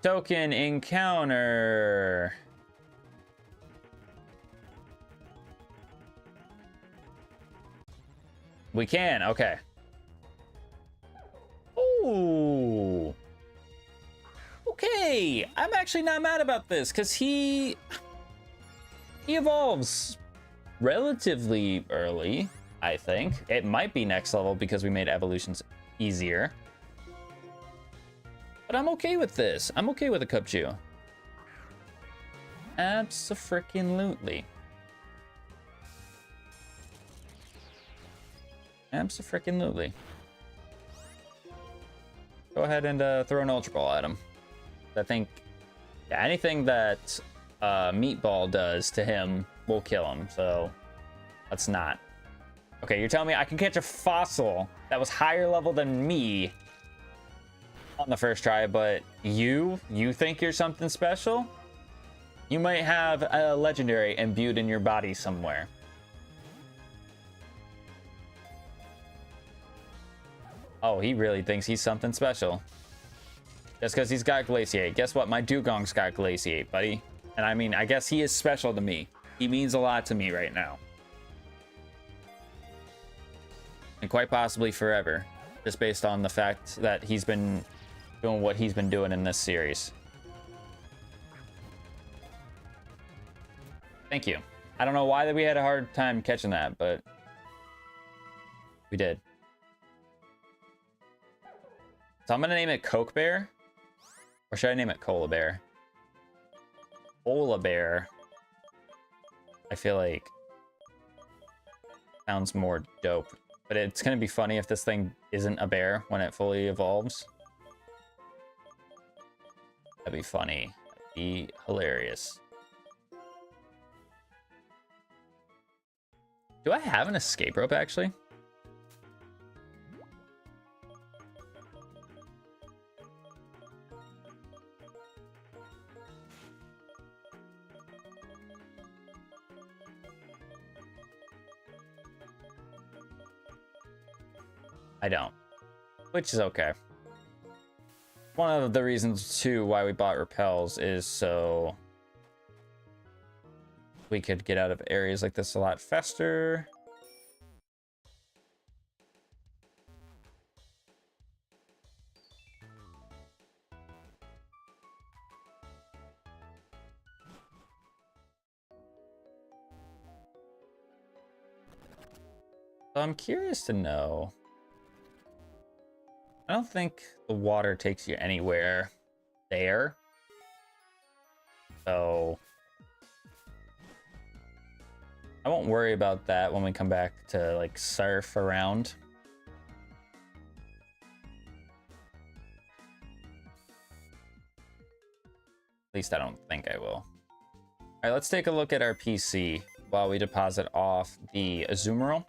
[SPEAKER 1] Token encounter. We can. Okay. Ooh. Okay. I'm actually not mad about this because he evolves relatively early, I think. It might be next level because we made evolutions easier. But I'm okay with this. I'm okay with a Cubchoo. Abso-freaking-lutely. Abso-freaking-lutely. Go ahead and throw an Ultra Ball at him. I think anything that Meatball does to him will kill him, so let's not. Okay, you're telling me I can catch a fossil that was higher level than me on the first try, but you think you're something special? You might have a legendary imbued in your body somewhere. Oh, he really thinks he's something special. Just because he's got Glaciate. Guess what? My Dugong's got Glaciate, buddy. And I mean, I guess he is special to me. He means a lot to me right now. And quite possibly forever. Just based on the fact that he's been doing what he's been doing in this series. Thank you. I don't know why we had a hard time catching that, but we did. So I'm gonna name it Coke Bear. Or should I name it Cola Bear? Cola Bear. I feel like sounds more dope. But it's gonna be funny if this thing isn't a bear when it fully evolves. That'd be funny. That'd be hilarious. Do I have an escape rope actually? I don't, which is okay. One of the reasons too why we bought repels is so we could get out of areas like this a lot faster. So I'm curious to know. I don't think the water takes you anywhere there. So I won't worry about that when we come back to like surf around. At least I don't think I will. All right, let's take a look at our PC while we deposit off the Azumarill.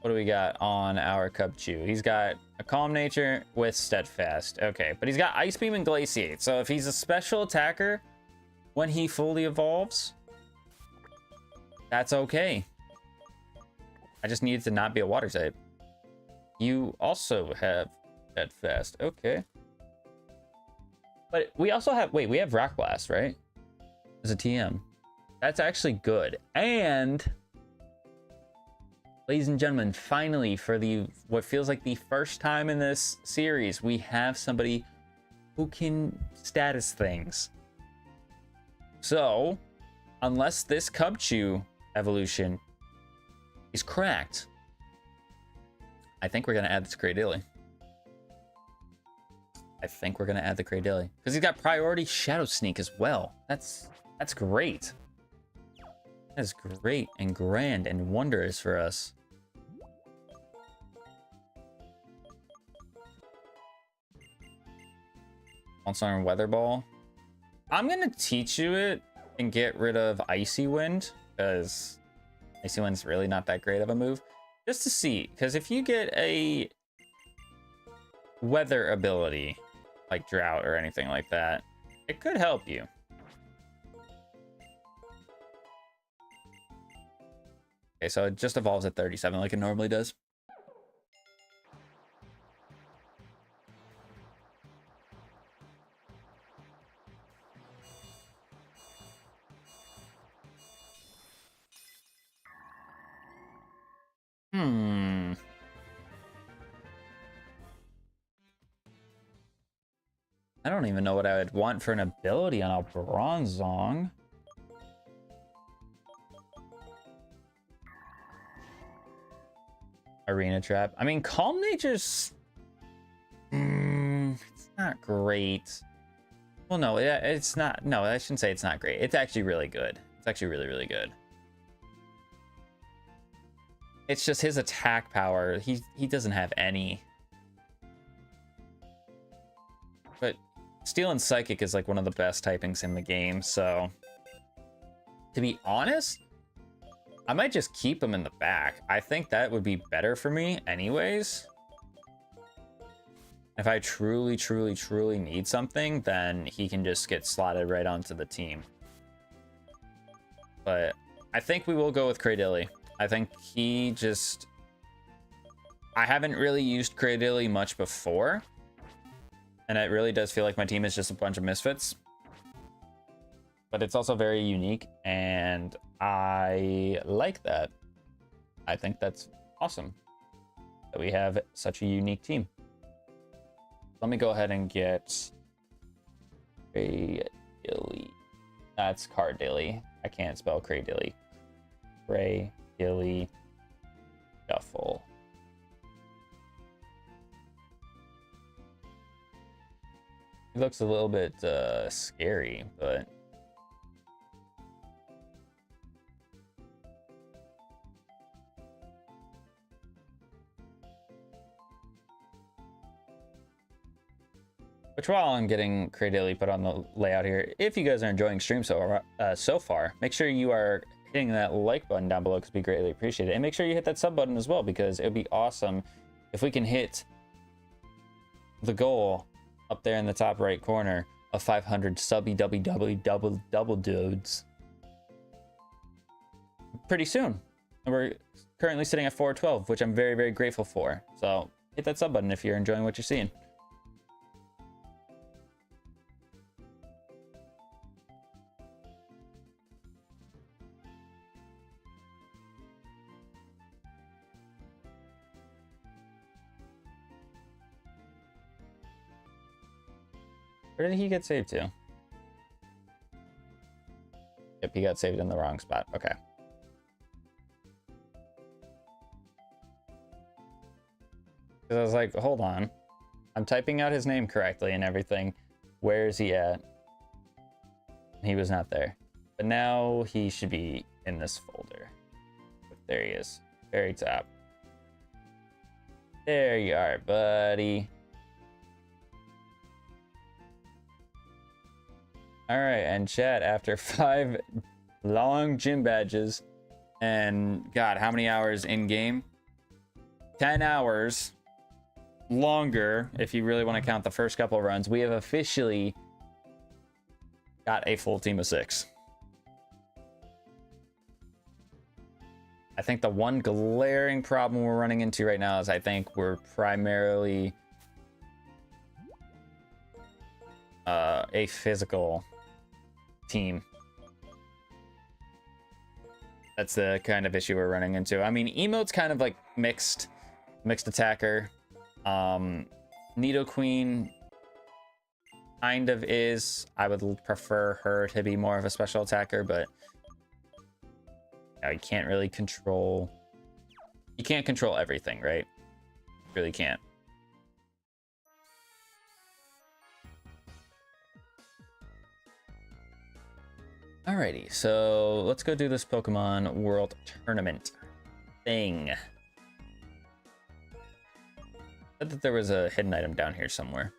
[SPEAKER 1] What do we got on our Cubchoo? He's got a Calm Nature with Steadfast. Okay, but he's got Ice Beam and Glaciate. So if he's a special attacker when he fully evolves, that's okay. I just needed to not be a water type. You also have Steadfast. Okay. But we also have, wait, we have Rock Blast, right? As a TM. That's actually good. And ladies and gentlemen, finally, for the what feels like the first time in this series, we have somebody who can status things. So, unless this Cubchoo evolution is cracked, I think we're gonna add this Cradilly. I think we're gonna add the Cradilly because he's got priority Shadow Sneak as well. That's great. That is great and grand and wondrous for us. On Weather Ball. I'm gonna teach you it and get rid of Icy Wind because Icy Wind's really not that great of a move. Just to see, because if you get a weather ability like Drought or anything like that, it could help you. Okay, so it just evolves at 37 like it normally does. I don't even know what I would want for an ability on a Bronzong. Arena Trap. I mean, Calm Nature's... it's not great. Well, no, it's not. No, I shouldn't say it's not great. It's actually really good. It's actually really, really good. It's just his attack power. He doesn't have any. But Steel and Psychic is like one of the best typings in the game, so to be honest, I might just keep him in the back. I think that would be better for me anyways. If I truly, truly, truly need something, then he can just get slotted right onto the team. But I think we will go with Cradilly. I think he just... I haven't really used Cradilly much before. And it really does feel like my team is just a bunch of misfits. But it's also very unique, and I like that. I think that's awesome that we have such a unique team. Let me go ahead and get Cradilly. That's Cardilly. I can't spell Cradilly. Cradilly Shuffle. He looks a little bit scary, but which, while I'm getting Cradilly put on the layout here, if you guys are enjoying stream so far, make sure you are hitting that like button down below because it'd be greatly appreciated, and make sure you hit that sub button as well because it would be awesome if we can hit the goal up there in the top right corner of 500 subby double dudes pretty soon. And we're currently sitting at 412, which I'm very, very grateful for. So hit that sub button if you're enjoying what you're seeing. Where did he get saved to? Yep, he got saved in the wrong spot. Okay. Because I was like, hold on. I'm typing out his name correctly and everything. Where is he at? He was not there. But now he should be in this folder. There he is. Very top. There you are, buddy. All right, and chat, after 5 long gym badges and God, how many hours in game? 10 hours longer, if you really want to count the first couple runs, we have officially got a full team of 6. I think the one glaring problem we're running into right now is I think we're primarily a physical team. That's the kind of issue we're running into. I mean, Emote's kind of like mixed attacker. Nidoqueen kind of is. I would prefer her to be more of a special attacker, but you can't really control. You can't control everything, right? You really can't. Alrighty, so let's go do this Pokemon World Tournament thing. Said that there was a hidden item down here somewhere.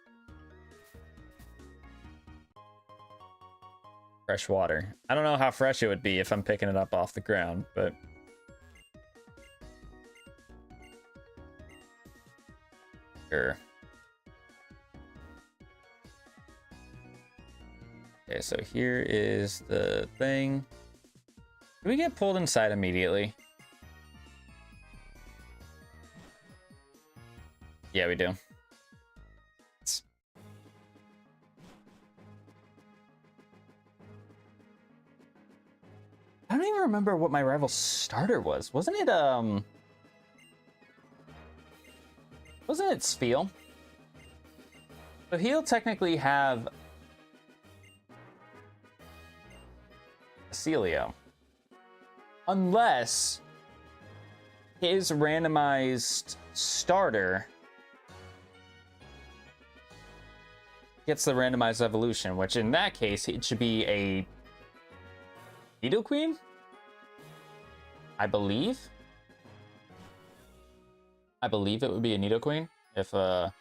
[SPEAKER 1] Fresh water. I don't know how fresh it would be if I'm picking it up off the ground, but sure. Okay, so here is the thing. Do we get pulled inside immediately? Yeah, we do. I don't even remember what my rival starter was. Wasn't it Spheal? So he'll technically have Celio, unless his randomized starter gets the randomized evolution, which in that case it should be a Nidoqueen, I believe. I believe it would be a Nidoqueen if it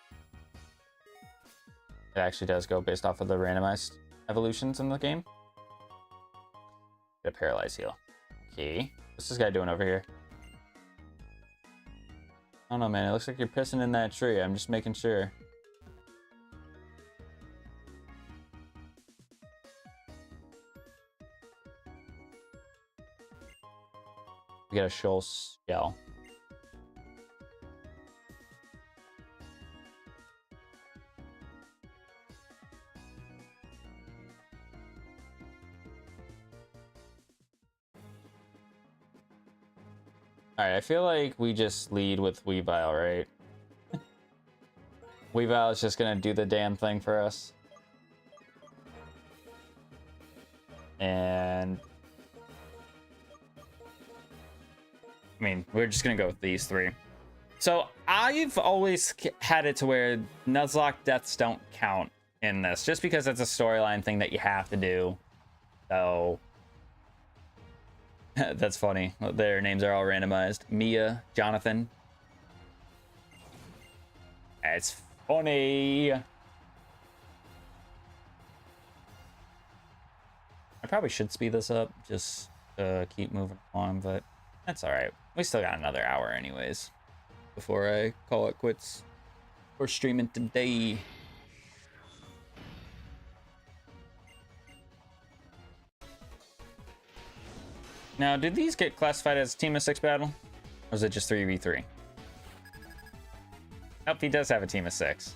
[SPEAKER 1] actually does go based off of the randomized evolutions in the game. Get a paralyzed heal. Okay. What's this guy doing over here? I don't know, man. It looks like you're pissing in that tree. I'm just making sure. We got a shoal shell. Alright, I feel like we just lead with Weavile, right? Weavile is just gonna do the damn thing for us. And I mean, we're just gonna go with these three. So I've always had it to where Nuzlocke deaths don't count in this, just because it's a storyline thing that you have to do. So that's funny. Their names are all randomized. Mia, Jonathan. It's funny. I probably should speed this up, just keep moving along, but that's all right. We still got another hour anyways before I call it quits for streaming today. Now, did these get classified as a team of 6 battle? Or is it just 3v3? Nope, he does have a team of 6.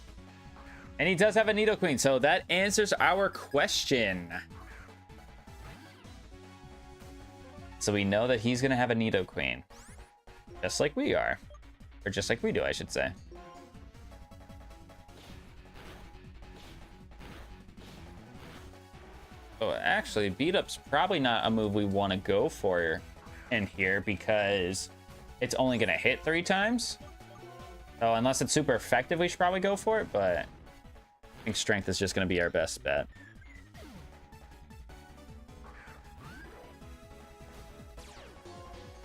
[SPEAKER 1] And he does have a Nidoqueen, so that answers our question. So we know that he's going to have a Nidoqueen. Just like we are. Or just like we do, I should say. Oh, actually, beat up's probably not a move we want to go for in here because it's only going to hit 3 times. So unless it's super effective, we should probably go for it, but I think strength is just going to be our best bet.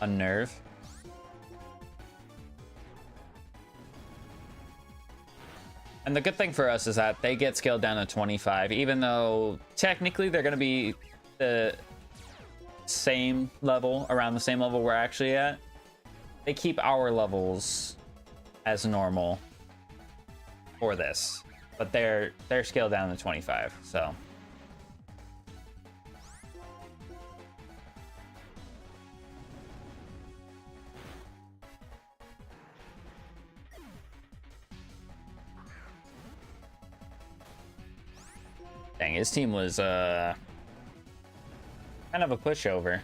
[SPEAKER 1] Unnerve. And the good thing for us is that they get scaled down to 25, even though technically they're going to be the same level, around the same level we're actually at. They keep our levels as normal for this, but they're scaled down to 25, so. Dang, his team was kind of a pushover.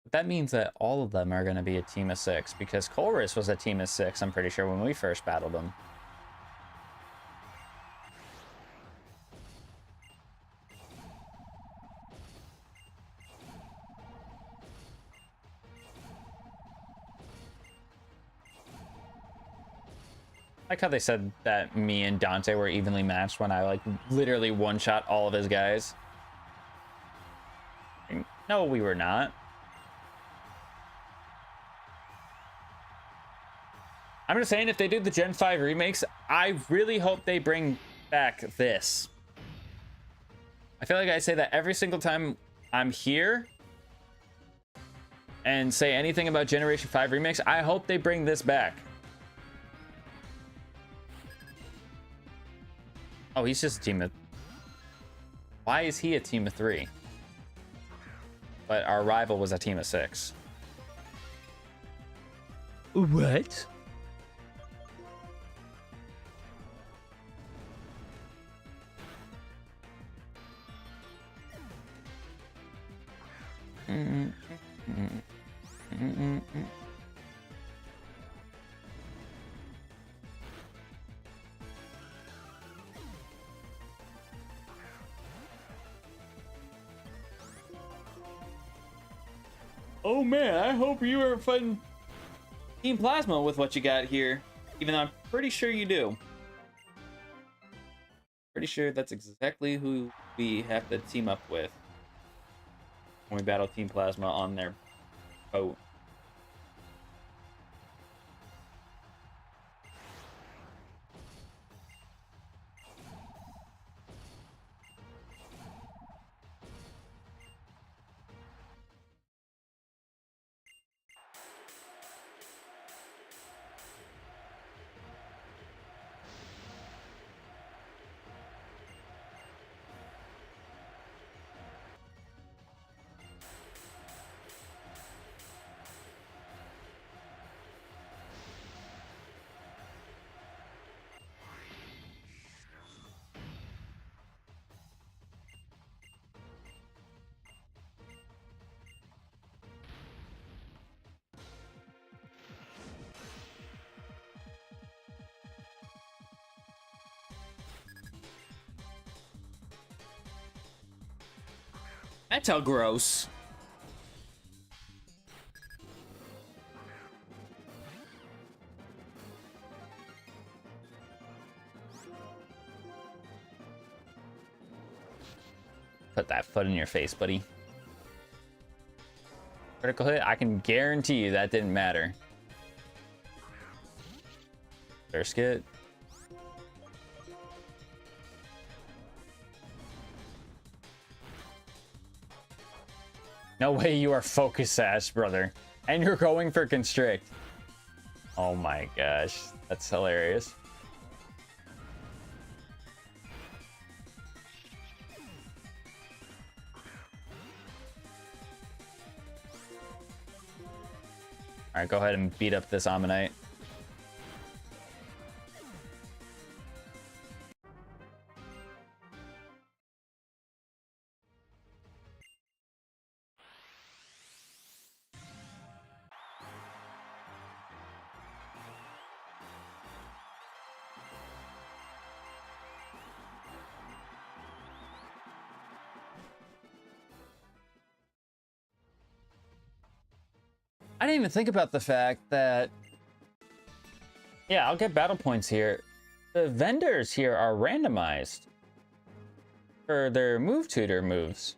[SPEAKER 1] But that means that all of them are going to be a team of 6 because Colress was a team of 6, I'm pretty sure, when we first battled him. I like how they said that me and Dante were evenly matched when I like literally one-shot all of his guys. No, we were not. I'm just saying, if they do the Gen 5 remakes, I really hope they bring back this. I feel like I say that every single time I'm here and say anything about Generation 5 remakes. I hope they bring this back. Oh, he's just a team of... Why is he a team of 3? But our rival was a team of 6. What? Oh man, I hope you are fighting Team Plasma with what you got here. Even though I'm pretty sure you do. Pretty sure that's exactly who we have to team up with when we battle Team Plasma on their boat. That's how gross. Put that foot in your face, buddy. Critical hit, I can guarantee you that didn't matter. First skit. No way you are focus sash, brother. And you're going for constrict. Oh my gosh. That's hilarious. Alright, go ahead and beat up this Ammonite. I didn't even think about the fact that... Yeah, I'll get battle points here. The vendors here are randomized for their move tutor moves.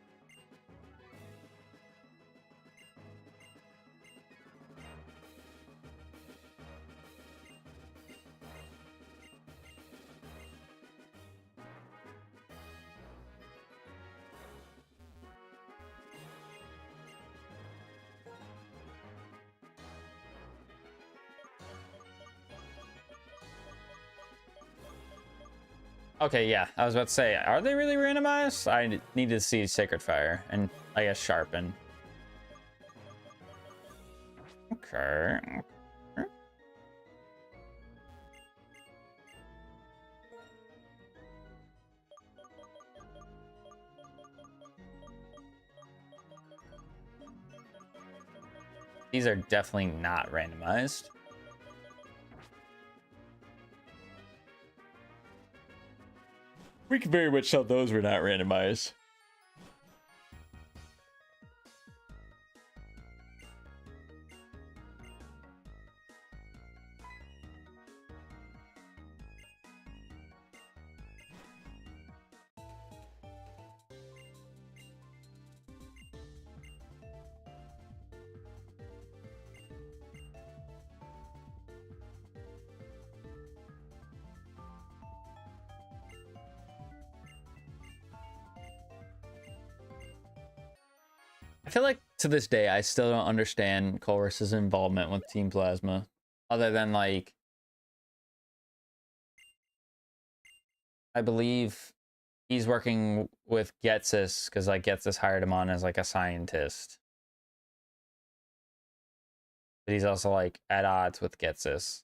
[SPEAKER 1] Okay, yeah, I was about to say, are they really randomized? I need to see Sacred Fire and, I guess, Sharpen. Okay. These are definitely not randomized. We can very much tell those were not randomized. I feel like to this day, I still don't understand Colress's involvement with Team Plasma. Other than, like, I believe he's working with Getsus because, like, Getsus hired him on as, like, a scientist. But he's also, like, at odds with Getsus.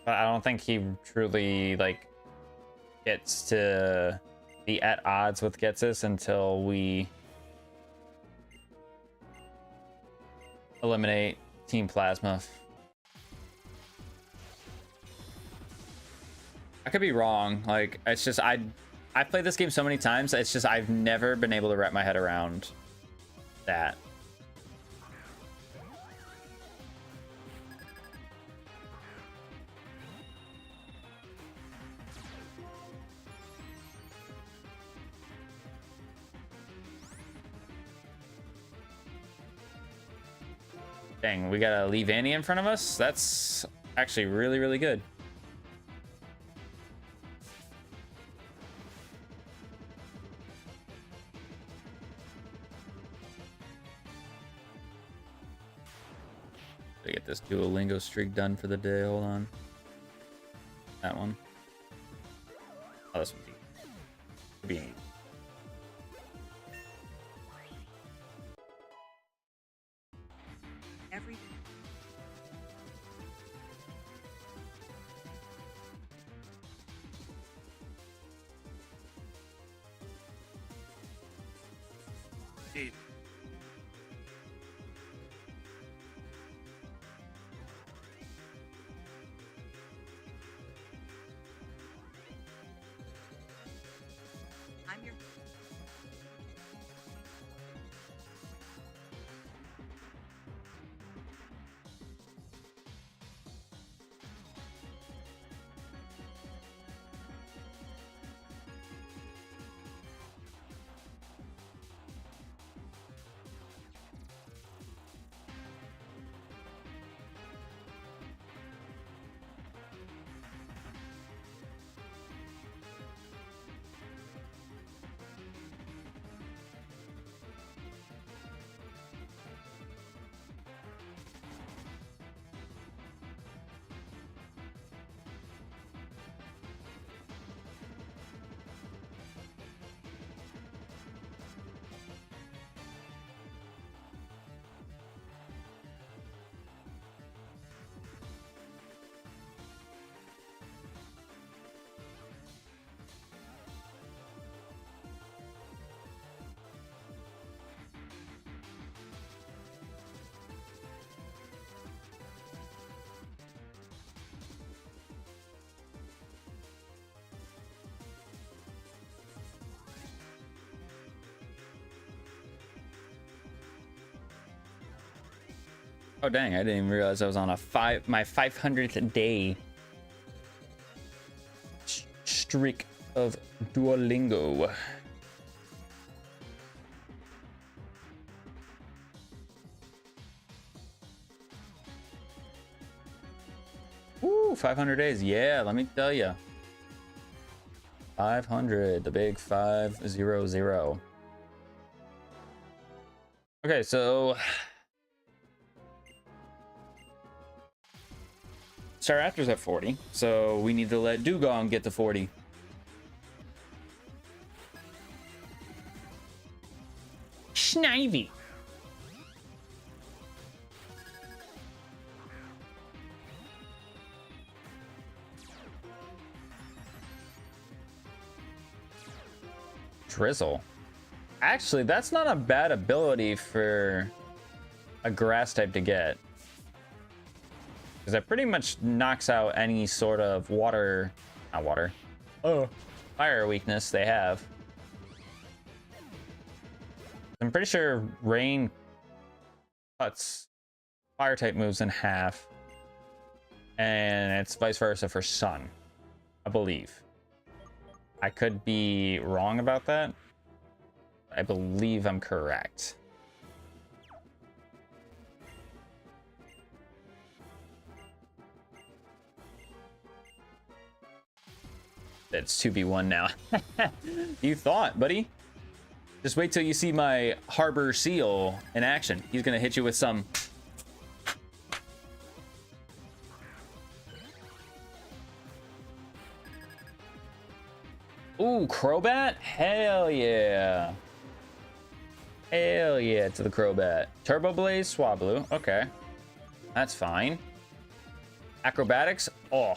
[SPEAKER 1] But I don't think he truly, like, gets to be at odds with Getsus until we eliminate Team Plasma. I could be wrong. Like, it's just I've played this game so many times. It's just I've never been able to wrap my head around that. Dang, we gotta leave Annie in front of us? That's actually really, really good. To get this Duolingo streak done for the day. Hold on. That one. Oh, this one's easy.
[SPEAKER 2] Every day. Eight. I'm your
[SPEAKER 1] Oh dang, I didn't even realize I was on my 500th day streak of Duolingo. Woo, 500 days. Yeah, let me tell you. 500, the big 500. Okay, so Star Raptor's at 40, so we need to let Dugong get to 40. Snivy. Drizzle. Actually, that's not a bad ability for a grass type to get. Because that pretty much knocks out any sort of fire weakness they have. I'm pretty sure rain cuts fire type moves in half. And it's vice versa for sun, I believe. I could be wrong about that. I believe I'm correct. It's 2v1 now. You thought, buddy. Just wait till you see my Harbor Seal in action. He's gonna hit you with some... Ooh, Crobat? Hell yeah. Hell yeah to the Crobat. Turbo Blaze, Swablu. Okay. That's fine. Acrobatics? Oh.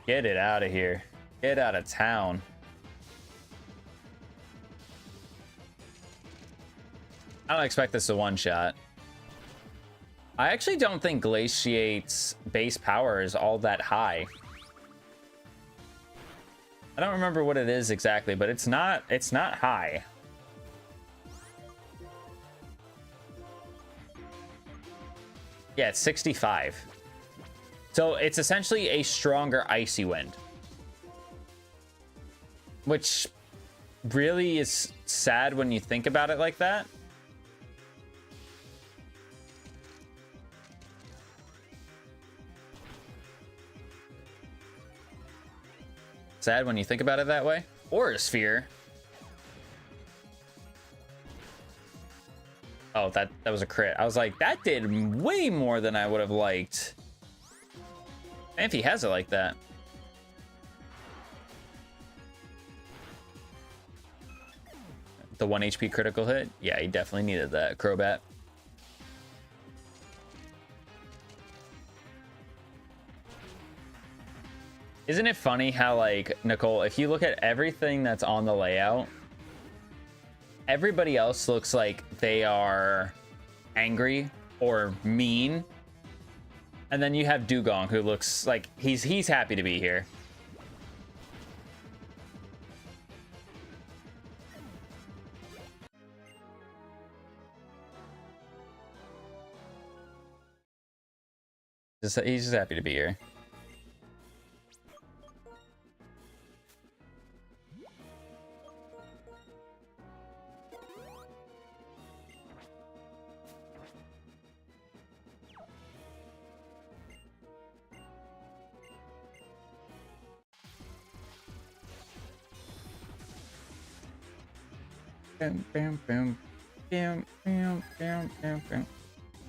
[SPEAKER 1] Get it out of here. Get out of town. I don't expect this to one-shot. I actually don't think Glaciate's base power is all that high. I don't remember what it is exactly, but it's not high. Yeah, it's 65. So it's essentially a stronger Icy Wind. Which really is sad when you think about it like that. Sad when you think about it that way. Aura Sphere. Oh, that was a crit. I was like, that did way more than I would have liked. And if he has it like that. The 1 HP critical hit? Yeah, he definitely needed that, Crobat. Isn't it funny how, like, Nicole, if you look at everything that's on the layout, everybody else looks like they are angry or mean. And then you have Dugong, who looks like he's happy to be here. He's just happy to be here.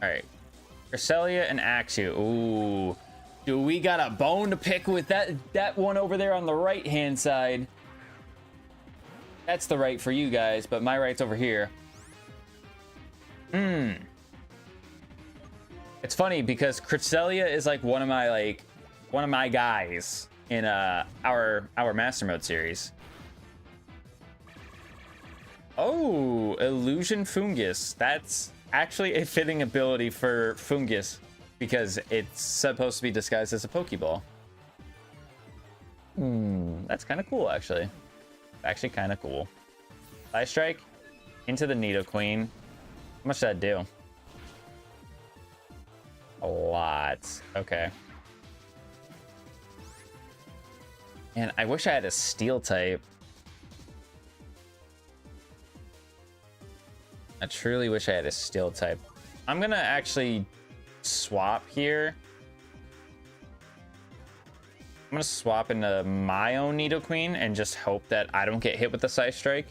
[SPEAKER 1] Alright. Cresselia and Axew. Ooh. Do we got a bone to pick with that one over there on the right hand side? That's the right for you guys, but my right's over here. It's funny because Cresselia is like one of my guys in our Master Mode series. Oh, Illusion Fungus. That's actually a fitting ability for Fungus because it's supposed to be disguised as a Pokeball. That's kind of cool, actually. Actually kind of cool. Fly Strike into the Nidoqueen. How much did that do? A lot. Okay. And I wish I had a Steel type. I truly wish I had a Steel type. I'm gonna actually swap here. I'm gonna swap into my own Nidoqueen and just hope that I don't get hit with the Scythe Strike.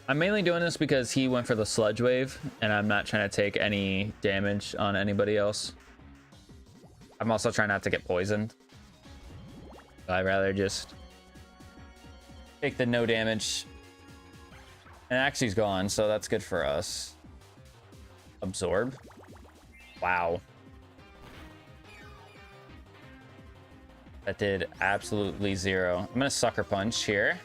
[SPEAKER 1] I'm mainly doing this because he went for the Sludge Wave, and I'm not trying to take any damage on anybody else. I'm also trying not to get poisoned. I'd rather just take the no damage. And Axie's gone, so that's good for us. Absorb. Wow. That did absolutely zero. I'm gonna Sucker Punch here.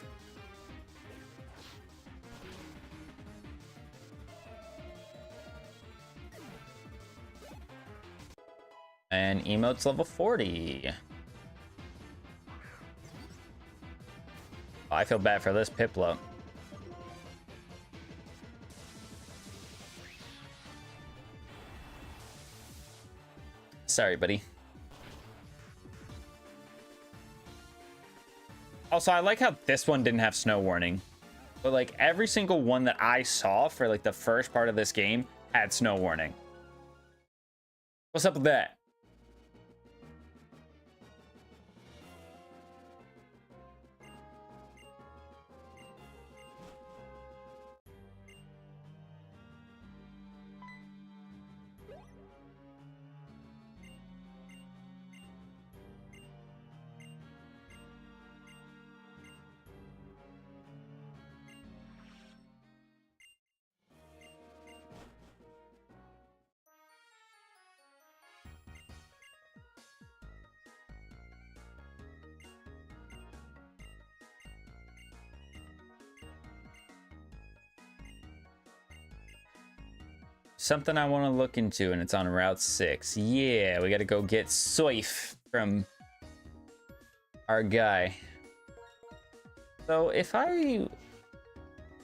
[SPEAKER 1] And emote's level 40. Oh, I feel bad for this Piplup. Sorry, buddy. Also, I like how this one didn't have snow warning. But like every single one that I saw for like the first part of this game had snow warning. What's up with that? Something I want to look into, and it's on Route 6. Yeah, we got to go get Soif from our guy. So if I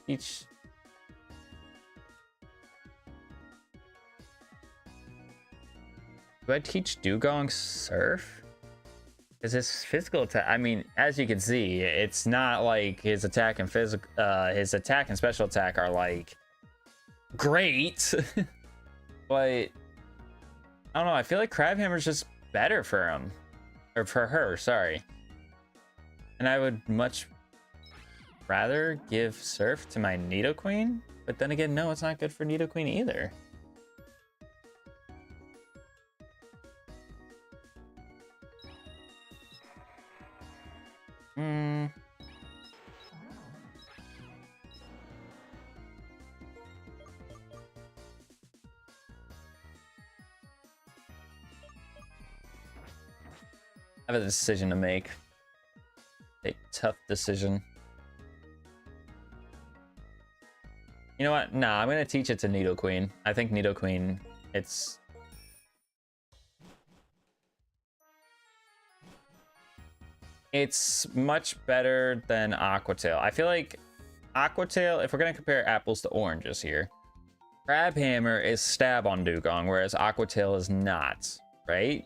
[SPEAKER 1] teach... Do I teach Dugong Surf? Because his physical attack, I mean, as you can see, it's not like his attack and his attack and special attack are like great. But I don't know, I feel like Crabhammer's just better for him, or for her, sorry. And I would much rather give Surf to my Nidoqueen, but then again, no, it's not good for Nidoqueen either. I have a decision to make. A tough decision. You know what? Nah, I'm gonna teach it to Nidoqueen. I think Nidoqueen, it's much better than Aquatail. I feel like Aquatail, if we're gonna compare apples to oranges here, Crabhammer is stab on Dugong, whereas Aquatail is not, right?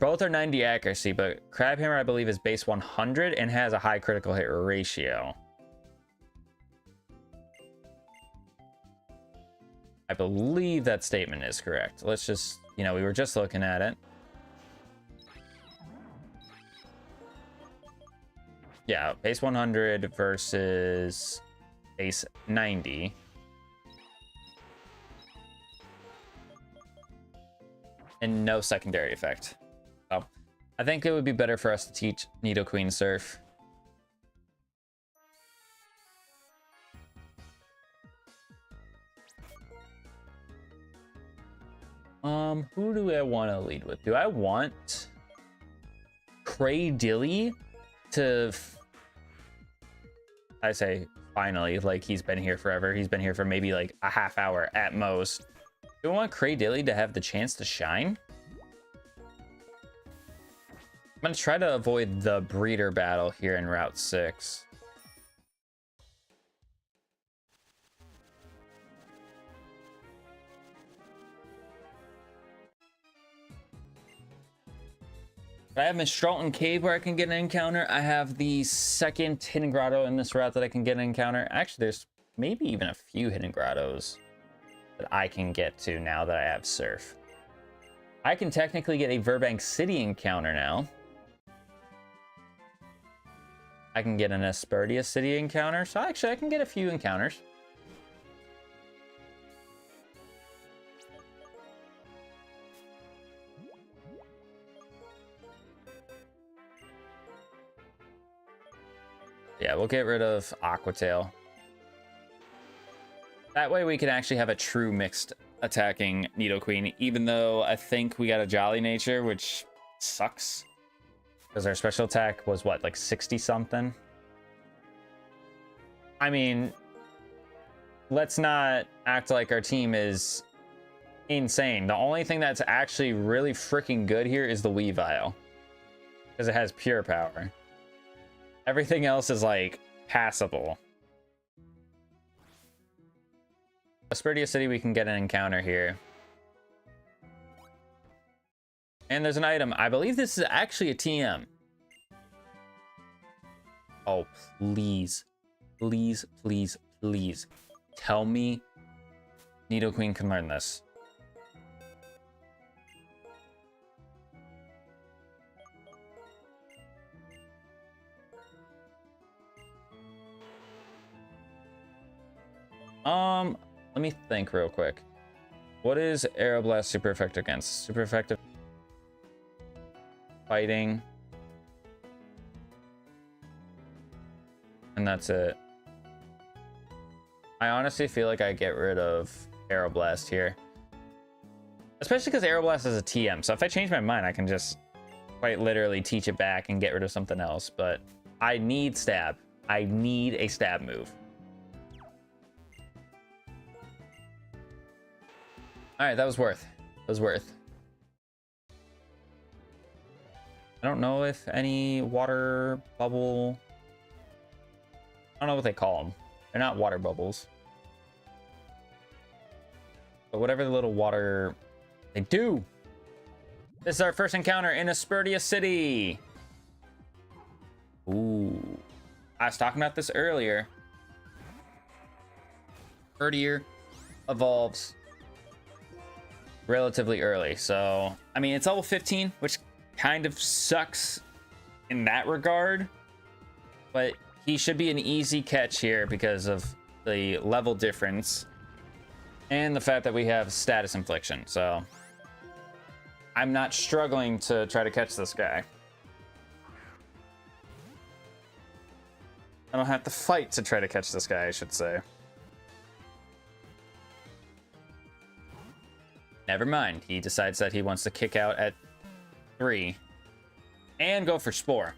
[SPEAKER 1] Both are 90 accuracy, but Crabhammer, I believe, is base 100 and has a high critical hit ratio. I believe that statement is correct. Let's just, you know, we were just looking at it. Yeah, base 100 versus base 90. And no secondary effect. So, I think it would be better for us to teach Nidoqueen Surf. Who do I want to lead with? Do I want Cradilly to... I say finally, like he's been here forever. He's been here for maybe like a half hour at most. Do I want Cradilly to have the chance to shine? I'm gonna try to avoid the breeder battle here in Route 6. I have Miss Stralton Cave where I can get an encounter. I have the second hidden grotto in this route that I can get an encounter. Actually, there's maybe even a few hidden grottos that I can get to now that I have Surf. I can technically get a Burbank City encounter now. I can get an Aspertia City encounter. So actually, I can get a few encounters. Yeah, we'll get rid of Aquatail. That way we can actually have a true mixed attacking Nidoqueen, even though I think we got a Jolly Nature, which sucks. Because our special attack was, what, like 60-something? I mean, let's not act like our team is insane. The only thing that's actually really freaking good here is the Weavile, because it has pure power. Everything else is like passable. Aspertia City, we can get an encounter here. And there's an item. I believe this is actually a TM. Oh, please. Please, please, please. Tell me Nidoqueen can learn this. Let me think real quick. What is Aeroblast super effective against? Super effective fighting. And that's it. I honestly feel like I get rid of Aeroblast here. Especially because Aeroblast is a TM. So if I change my mind, I can just quite literally teach it back and get rid of something else. But I need stab. I need a stab move. All right, that was worth. That was worth. I don't know if any water bubble. I don't know what they call them. They're not water bubbles. But whatever the little water they do. This is our first encounter in Aspertia City. Ooh. I was talking about this earlier. Herdier evolves relatively early. So, I mean, it's level 15, which kind of sucks in that regard. But he should be an easy catch here because of the level difference and the fact that we have status infliction. So I'm not struggling to try to catch this guy. I don't have to fight to try to catch this guy, I should say. Never mind. He decides that he wants to kick out at 3 and go for Spore.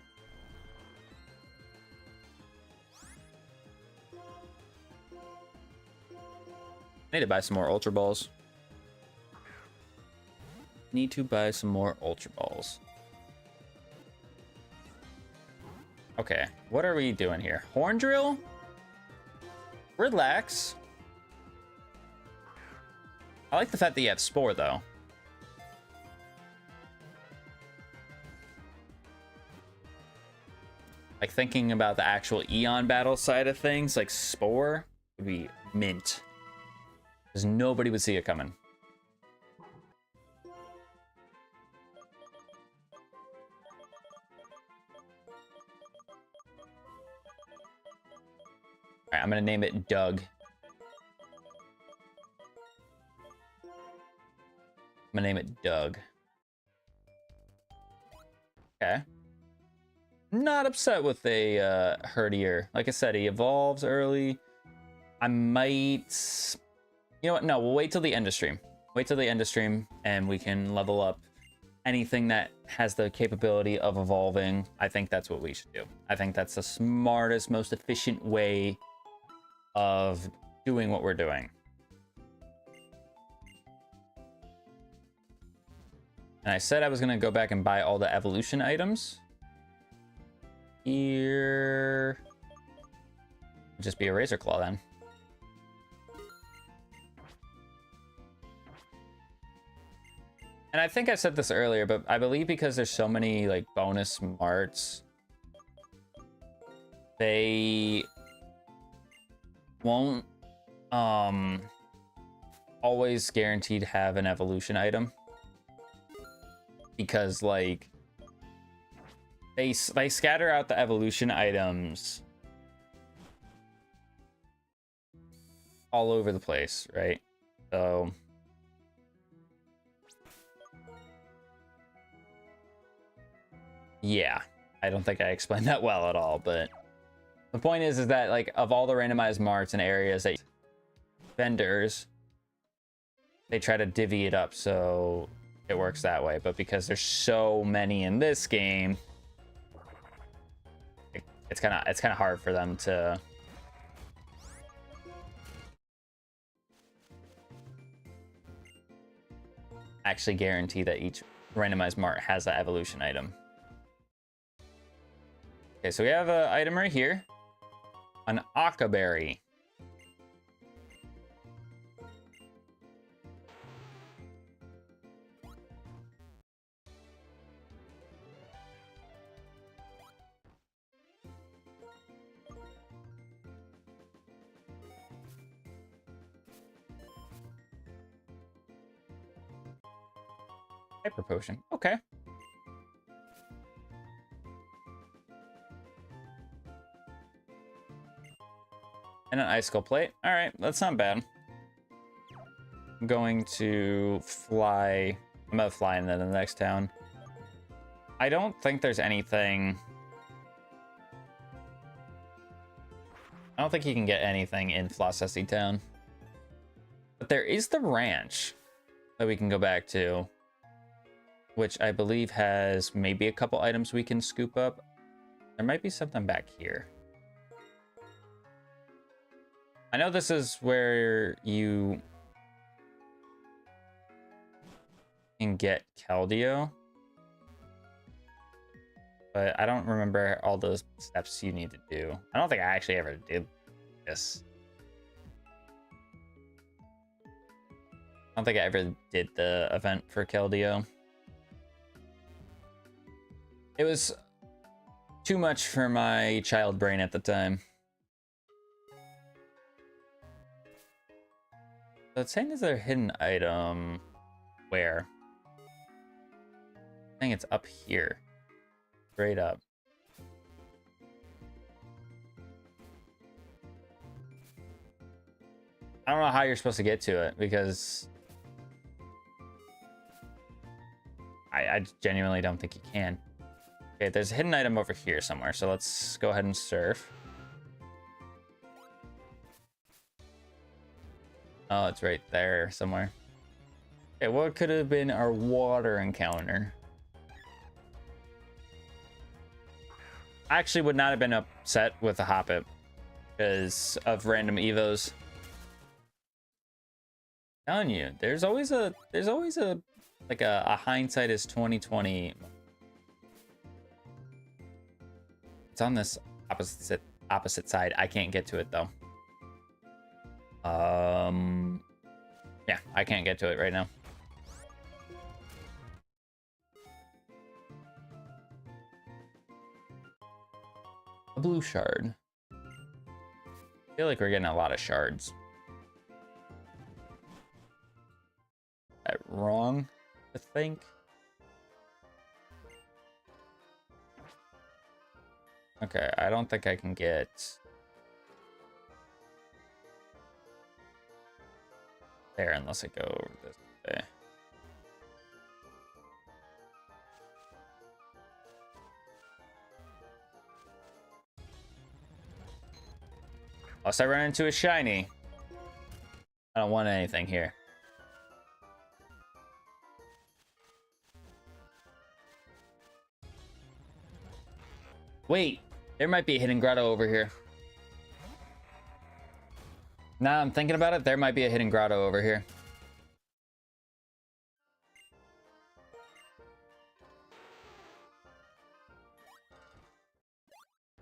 [SPEAKER 1] Need to buy some more Ultra Balls. Need to buy some more Ultra Balls. Okay, what are we doing here? Horn Drill? Relax. I like the fact that you have Spore, though. Like, thinking about the actual Eon battle side of things, like Spore would be mint. Because nobody would see it coming. Alright, I'm gonna name it Doug. I'm gonna name it Doug. Okay. Not upset with a Herdier. Like I said, he evolves early. I might... You know what? No, we'll wait till the end of stream. Wait till the end of stream, and we can level up anything that has the capability of evolving. I think that's what we should do. I think that's the smartest, most efficient way of doing what we're doing. And I said I was going to go back and buy all the evolution items. Here... Just be a Razor Claw, then. And I think I said this earlier, but I believe because there's so many, like, bonus marts, they won't always guaranteed have an evolution item. Because, like, they scatter out the evolution items all over the place, right? So... Yeah, I don't think I explained that well at all, but the point is that, like, of all the randomized marts and areas that vendors, they try to divvy it up so it works that way. But because there's so many in this game, it's kind of hard for them to actually guarantee that each randomized mart has that evolution item. Okay, so we have an item right here. An Aka Berry. Hyper Potion. Okay. And an Icicle Plate. All right, that's not bad. I'm going to fly. I'm going to fly into the next town. I don't think there's anything. I don't think you can get anything in Flossessi Town. But there is the ranch that we can go back to, which I believe has maybe a couple items we can scoop up. There might be something back here. I know this is where you can get Keldeo, but I don't remember all those steps you need to do. I don't think I actually ever did this. I don't think I ever did the event for Keldeo. It was too much for my child brain at the time. So it's saying, is there a hidden item? Where? I think it's up here. Straight up. I don't know how you're supposed to get to it, because I genuinely don't think you can. Okay, there's a hidden item over here somewhere, so let's go ahead and surf. Oh, it's right there somewhere. Okay, what could have been our water encounter? I actually would not have been upset with the Hoppip because of random evos. I'm telling you, there's always a like a hindsight is 2020. It's on this opposite side. I can't get to it though. Yeah, I can't get to it right now. A blue shard. I feel like we're getting a lot of shards. Is that wrong to think? Okay, I don't think I can get there unless I go over this way. Unless I run into a shiny. I don't want anything here. Wait, there might be a hidden grotto over here. Now I'm thinking about it, there might be a hidden grotto over here.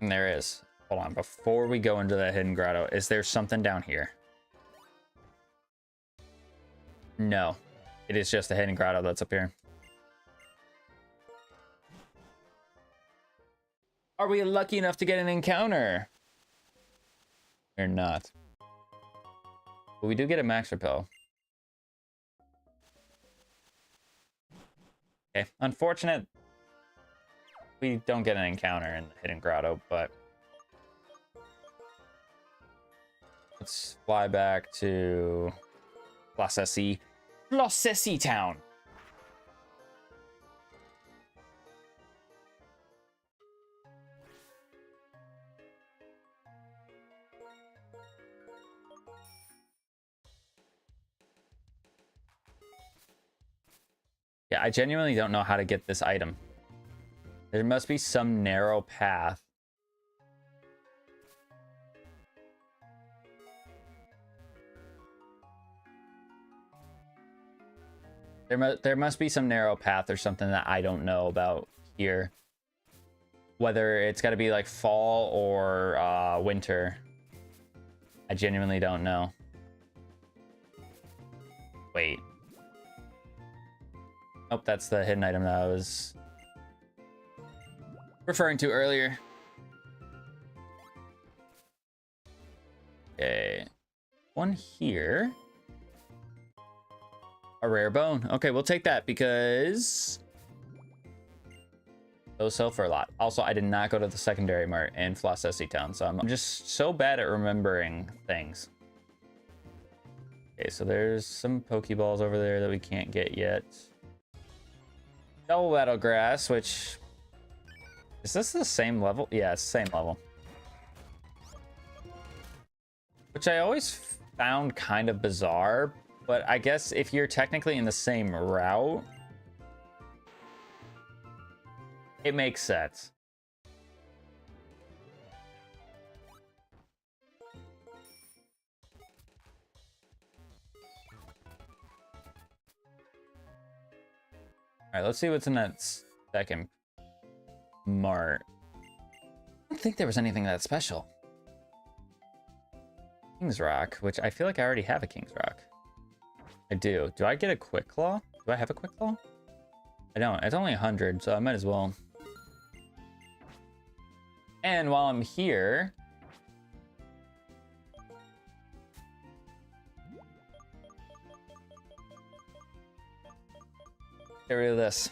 [SPEAKER 1] And there is. Hold on, before we go into that hidden grotto, is there something down here? No, it is just a hidden grotto that's up here. Are we lucky enough to get an encounter? We're not. But we do get a max repel. Okay, unfortunate. We don't get an encounter in the hidden grotto, but let's fly back to Flossessi Town. Yeah, I genuinely don't know how to get this item. There must be some narrow path. There must be some narrow path or something that I don't know about here. Whether it's got to be like fall or winter. I genuinely don't know. Wait. Oh, that's the hidden item that I was referring to earlier. Okay. One here. A rare bone. Okay, we'll take that because those sell for a lot. Also, I did not go to the secondary mart in Flossessie Town, so I'm just so bad at remembering things. Okay, so there's some Pokeballs over there that we can't get yet. Double Battle Grass, which... Is this the same level? Yeah, it's the same level. Which I always found kind of bizarre, but I guess if you're technically in the same route, it makes sense. All right, let's see what's in that second mart. I don't think there was anything that special. King's Rock, which I feel like I already have a King's Rock. I do. Do I get a Quick Claw? Do I have a Quick Claw? I don't. It's only 100, so I might as well. And while I'm here... Get rid of this.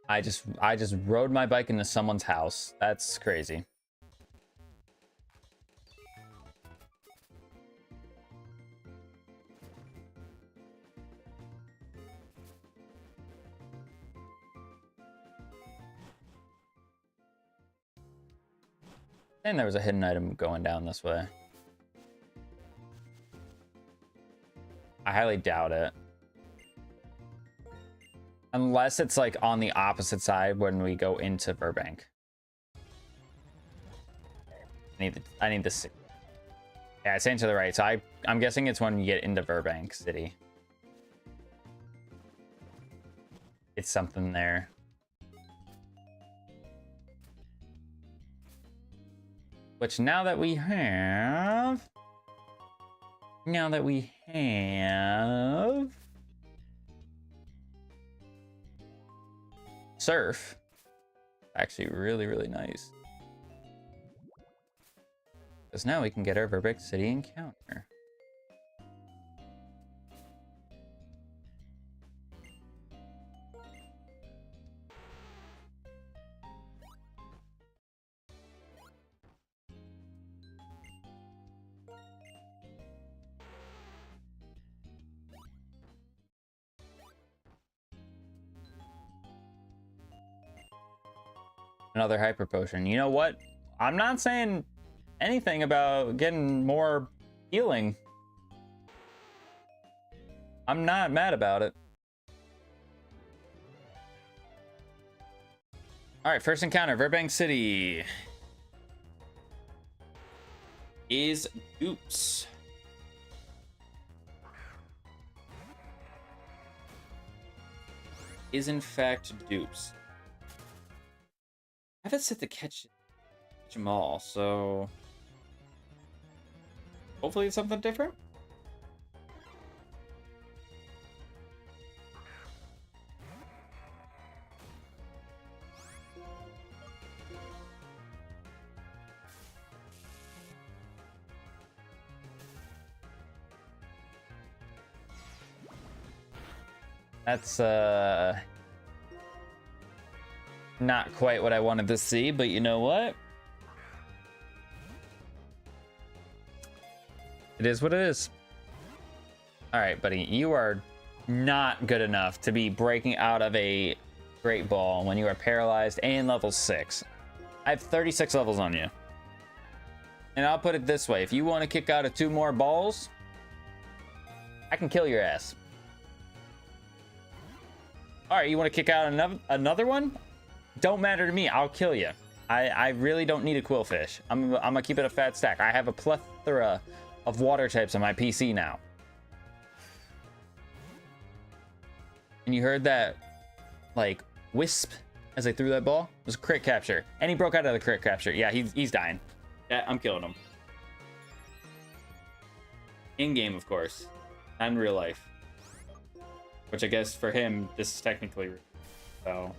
[SPEAKER 1] I just rode my bike into someone's house. That's crazy. And there was a hidden item going down this way. I highly doubt it. Unless it's like on the opposite side when we go into Burbank. I need this. Yeah, it's into the right. So I'm guessing it's when you get into Burbank City. It's something there. Which now that we have Surf, actually really nice. Because now we can get our Burbank City encounter. Another hyper potion. You know what? I'm not saying anything about getting more healing. I'm not mad about it. All right, first encounter, Burbank City is Oops. Is in fact Dupes. I have it set to catch them all, so hopefully it's something different. That's not quite what I wanted to see, but you know what? It is what it is. All right, buddy, you are not good enough to be breaking out of a Great Ball when you are paralyzed and level 6. I have 36 levels on you. And I'll put it this way, if you want to kick out of 2 more balls, I can kill your ass. All right, you want to kick out another one? Don't matter to me. I'll kill you. I really don't need a quillfish. I'm gonna keep it a fat stack. I have a plethora of water types on my PC now. And you heard that, like, wisp as I threw that ball? It was a crit capture. And he broke out of the crit capture. Yeah, he's dying. Yeah, I'm killing him. In-game, of course. Not in real life. Which I guess for him, this is technically real. So.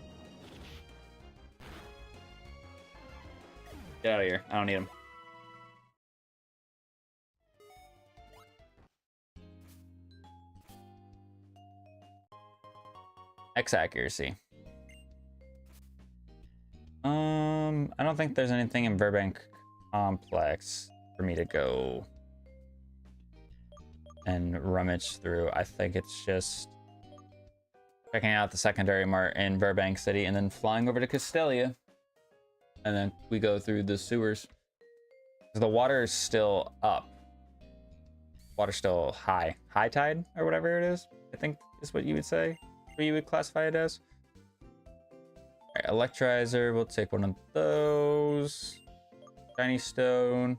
[SPEAKER 1] Get out of here. I don't need him. X accuracy. I don't think there's anything in Burbank Complex for me to go and rummage through. I think it's just checking out the secondary mart in Burbank City and then flying over to Castelia. And then we go through the sewers. The water is still up. Water's still high. High tide or whatever it is, I think is what you would say. What you would classify it as. All right, electrizer, we'll take one of those. Shiny stone,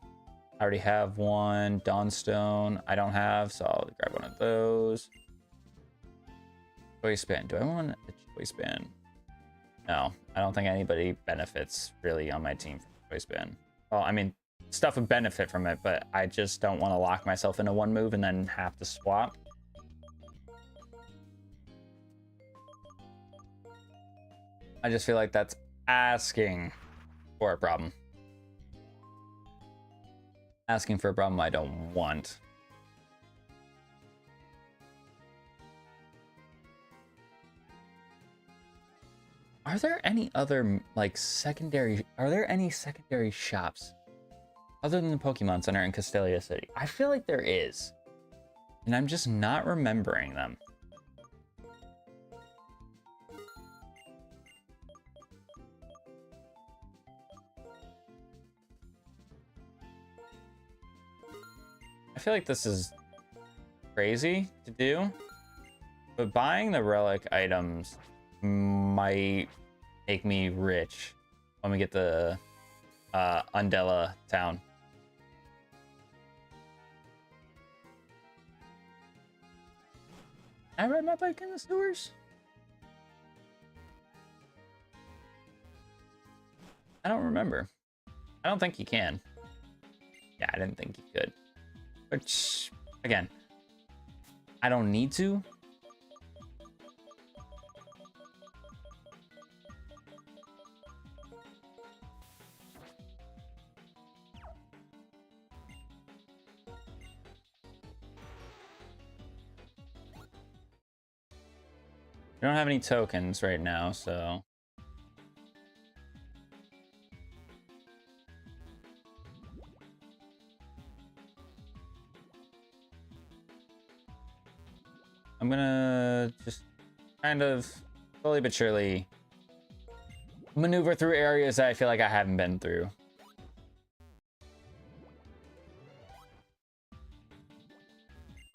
[SPEAKER 1] I already have one. Dawnstone, I don't have, so I'll grab one of those. Choice band, do I want a choice band? No, I don't think anybody benefits really on my team from choice band. Well, I mean, stuff would benefit from it, but I just don't want to lock myself into one move and then have to swap. I just feel like that's asking for a problem. Asking for a problem I don't want. Are there any other, like, secondary... Are there any secondary shops other than the Pokemon Center in Castelia City? I feel like there is. And I'm just not remembering them. I feel like this is crazy to do, but buying the relic items might make me rich when we get the Undella town. Can I ride my bike in the sewers? I don't remember. I don't think you can. Yeah, I didn't think you could. Which, again, I don't need to. We don't have any tokens right now, so... I'm gonna just kind of slowly but surely maneuver through areas that I feel like I haven't been through.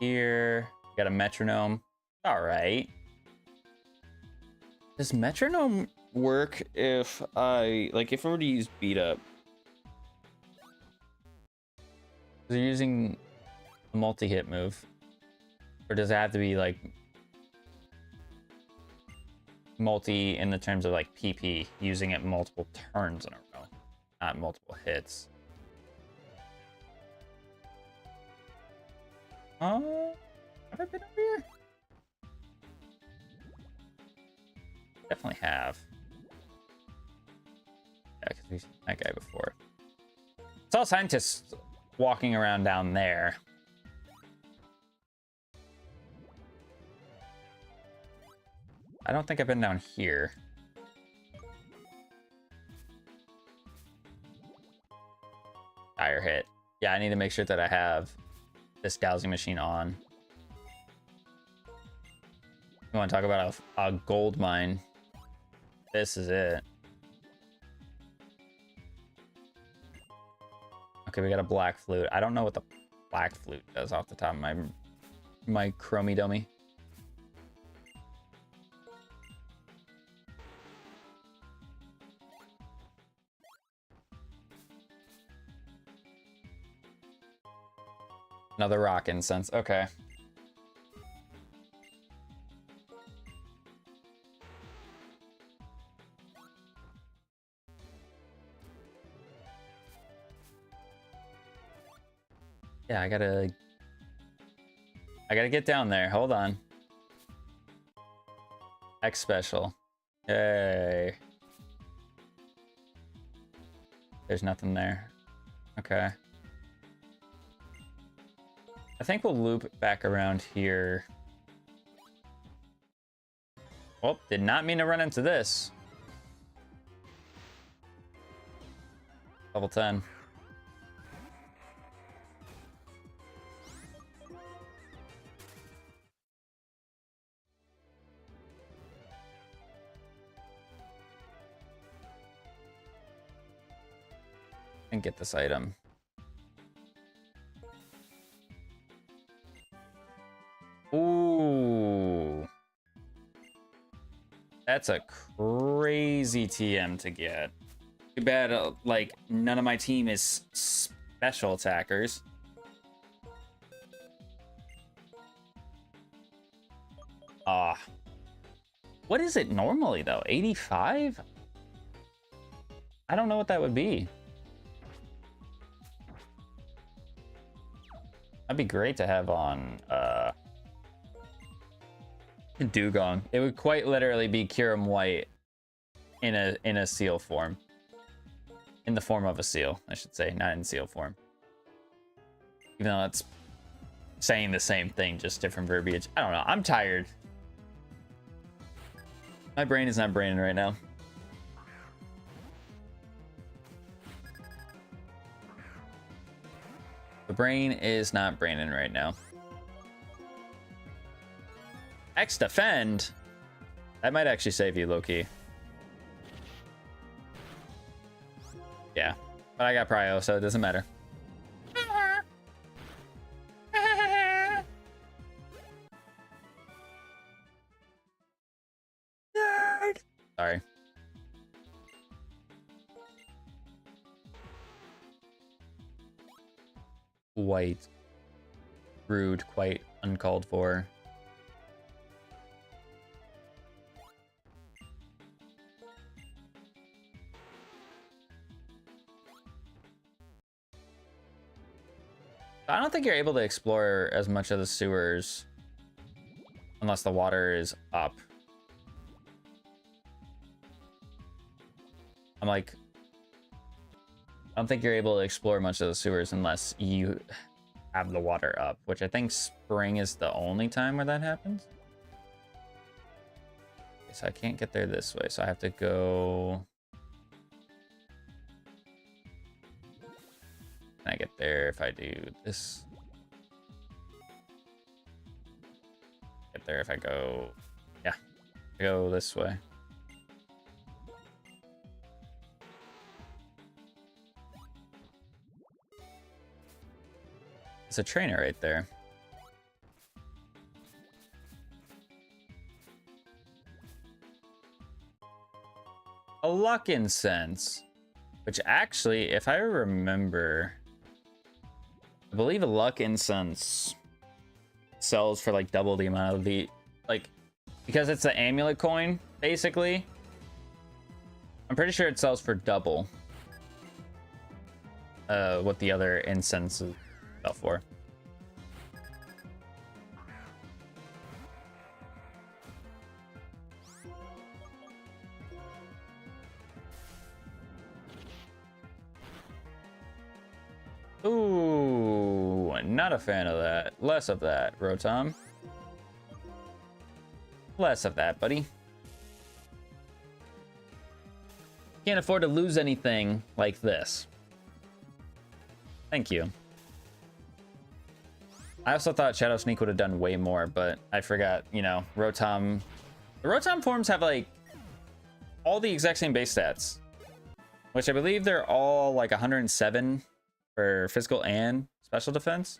[SPEAKER 1] Here, got a metronome. All right. Does metronome work if I were to use beat up? They're using a multi-hit move. Or does it have to be like multi in the terms of like PP, using it multiple turns in a row, not multiple hits? Have I been over here? Definitely have. Yeah, because we've seen that guy before. Saw scientists walking around down there. I don't think I've been down here. Tire hit. Yeah, I need to make sure that I have this dowsing machine on. You want to talk about a gold mine? This is it. Okay, we got a black flute. I don't know what the black flute does off the top of my chromie dummy. Another rock incense. Okay. Yeah, I gotta get down there. Hold on. X special. Yay. There's nothing there. Okay. I think we'll loop back around here. Oh, did not mean to run into this. Level 10. And get this item. Ooh. That's a crazy TM to get. Too bad, like, none of my team is special attackers. What is it normally, though? 85? I don't know what that would be. That'd be great to have on Dugong. It would quite literally be Kyurem White in a seal form. In the form of a seal, I should say, not in seal form. Even though it's saying the same thing, just different verbiage. I don't know. I'm tired. My brain is not braining right now. The brain is not braining right now. X defend? That might actually save you, Loki. Yeah, but I got Prio, so it doesn't matter. Nerd. Sorry. Quite rude, quite uncalled for. I don't think you're able to explore as much of the sewers unless the water is up. I don't think you're able to explore much of the sewers unless you have the water up, which I think spring is the only time where that happens. Okay, so I can't get there this way, so I have to go... Can I get there if I do this? Get there if I go... Yeah, I go this way. It's a trainer right there. A luck incense, which actually, if I remember, I believe a luck incense sells for like double the amount of the, like, because it's the amulet coin, basically. I'm pretty sure it sells for double what the other incenses sell for. Ooh, not a fan of that. Less of that, Rotom. Less of that, buddy. Can't afford to lose anything like this. Thank you. I also thought Shadow Sneak would have done way more, but I forgot, you know, Rotom. The Rotom forms have, like, all the exact same base stats, which I believe they're all, like, 107 for physical and special defense,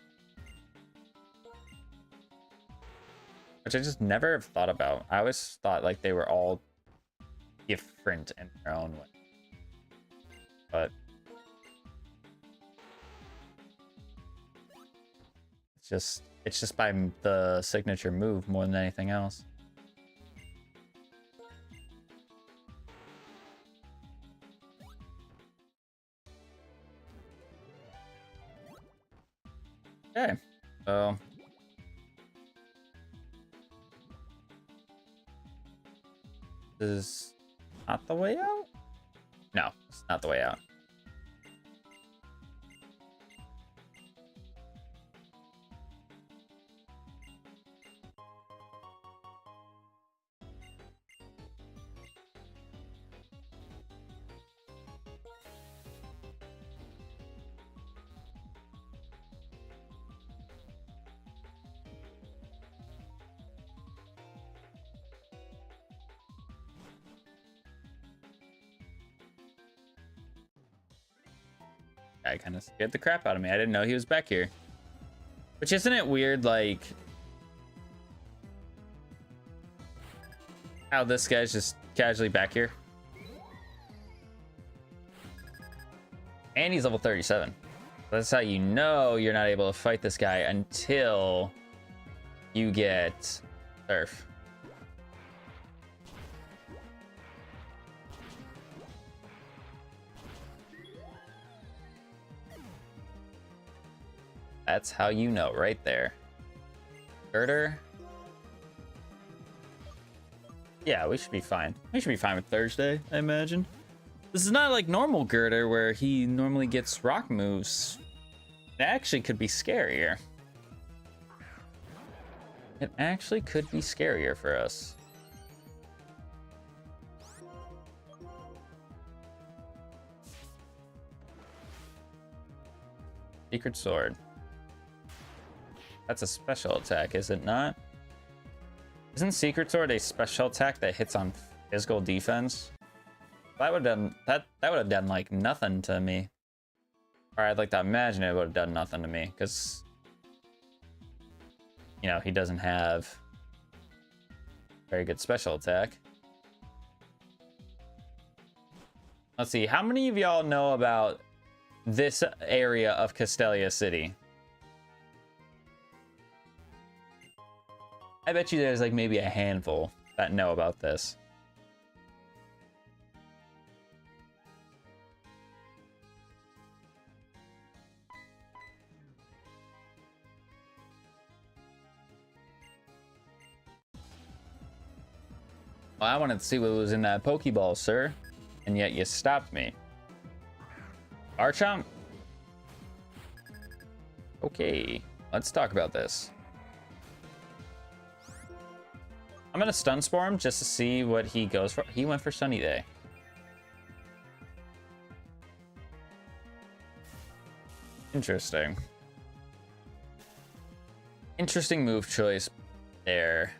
[SPEAKER 1] which I just never have thought about. I always thought, like, they were all different in their own way. But It's just by the signature move more than anything else. Okay, so this is not the way out? No, it's not the way out. Guy kind of scared the crap out of me. I didn't know he was back here. Which, isn't it weird, like, how this guy's just casually back here? And he's level 37. That's how you know you're not able to fight this guy until you get Surf. That's how you know, right there. Girder. Yeah, we should be fine. We should be fine with Thursday, I imagine. This is not like normal Girder where he normally gets rock moves. It actually could be scarier. It actually could be scarier for us. Secret Sword. That's a special attack, is it not? Isn't Secret Sword a special attack that hits on physical defense? That would have done that would have done like nothing to me. Or I'd like to imagine it would have done nothing to me, because you know, he doesn't have very good special attack. Let's see, how many of y'all know about this area of Castelia City? I bet you there's like maybe a handful that know about this. Well, I wanted to see what was in that Pokeball, sir, and yet you stopped me. Archomp? Okay, let's talk about this. I'm gonna Stun Spore him just to see what he goes for. He went for Sunny Day. Interesting. Interesting move choice there.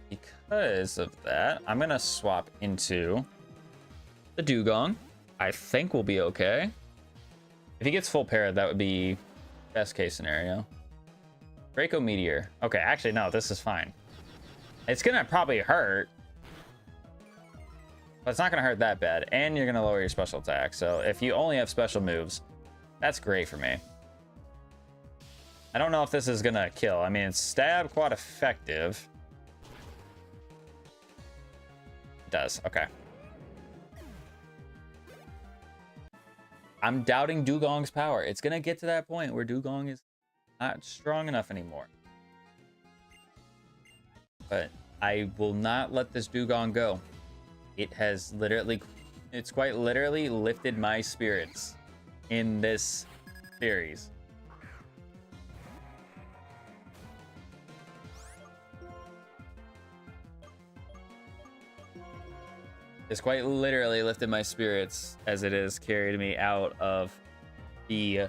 [SPEAKER 1] Because of that, I'm gonna swap into the Dugong. I think we'll be okay. If he gets full parried, that would be best case scenario. Draco Meteor. Okay, actually, no, this is fine. It's gonna probably hurt, but it's not gonna hurt that bad. And you're gonna lower your special attack. So if you only have special moves, that's great for me. I don't know if this is gonna kill. I mean, it's stab quite effective. It does, okay. I'm doubting Dugong's power. It's gonna get to that point where Dugong is not strong enough anymore. But I will not let this Dugong go. It has literally, it's quite literally lifted my spirits in this series. It's quite literally lifted my spirits as it has carried me out of the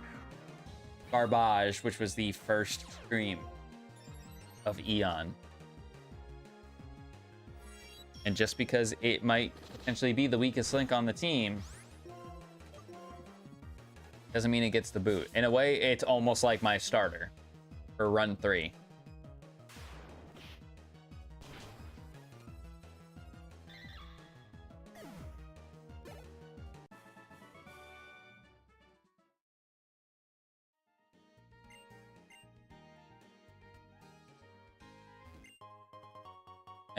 [SPEAKER 1] garbage, which was the first stream of EON. And just because it might potentially be the weakest link on the team doesn't mean it gets the boot. In a way, it's almost like my starter for run 3.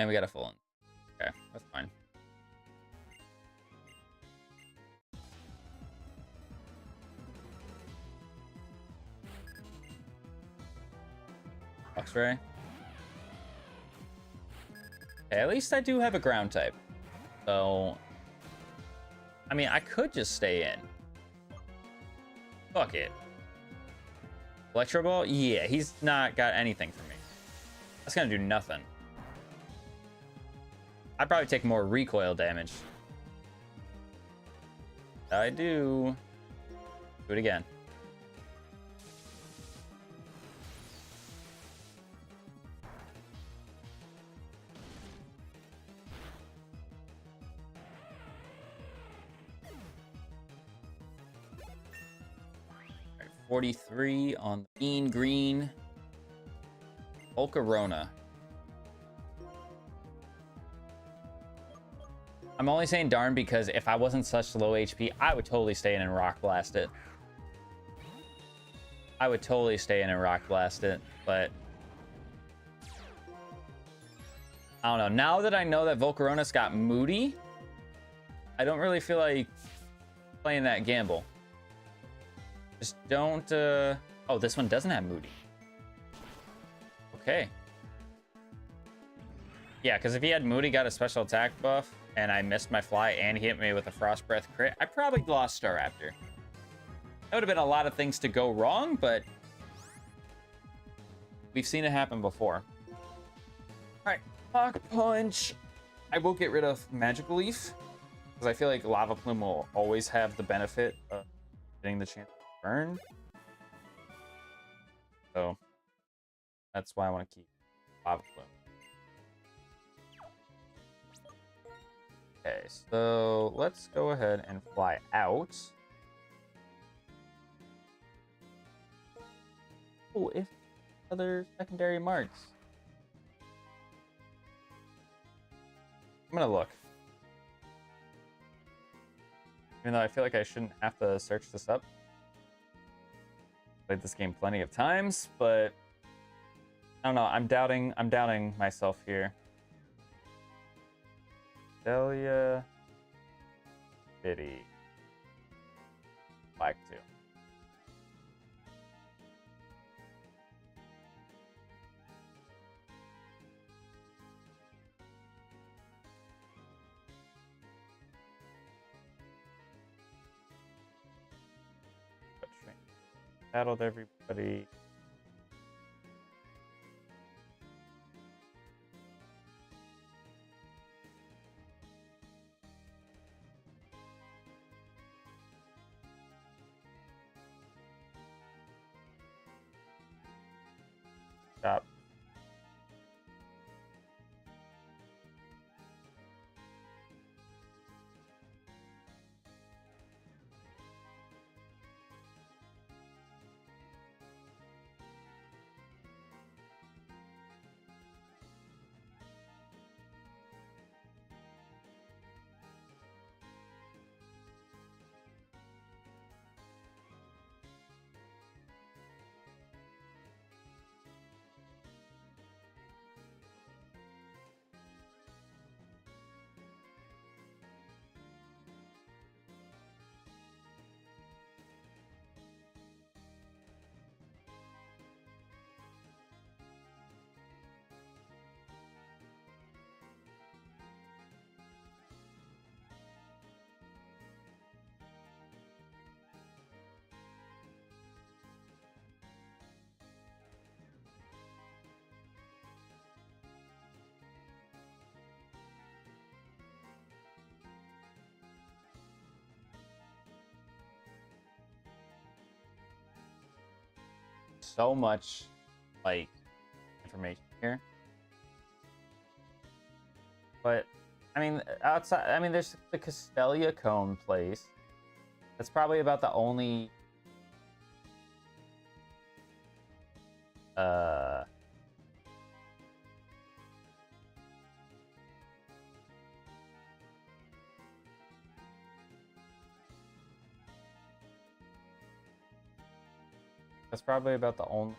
[SPEAKER 1] And we got a full one. Okay, that's fine. X-ray. Okay, at least I do have a ground type. So, I mean, I could just stay in. Fuck it. Electro Ball? Yeah, he's not got anything for me. That's gonna do nothing. I'd probably take more recoil damage. I do. Do it again. All right, 43 on the mean green. Volcarona. I'm only saying darn because if I wasn't such low HP, I would totally stay in and Rock Blast it. I would totally stay in and Rock Blast it, but I don't know. Now that I know that Volcarona's got Moody, I don't really feel like playing that gamble. Just don't... Oh, this one doesn't have Moody. Okay. Yeah, because if he had Moody, got a special attack buff, and I missed my fly and he hit me with a Frost Breath crit, I probably lost Staraptor. That would have been a lot of things to go wrong, but we've seen it happen before. All right, Mach Punch. I will get rid of Magical Leaf because I feel like Lava Plume will always have the benefit of getting the chance to burn. So that's why I want to keep Lava Plume. Okay, so let's go ahead and fly out. Oh, if other secondary marks. I'm gonna look. Even though I feel like I shouldn't have to search this up. Played this game plenty of times, but I don't know. I'm doubting myself here. Delia City. Black 2. Battled everybody. Stop. So much like information here, but I mean outside, I mean there's the Castelia Cone place. That's probably about the only that's probably about the only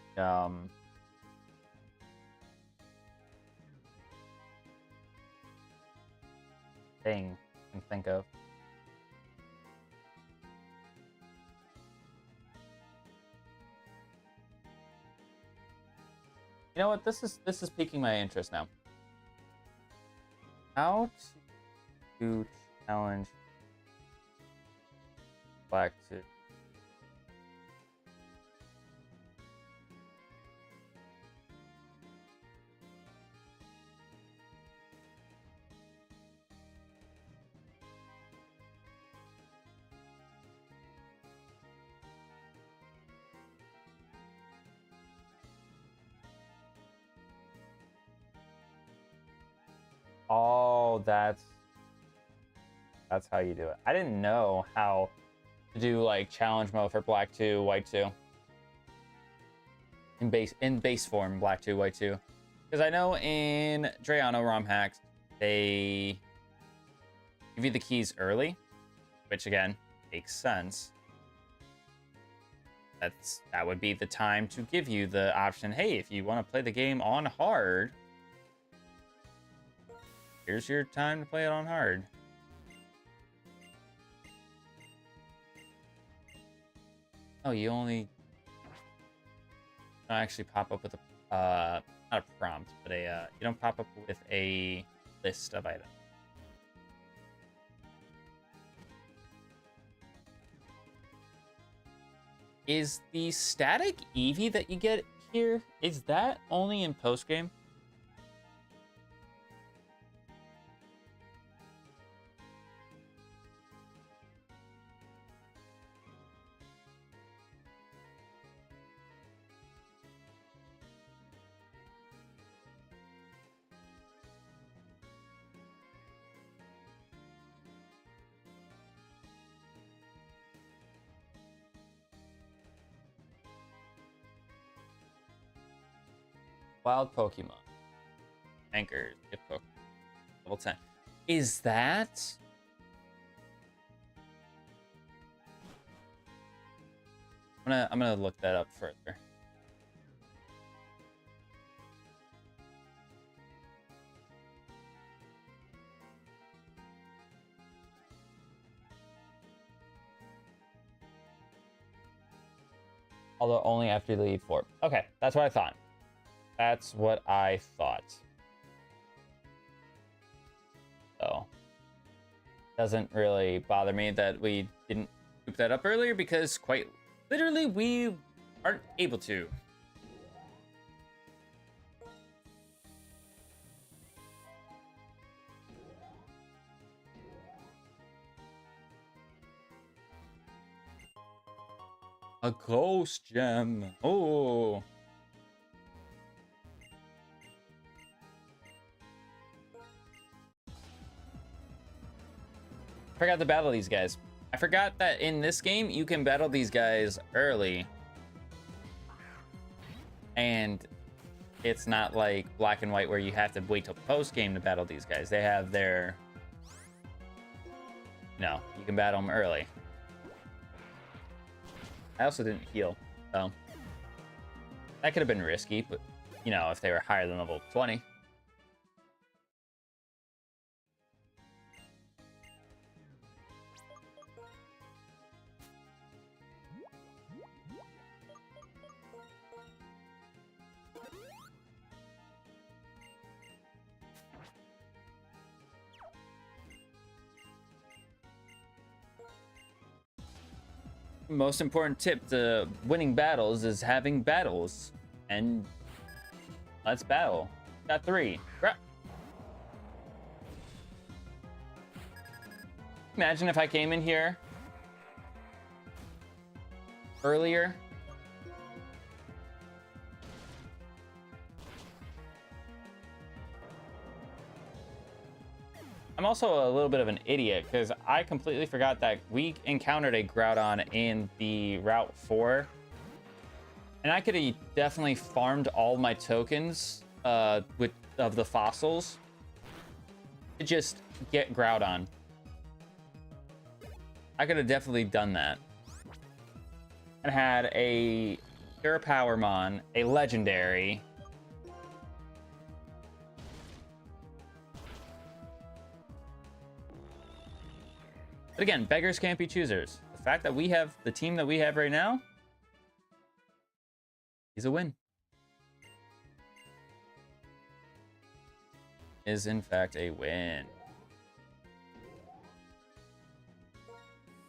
[SPEAKER 1] thing I can think of. You know what? This is piquing my interest now. How to challenge Black to Oh, that's how you do it. I didn't know how to do like challenge mode for Black 2, White 2. In base form, Black 2, White 2. Because I know in Drayano ROM hacks, they give you the keys early, which again makes sense. That would be the time to give you the option, hey, if you want to play the game on hard, here's your time to play it on hard. Oh, you only don't actually pop up with a not a prompt, but you don't pop up with a list of items. Is the static Eevee that you get here, is that only in post game? Wild Pokemon. Anchors. Get Pokemon. Level 10. Is that? I'm gonna look that up further. Although only after you leave 4. Okay, that's what I thought. That's what I thought. So, doesn't really bother me that we didn't scoop that up earlier because quite literally we aren't able to. A ghost gem. Oh. I forgot to battle these guys. I forgot that in this game you can battle these guys early, and it's not like Black and White where you have to wait till post game to battle these guys. They have their, no, you can battle them early. I also didn't heal, so that could have been risky, but you know, if they were higher than level 20. Most important tip to winning battles is having battles, and let's battle. Got 3. Imagine if I came in here earlier. I'm also a little bit of an idiot because I completely forgot that we encountered a Groudon in the Route 4. And I could have definitely farmed all my tokens of the fossils to just get Groudon. I could have definitely done that. And had a Pure Powermon, a Legendary, But again, beggars can't be choosers. The fact that we have the team that we have right now is a win. Is in fact a win.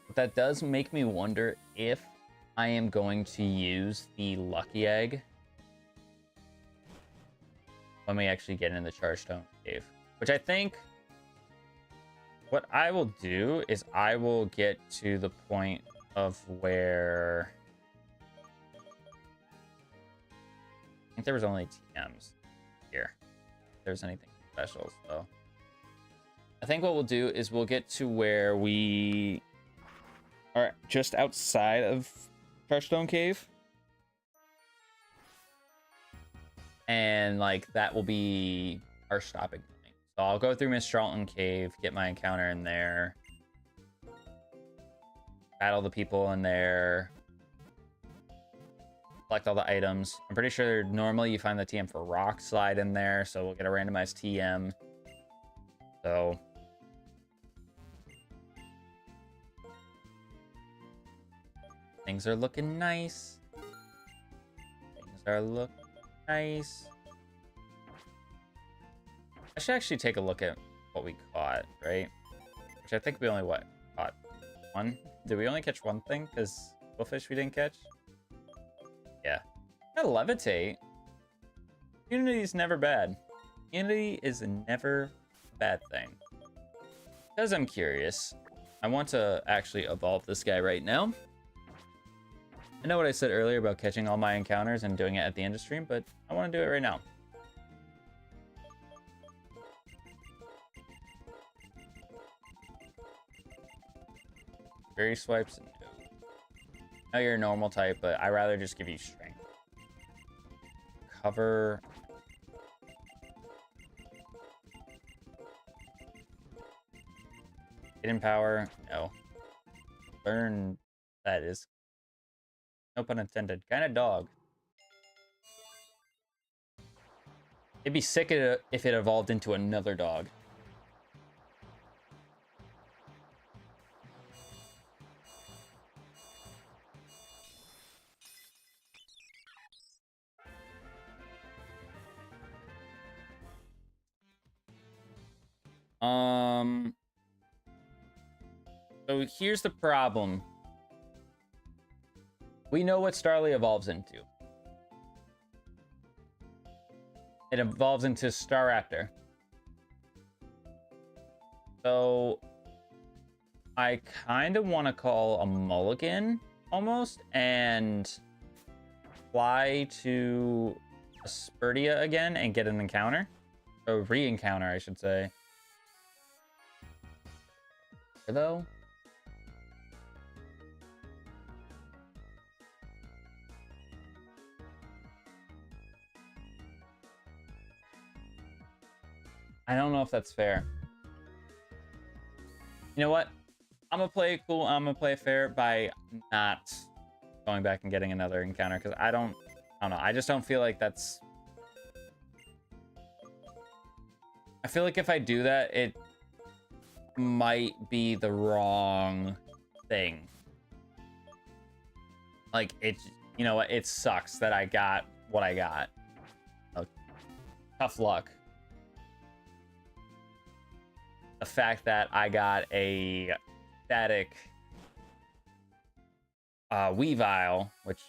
[SPEAKER 1] But that does make me wonder if I am going to use the lucky egg when we actually get in the Chargestone Cave. Which I think what I will do is I will get to the point of where I think there was only TMs here. If there's anything special, so I think what we'll do is we'll get to where we are just outside of Chargestone Cave, and like that will be our stopping point. So I'll go through Miss Charlton Cave, get my encounter in there, battle the people in there, collect all the items. I'm pretty sure normally you find the TM for Rock Slide in there, so we'll get a randomized TM. So things are looking nice. Things are looking nice. I should actually take a look at what we caught, right? Which I think we only, caught one? Did we only catch one thing? Because Quillfish we didn't catch? Yeah. Got Levitate. Unity is never bad. Unity is never a bad thing. Because I'm curious, I want to actually evolve this guy right now. I know what I said earlier about catching all my encounters and doing it at the end of stream, but I want to do it right now. Berry swipes. No, you're a normal type, but I'd rather just give you strength. Cover. Hidden power. No. Burn. That is. No pun intended. Kind of dog. It'd be sick if it evolved into another dog. So here's the problem. We know what Starly evolves into. It evolves into Staraptor. So I kind of want to call a mulligan almost and fly to Aspertia again and get an encounter. Or re-encounter, I should say. Though. I don't know if that's fair. You know what? I'm gonna play it cool. I'm gonna play it fair by not going back and getting another encounter because I don't know. I just don't feel like that's. I feel like if I do that, it might be the wrong thing. Like it, you know what? It sucks that I got what I got. Oh, tough luck. The fact that I got a static Weavile, which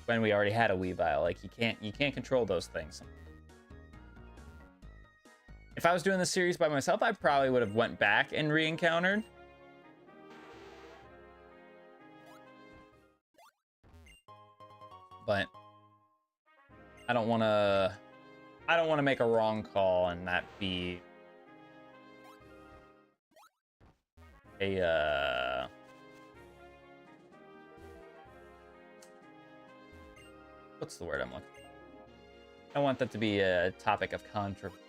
[SPEAKER 1] when we already had a Weavile, like you can't control those things. If I was doing this series by myself, I probably would have went back and re-encountered. But I don't want to make a wrong call and that be a what's the word I'm looking for? I don't want that to be a topic of controversy.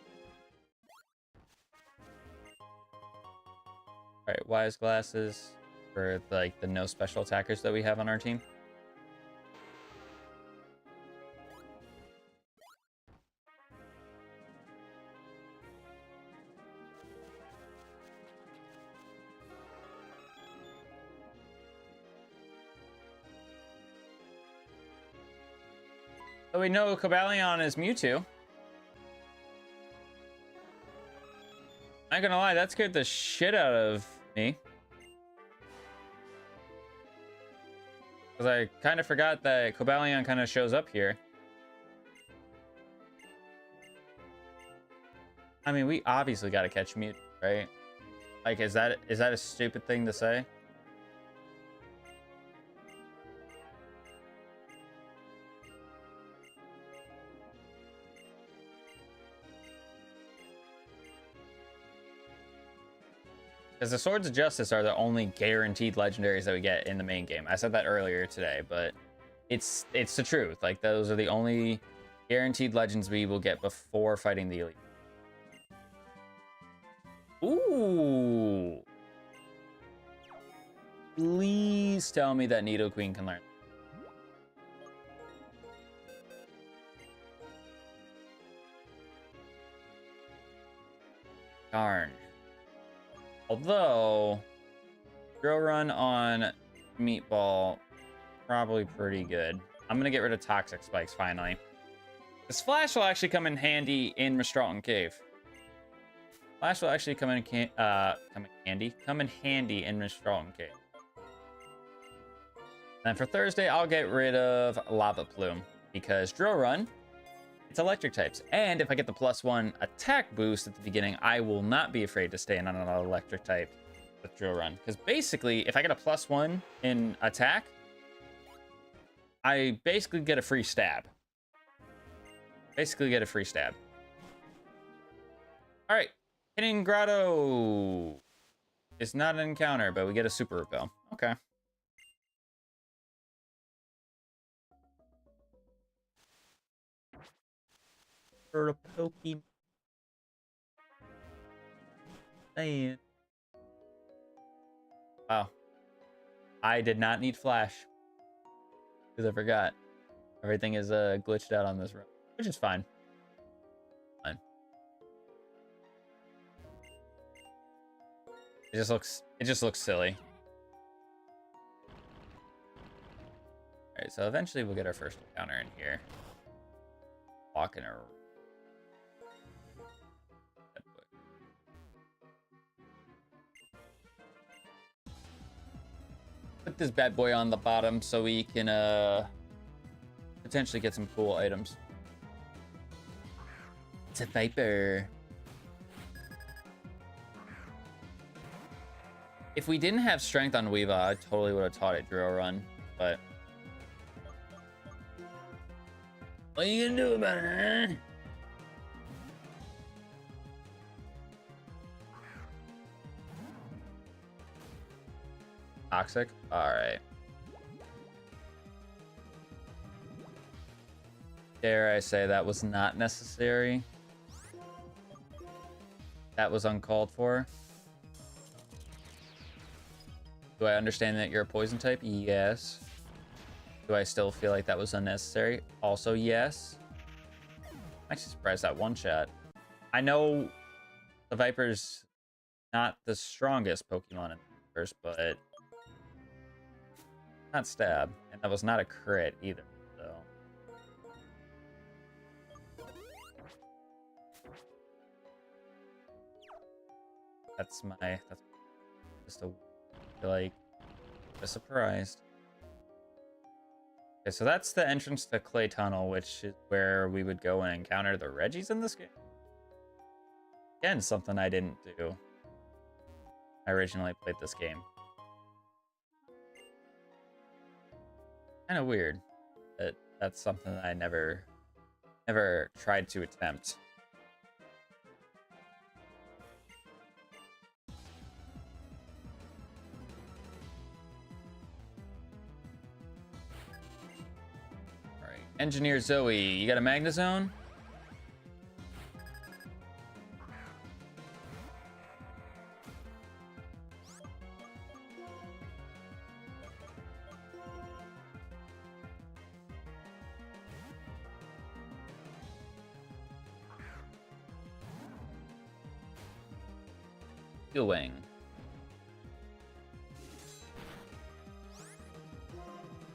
[SPEAKER 1] All right, wise glasses for like the no special attackers that we have on our team. So we know Cobalion is Mewtwo. I ain't gonna lie, that scared the shit out of me. Because I kind of forgot that Cobalion kind of shows up here. I mean, we obviously got to catch Mewtwo, right? Like, is that a stupid thing to say? Because the Swords of Justice are the only guaranteed legendaries that we get in the main game. I said that earlier today, but it's the truth. Like, those are the only guaranteed legends we will get before fighting the Elite. Ooh. Please tell me that Nidoqueen can learn. Darn. Although, drill run on Meatball, probably pretty good. I'm going to get rid of Toxic Spikes, finally. This Flash will actually come in handy in Mistralton Cave. Flash will actually come in handy in Mistralton Cave. And for Thursday, I'll get rid of Lava Plume, because drill run, it's electric types. And if I get the +1 attack boost at the beginning, I will not be afraid to stay in on an electric type with drill run. Because basically, if I get a +1 in attack, I basically get a free stab. Basically get a free stab. All right. Hitting Grotto is not an encounter, but we get a super repel. Okay. For a Pokemon. Man. Wow. I did not need Flash. Because I forgot. Everything is glitched out on this run. Which is fine. Fine. It just looks silly. Alright, so eventually we'll get our first encounter in here. Walking around. Put this bad boy on the bottom so we can potentially get some cool items. It's a Viper. If we didn't have strength on Weavile, I totally would have taught it drill run, but what are you gonna do about it, huh? Toxic? Alright. Dare I say that was not necessary? That was uncalled for? Do I understand that you're a poison type? Yes. Do I still feel like that was unnecessary? Also, yes. I'm actually surprised that one shot. I know the Viper's not the strongest Pokemon in the universe, but not stab. And that was not a crit either, so. That's just like a surprised. Okay, so that's the entrance to Clay Tunnel, which is where we would go and encounter the Reggies in this game. Again, something I didn't do. I originally played this game. Kind of weird that that's something that I never tried to attempt. Alright, Engineer Zoe, you got a Magnezone? Wing.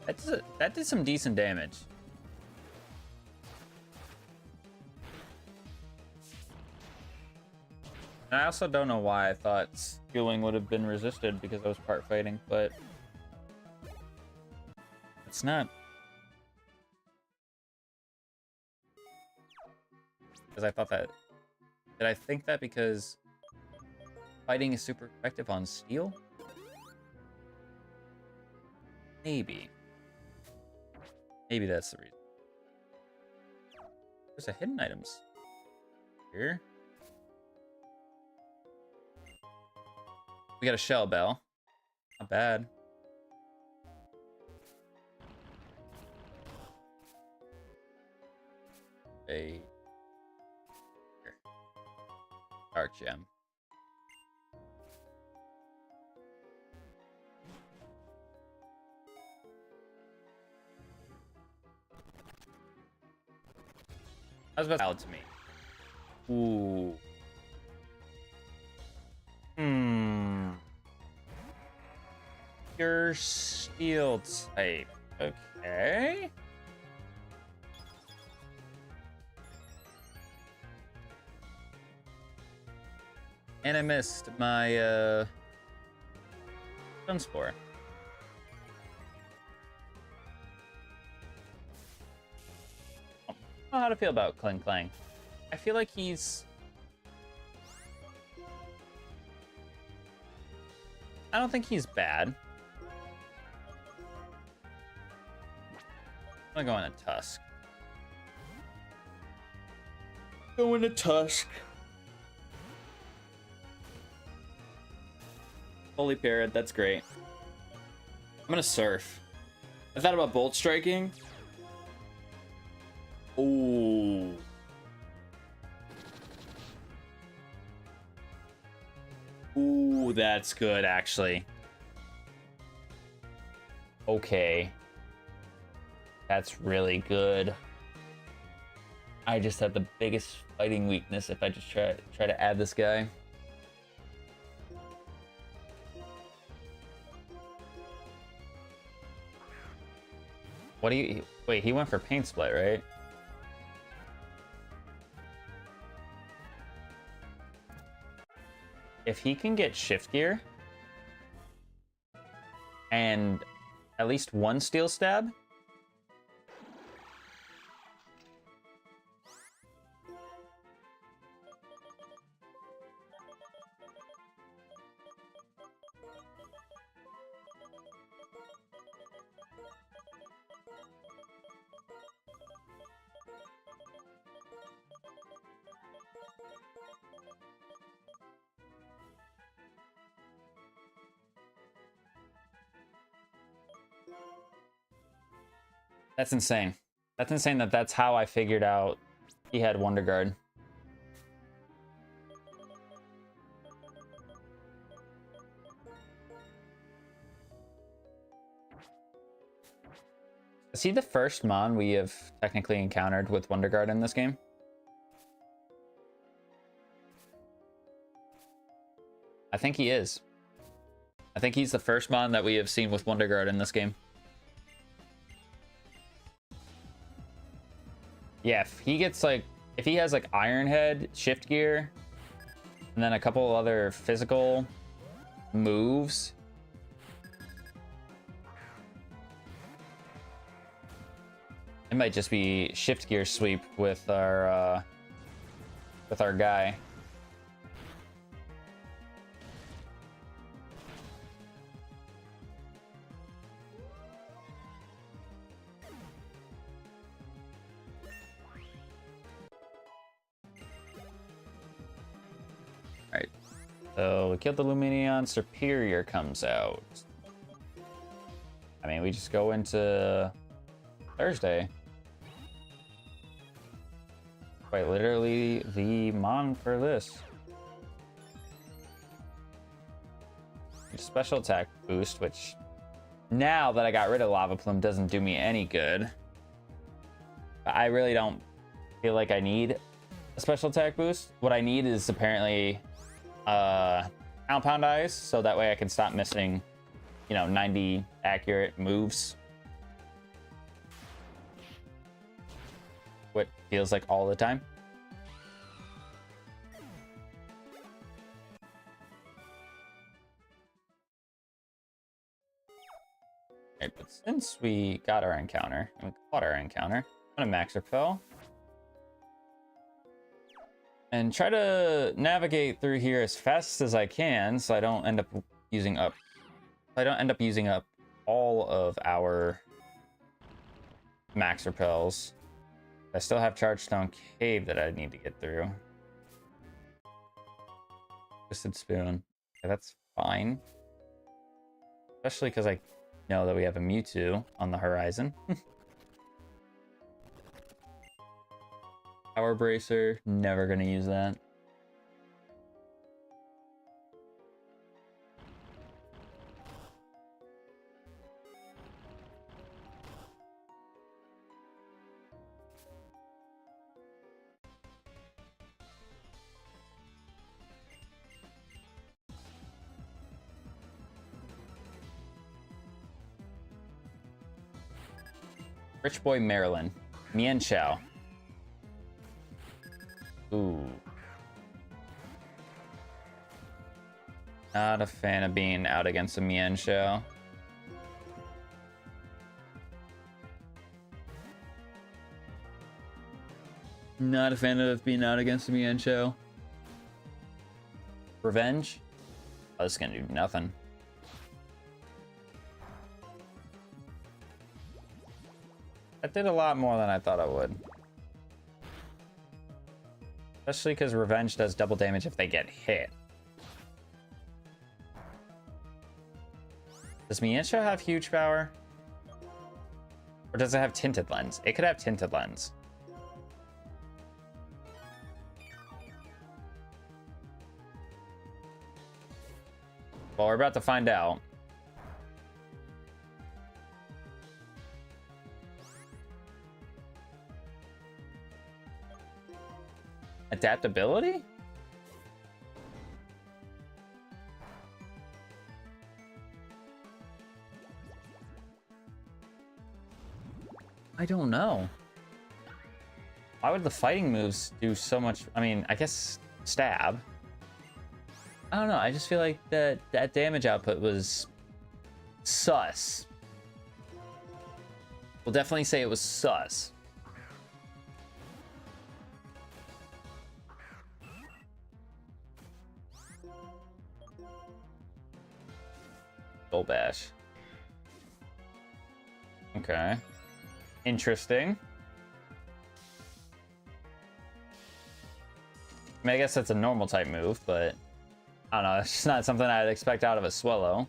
[SPEAKER 1] That did some decent damage. And I also don't know why I thought skilling would have been resisted because I was part fighting, but it's not. Because I thought that. Did I think that because fighting is super effective on steel? Maybe. Maybe that's the reason. There's a hidden items here. We got a shell bell. Not bad. A dark gem. That was about to me. Ooh. Pure steel type. Okay. And I missed my stun spore. I don't know how to feel about Kling Klang. I feel like he's... I don't think he's bad. I'm gonna go into Tusk. Go into Tusk. Holy Parrot, that's great. I'm gonna Surf. I thought about Bolt Striking. Ooh. Ooh, that's good, actually. Okay. That's really good. I just have the biggest fighting weakness if I just try to add this guy. What do you... Wait, he went for Paint Split, right? If he can get Shift Gear and at least one Steel Stab, that's insane. That's insane that that's how I figured out he had Wonder Guard. Is he the first Mon we have technically encountered with Wonder Guard in this game? I think he is. I think he's the first Mon that we have seen with Wonder Guard in this game. Yeah, if he gets like, if he has like Iron Head, Shift Gear, and then a couple other physical moves. It might just be Shift Gear sweep with our guy. Alright. So we killed the Luminion, Superior comes out. I mean, we just go into Thursday. Quite literally the Mon for this. Special attack boost, which now that I got rid of Lava Plume doesn't do me any good. I really don't feel like I need a special attack boost. What I need is apparently Compound Eyes, so that way I can stop missing, you know, 90 accurate moves. What feels like all the time. Right, but since we got our encounter, and we caught our encounter, I'm gonna max repel. And try to navigate through here as fast as I can so I don't end up using up all of our max repels. I still have Chargestone Cave that I need to get through. Twisted Spoon. Okay, that's fine. Especially because I know that we have a Mewtwo on the horizon. Power Bracer. Never gonna use that. Rich Boy Maryland. Mian Chao. Ooh. Not a fan of being out against a Mian Chao. Not a fan of being out against a Mian Chao. Revenge? Oh, this is gonna do nothing. That did a lot more than I thought it would. Especially because Revenge does double damage if they get hit. Does Mienshao have huge power? Or does it have Tinted Lens? It could have Tinted Lens. Well, we're about to find out. Adaptability? I don't know. Why would the fighting moves do so much? I mean, I guess stab. I don't know. I just feel like that damage output was sus. We'll definitely say it was sus. Soul Bash. Okay. Interesting. I mean, I guess that's a normal type move, but I don't know. It's just not something I'd expect out of a Swellow.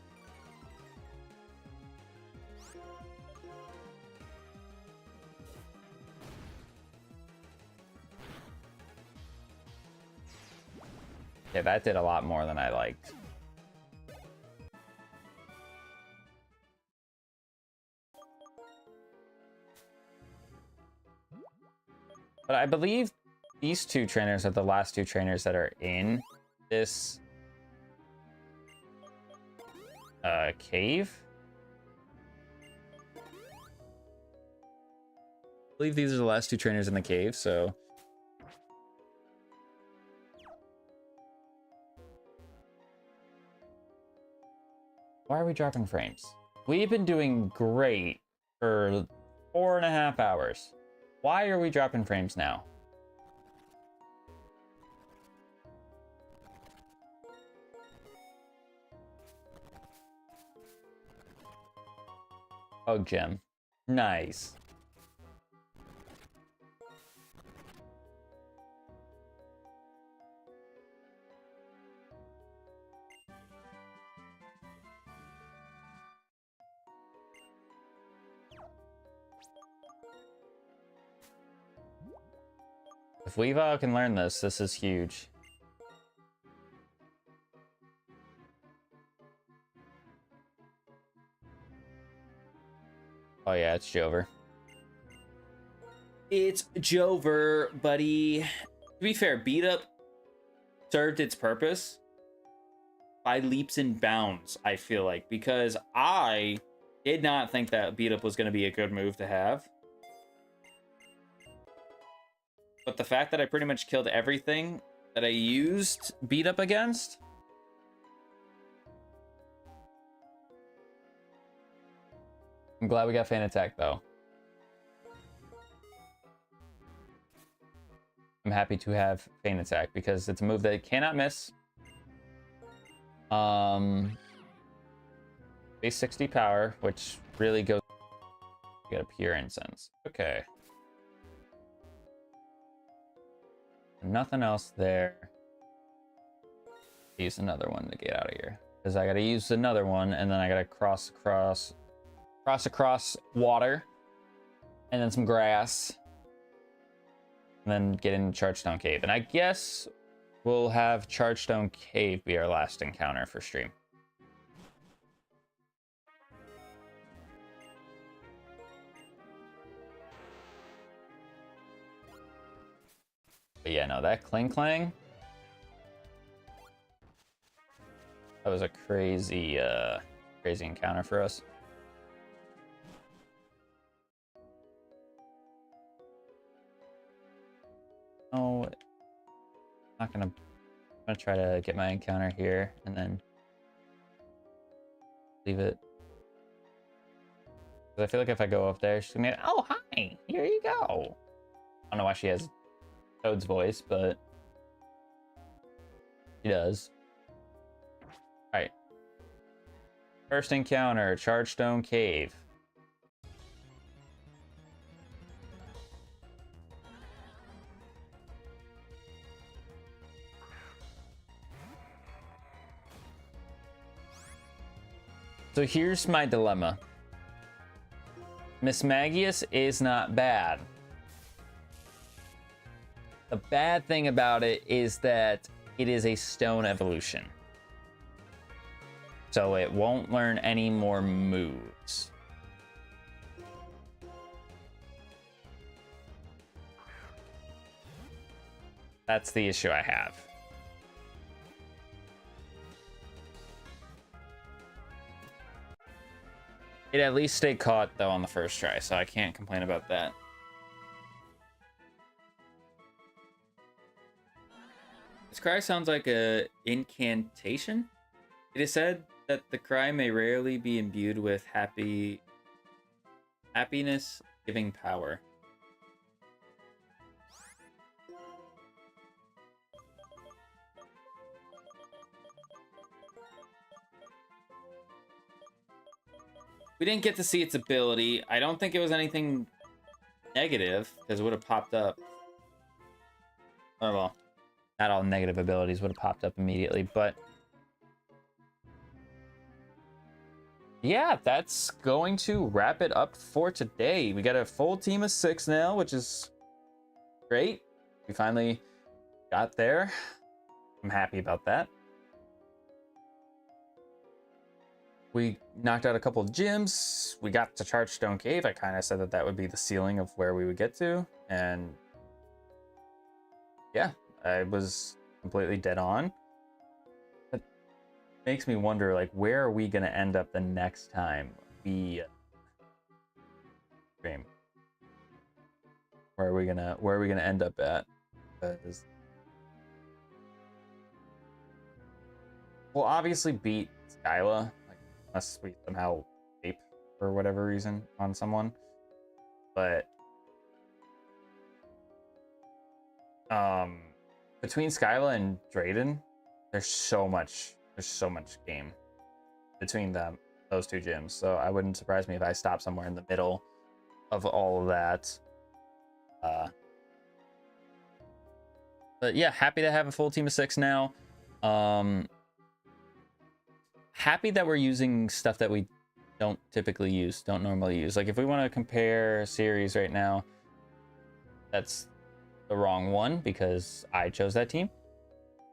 [SPEAKER 1] Yeah, that did a lot more than I liked. But I believe these two trainers are the last two trainers that are in this cave. I believe these are the last two trainers in the cave, so... Why are we dropping frames? We've been doing great for 4.5 hours. Why are we dropping frames now? Oh, gem. Nice. If Weavile can learn this, this is huge. Oh yeah, it's Jover. It's Jover, buddy. To be fair, Beat Up served its purpose by leaps and bounds, I feel like, because I did not think that Beat Up was going to be a good move to have. But the fact that I pretty much killed everything that I used Beat Up against... I'm glad we got Fan Attack, though. I'm happy to have Fan Attack because it's a move that it cannot miss. Base 60 power, which really goes to get a pure incense. Okay. Nothing else there. Use another one to get out of here. Because I gotta use another one, and then I gotta cross across water. And then some grass. And then get into Chargestone Cave. And I guess we'll have Chargestone Cave be our last encounter for stream. But yeah, no, that Cling Clang. That was a crazy, crazy encounter for us. Oh, I'm gonna try to get my encounter here and then leave it. I feel like if I go up there, she's gonna be like, oh, hi, here you go. I don't know why she has Toad's voice, but she does. All right. First encounter, Chargestone Cave. So here's my dilemma. Miss Magius is not bad. The bad thing about it is that it is a stone evolution. So it won't learn any more moves. That's the issue I have. It at least stayed caught, though, on the first try, so I can't complain about that. This cry sounds like a incantation. It is said that the cry may rarely be imbued with happiness, giving power. We didn't get to see its ability. I don't think it was anything negative, because it would have popped up. Oh, well, not all negative abilities would have popped up immediately, but yeah, that's going to wrap it up for today. We got a full team of 6 now, which is great. We finally got there. I'm happy about that. We knocked out a couple of gyms. We got to Chargestone Cave. I kind of said that that would be the ceiling of where we would get to. And yeah, I was completely dead on. It makes me wonder, like, where are we going to end up the next time we stream? Where are we gonna end up at? Because we'll obviously beat Skyla. Unless we somehow escape for whatever reason on someone. But between Skyla and Drayden, there's so much game between them, those two gyms. So I wouldn't surprise me if I stop somewhere in the middle of all of that. But yeah, happy to have a full team of 6 now. Happy that we're using stuff that we don't normally use. Like, if we want to compare series right now, that's the wrong one because I chose that team.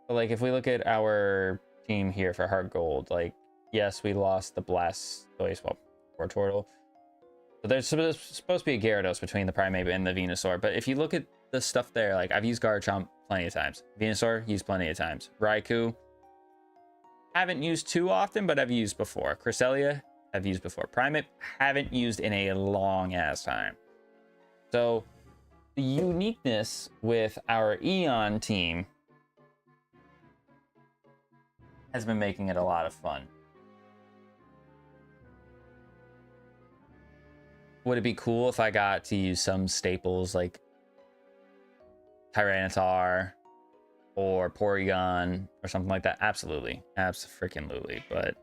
[SPEAKER 1] But like, if we look at our team here for Heart Gold, like, yes, we lost the Blastoise, well, or Turtle. So there's supposed to be a Gyarados between the Primeape and the Venusaur. But if you look at the stuff there, like, I've used Garchomp plenty of times. Venusaur, used plenty of times. Raikou, haven't used too often, but I've used before. Cresselia, I've used before. Primeape, haven't used in a long ass time. So the uniqueness with our EON team has been making it a lot of fun. would it be cool if I got to use some staples like Tyranitar or Porygon or something like that? Absolutely. Abso-freaking-lutely. But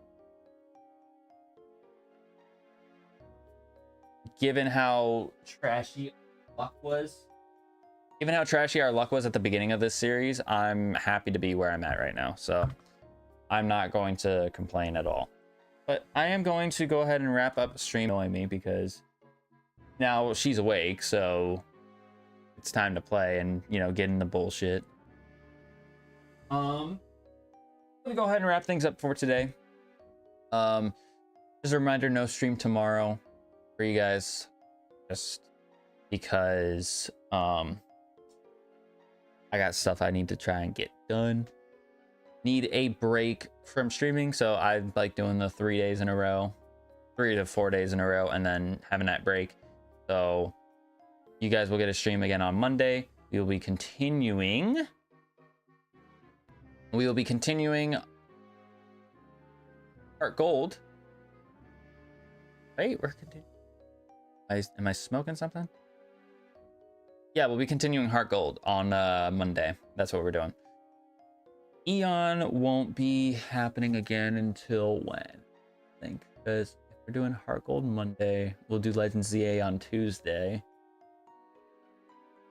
[SPEAKER 1] given how trashy luck was, given how trashy our luck was at the beginning of this series, I'm happy to be where I'm at right now. So I'm not going to complain at all. But I am going to go ahead and wrap up the stream, annoying me, because now she's awake, so it's time to play and, you know, get in the bullshit. I'm gonna go ahead and wrap things up for today. Just a reminder, no stream tomorrow for you guys, just because I got stuff I need to try and get done. Need a break from streaming, so I like doing the 3 days in a row, 3 to 4 days in a row, and then having that break. So you guys will get a stream again on Monday. We will be continuing Heart Gold. Wait, we're continuing. Am I smoking something? Yeah, we'll be continuing Heart Gold on Monday. That's what we're doing. Eon won't be happening again until when? I think, because if we're doing Heart Gold Monday, we'll do Legends ZA on Tuesday.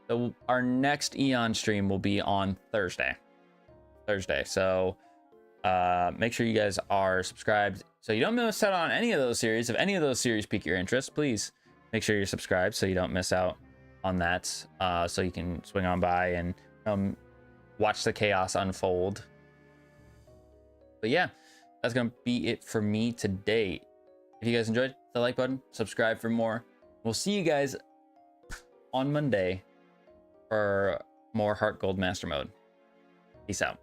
[SPEAKER 1] So our next Eon stream will be on Thursday. So make sure you guys are subscribed so you don't miss out on any of those series. If any of those series pique your interest, please make sure you're subscribed so you don't miss out on that. So you can swing on by and watch the chaos unfold. But yeah, that's gonna be it for me today. If you guys enjoyed, hit the like button, subscribe for more. We'll see you guys on Monday for more Heart Gold Master Mode. Peace out.